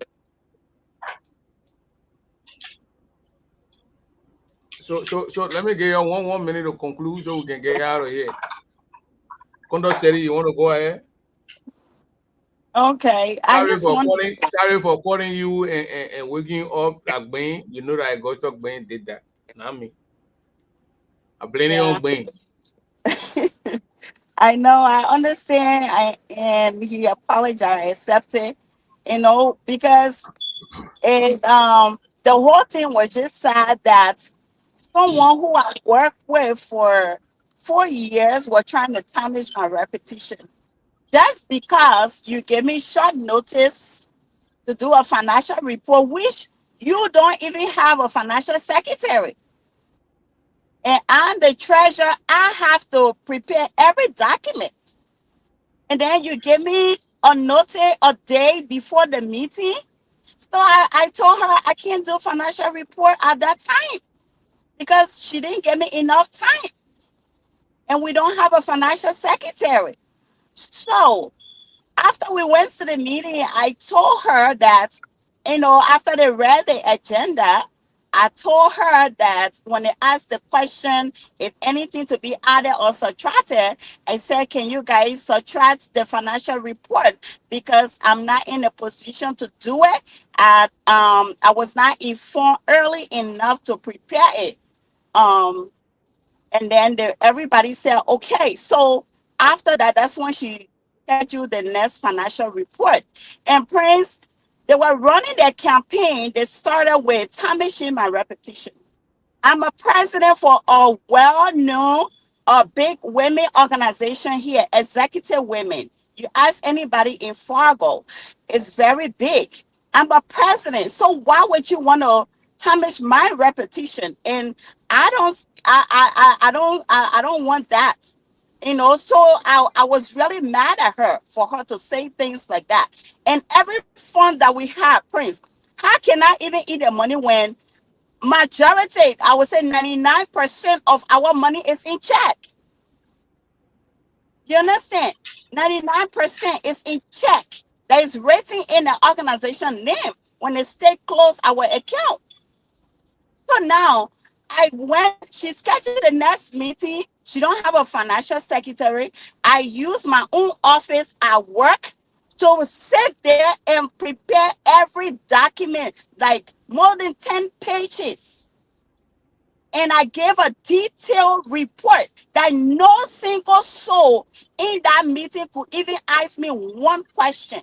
So let me give you one minute to conclude so we can get out of here. Kondo said you want to go ahead? Okay, I just want to say, Sorry for calling you and waking up like Bain. You know that I got stuck Bain did that. Not me. I blame it on Bain. I know, I understand, and he apologized, accepted, because the whole thing was just sad that someone who I worked with for 4 years was trying to tarnish my reputation. Just because you gave me short notice to do a financial report, which you don't even have a financial secretary. And I'm the treasurer, I have to prepare every document. And then you give me a notice a day before the meeting. So I told her I can't do financial report at that time because she didn't give me enough time. And we don't have a financial secretary. So after we went to the meeting, I told her that, after they read the agenda, I told her that when they asked the question, if anything to be added or subtracted, I said, can you guys subtract the financial report? Because I'm not in a position to do it. I was not informed early enough to prepare it. And then everybody said, okay. So after that, that's when she scheduled the next financial report. And Prince, they were running their campaign. They started with tarnishing my reputation. I'm a president for a well-known, big women organization here, Executive Women. You ask anybody in Fargo, it's very big. I'm a president, so why would you want to tarnish my reputation? And I don't want that. So I was really mad at her for her to say things like that. And every fund that we have, Prince, how can I even eat the money when majority, I would say 99% of our money is in check? You understand? 99% is in check. That is written in the organization name when the state close our account. So now she scheduled the next meeting. She don't have a financial secretary. I use my own office at work to sit there and prepare every document, like more than 10 pages. And I gave a detailed report that no single soul in that meeting could even ask me one question.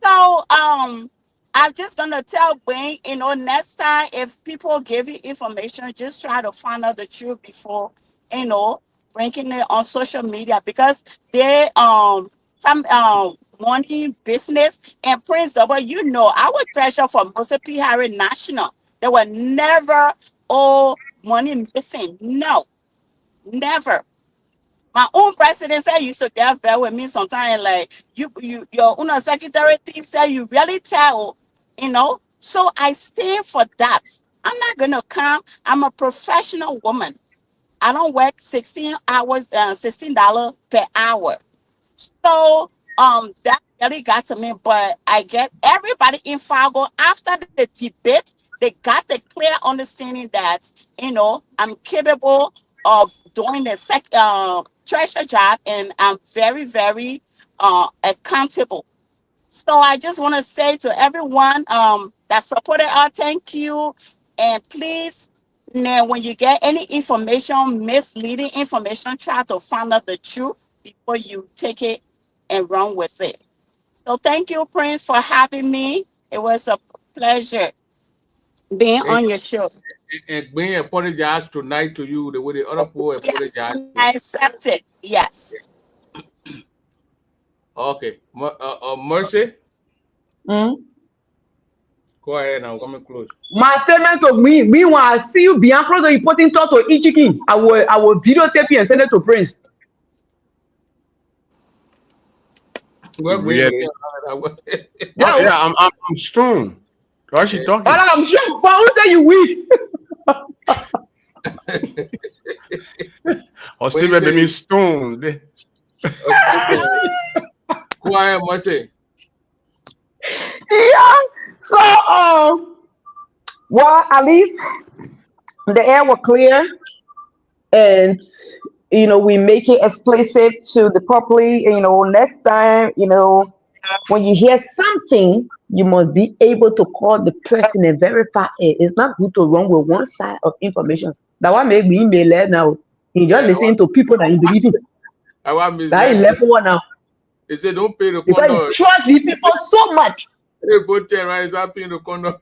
So I'm just gonna tell Wayne, next time if people give you information, just try to find out the truth before, bringing it on social media, because they some money business. And Prince W, our treasure for Mississippi Harry National, there were never money missing. No, never. My own president said used to get fair with me sometimes, like your own secretary thing said you really tell, So I stand for that. I'm not gonna come. I'm a professional woman. I don't work 16 hours, $16 per hour. So that really got to me. But I get everybody in Fargo after the debate, they got the clear understanding that I'm capable of doing the treasure job, and I'm very, very accountable. So I just want to say to everyone that supported us, thank you. And please, now when you get any information, misleading information, try to find out the truth before you take it and run with it. So thank you, Prince, for having me. It was a pleasure being on your show. And Bain apologized tonight to you the way the other people apologized. Yes, I accept it. Yes. Okay. Mercy? Mm. Go ahead now. Coming close. My statement to me, meanwhile, I see you behind close door, you putting thought to each chicken. I will videotape you and send it to Prince. Really? Yeah, Yeah, I'm stoned. Why is she talking? I'm sure, but who say you weak? Or still made me stoned. Quiet, must say. Yeah. So, well, at least the air was clear, and we make it explicit to the public. Next time, when you hear something, you must be able to call the person and verify it. It's not good to run with one side of information. That one make me email now. You just listen to people that you believe in. That is left one now. They say don't pay the Because condom. you trust these people so much. They both terrorize not paying the condom.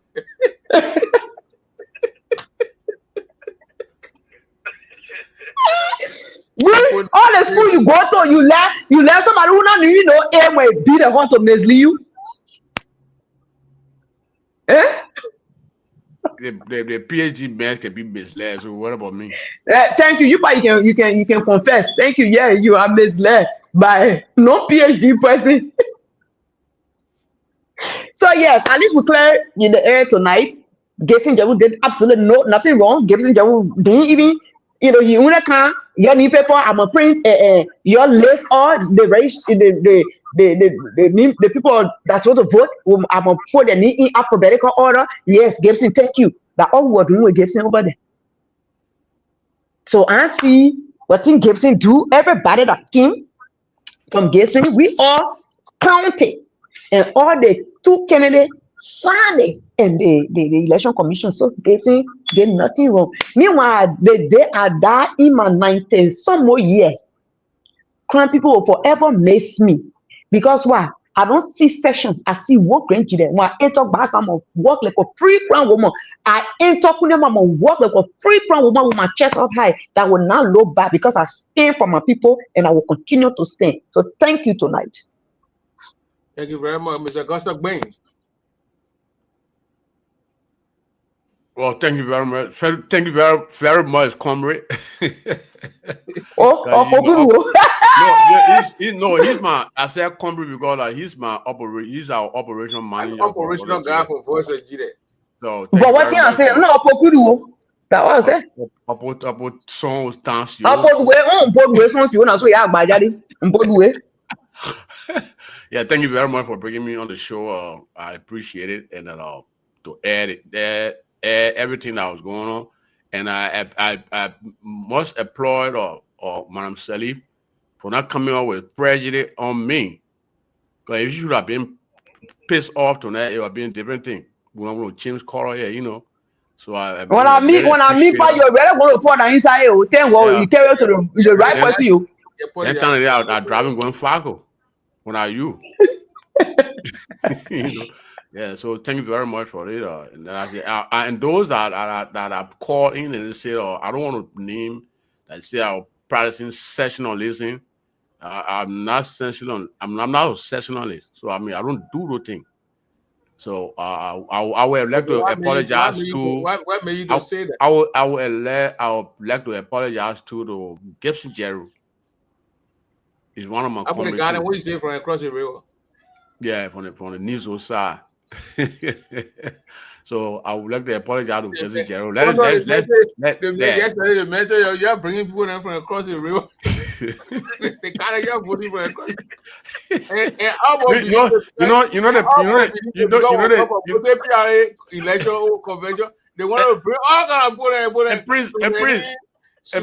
All the school you go to, you learn somebody who not aim will be the one to mislead you. Eh? The PhD man can be misled. So what about me? Thank you. You can confess. Thank you. Yeah, you are misled by no PhD person. So yes, at least we clear in the air tonight. Gibson Jawu did absolutely nothing wrong. Gibson Jawu didn't even, he only can your new paper. I'm a print your list or the race the people that's supposed to vote. I'm gonna put the name in alphabetical order. Yes, Gibson, thank you. That all we're doing with Gibson over there. So I see what thing Gibson do. Everybody that came from Gibson, we all counted, and all the two candidates signed it, and the election commission. So Gibson did nothing wrong. Meanwhile, the day I died in my 19th some more year, crime people will forever miss me because why? I don't see session. I see work grandchildren. When I enter back, I'm gonna work like a free crown woman. I enter them, I'm gonna work like a free crown woman with my chest up high. That will not look bad because I stand for my people and I will continue to stand. So thank you tonight. Thank you very much, Mr. Augusta Bain. Well, thank you very much. Thank you very, very much, comrade. He's my. I said comrade because like he's our operation manager. Operational guy for Voice of G. So, but what thing I say? No, Pokuru. That was it. About songs, dance. Yeah, thank you very much for bringing me on the show. I appreciate it, and to add everything that was going on, and I must applaud or Madam Salif for not coming up with prejudice on me. Because if you should have been pissed off tonight, it would have been a different thing. We don't want to change color here, So when I meet by your brother, going to put inside you, then you carry to the right person. You. That time I driving going Fargo. When are you? Yeah, so thank you very much for it. And then I say, and those that have called in and they say, I don't want to name that say I'm practicing sessionalism. I'm not sessional. I'm not a sessionalist. So I mean, I don't do the thing. So I would like to apologize to. What made you to say that? I would like to apologize to the Gibson Jerry. He's one of my. I'm the guy that what you say from across the river. Yeah, from the Nizo side. So I would like to apologize to Gibson Jerry. Yesterday the man said you're bringing people in from across the river. They kind of you're voting from across. Election convention. They want to bring all kind of people and Prince. I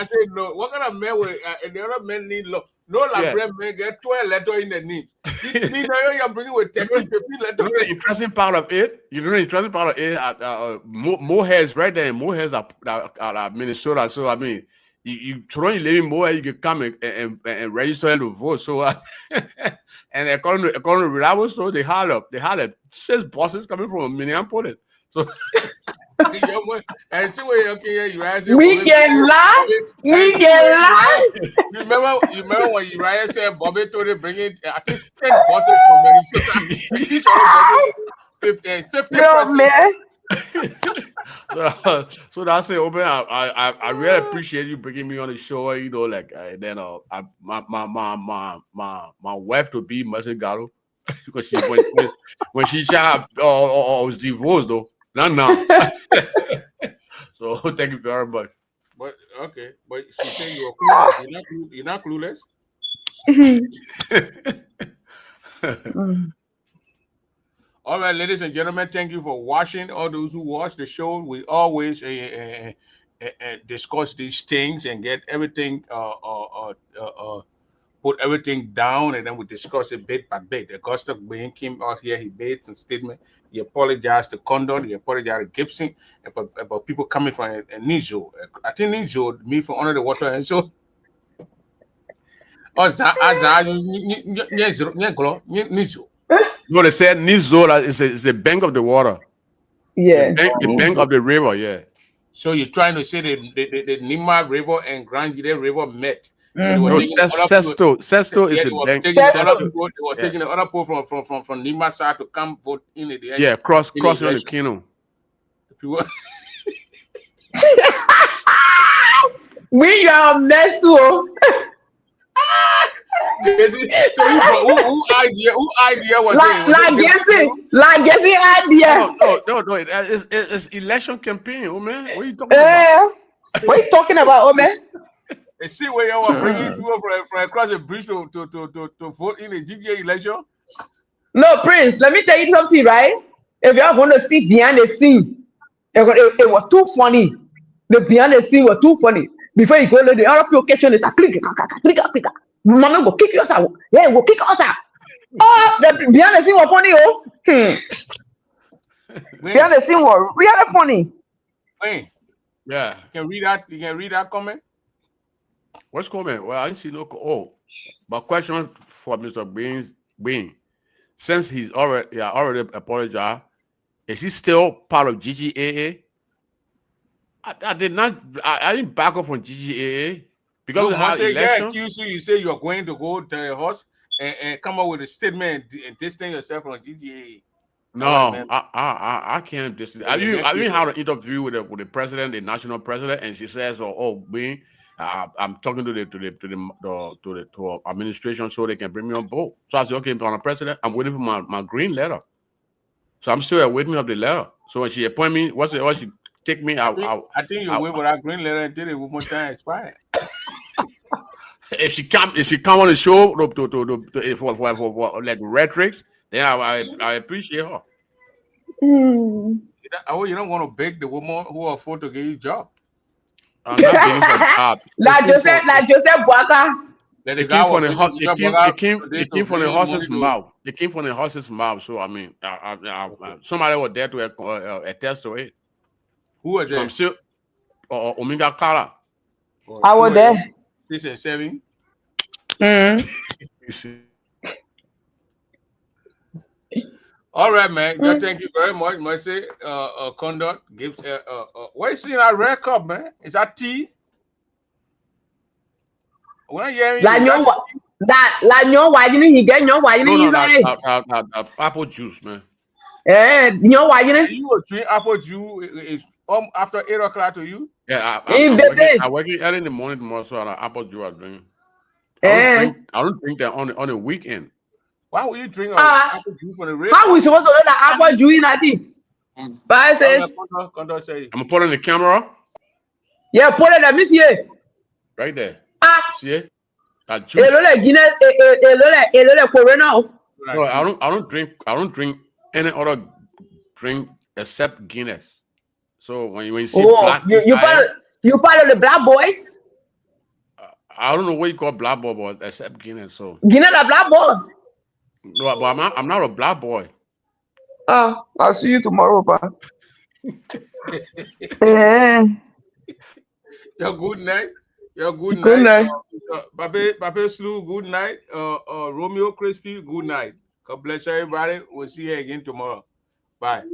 said no. What kind of men will the other men need law? No, like men get 12 letters in the need. You're bringing with 10, 15 letters. The interesting part of it. Mohead's right there. Mohead's are Minnesota. So I mean, you live in Mohead, you can come and register to vote. So and according to reliable source, they had 6 buses coming from Minneapolis. So. And see where we can lie. We can lie. You remember when Uriah said Bobby told him bringing at least 10 buses from Minnesota. Each of 50 man. So that's it. Open. I really appreciate you bringing me on the show. Then my wife to be Ggaa because she when she was divorced though. Not now. So thank you very much. But okay, but she said you were clueless. You're not clueless. All right, ladies and gentlemen, thank you for watching. All those who watch the show, we always discuss these things and get everything, put everything down, and then we discuss it bit by bit. Augusta Green came out here, he made some statement. He apologized to Condon, he apologized to Gibson about people coming from Nijo. I think Nijo, me from under the water, and so. No, they said Nizo is the bank of the water. Yeah. The bank of the river, yeah. So you're trying to say the Nima River and Grand Gide River met. No, Sesto is the bank. They were taking the other people from Nima side to come vote in the Yeah, crossing on the Kino. We are mess too. So who idea was it? Like guessing idea. No. It's election campaign, oh man. What are you talking about? What are you talking about, oh man? See where you are bringing people from across the bridge to vote in the GGA election? No, Prince, let me tell you something, right? If you want to see behind the scene, it was too funny. The behind the scene was too funny. Before you go to the other location, it's a click. Mama go kick us out. Yeah, go kick us out. Oh, the behind the scene was funny, oh. Behind the scene was really funny. Wait. Yeah. You can read that comment? What's comment? Well, I didn't see no. Oh, but question for Mr. Bean. Since he's already apologized, is he still part of GGAA? I did not. I didn't back up from GGAA because of how election. You say you are going to go to your house and come up with a statement and distance yourself from GGAA. No, I can't distance. I mean, how to interview with the president, the national president, and she says, "Oh, Bean, I'm talking to the administration so they can bring me on board." So I said, "Okay, Mr. President, I'm waiting for my green letter." So I'm still waiting of the letter. So when she appoint me, what she take me out? I think you wait for that green letter until it one more time expire. If she come on the show for like rhetoric, then I appreciate her. Oh, you don't want to beg the woman who afford to give you a job. I'm not begging for a job. Like Joseph Boaka. It came from the horse's mouth. It came from the horse's mouth. So I mean, somebody was there to attest to it. Who was there? I'm still Omega Kala. I was there. 6 and 7. All right, man. Thank you very much. Mercy, conduct gives. What is in that red cup, man? Is that tea? When I hearing he get apple juice, man. You drink apple juice is after 8 o'clock to you? Yeah, I work early in the morning tomorrow, so apple juice I drink. I don't drink that on the weekend. Why would you drink apple juice from the red? How we supposed to know that apple juice in that thing? But I say, I'm gonna put it in the camera. Yeah, put it. Let me see it. Right there. See it? That juice. No, I don't drink any other drink except Guinness. So when you see black, you part of the black boys. I don't know what you call black boy, but except Guinness. So Guinness a black boy. No, but I'm not a black boy. I'll see you tomorrow, pa. Your good night. Good night. Pape Slew, good night. Romeo Crispy, good night. God bless everybody. We'll see you again tomorrow. Bye.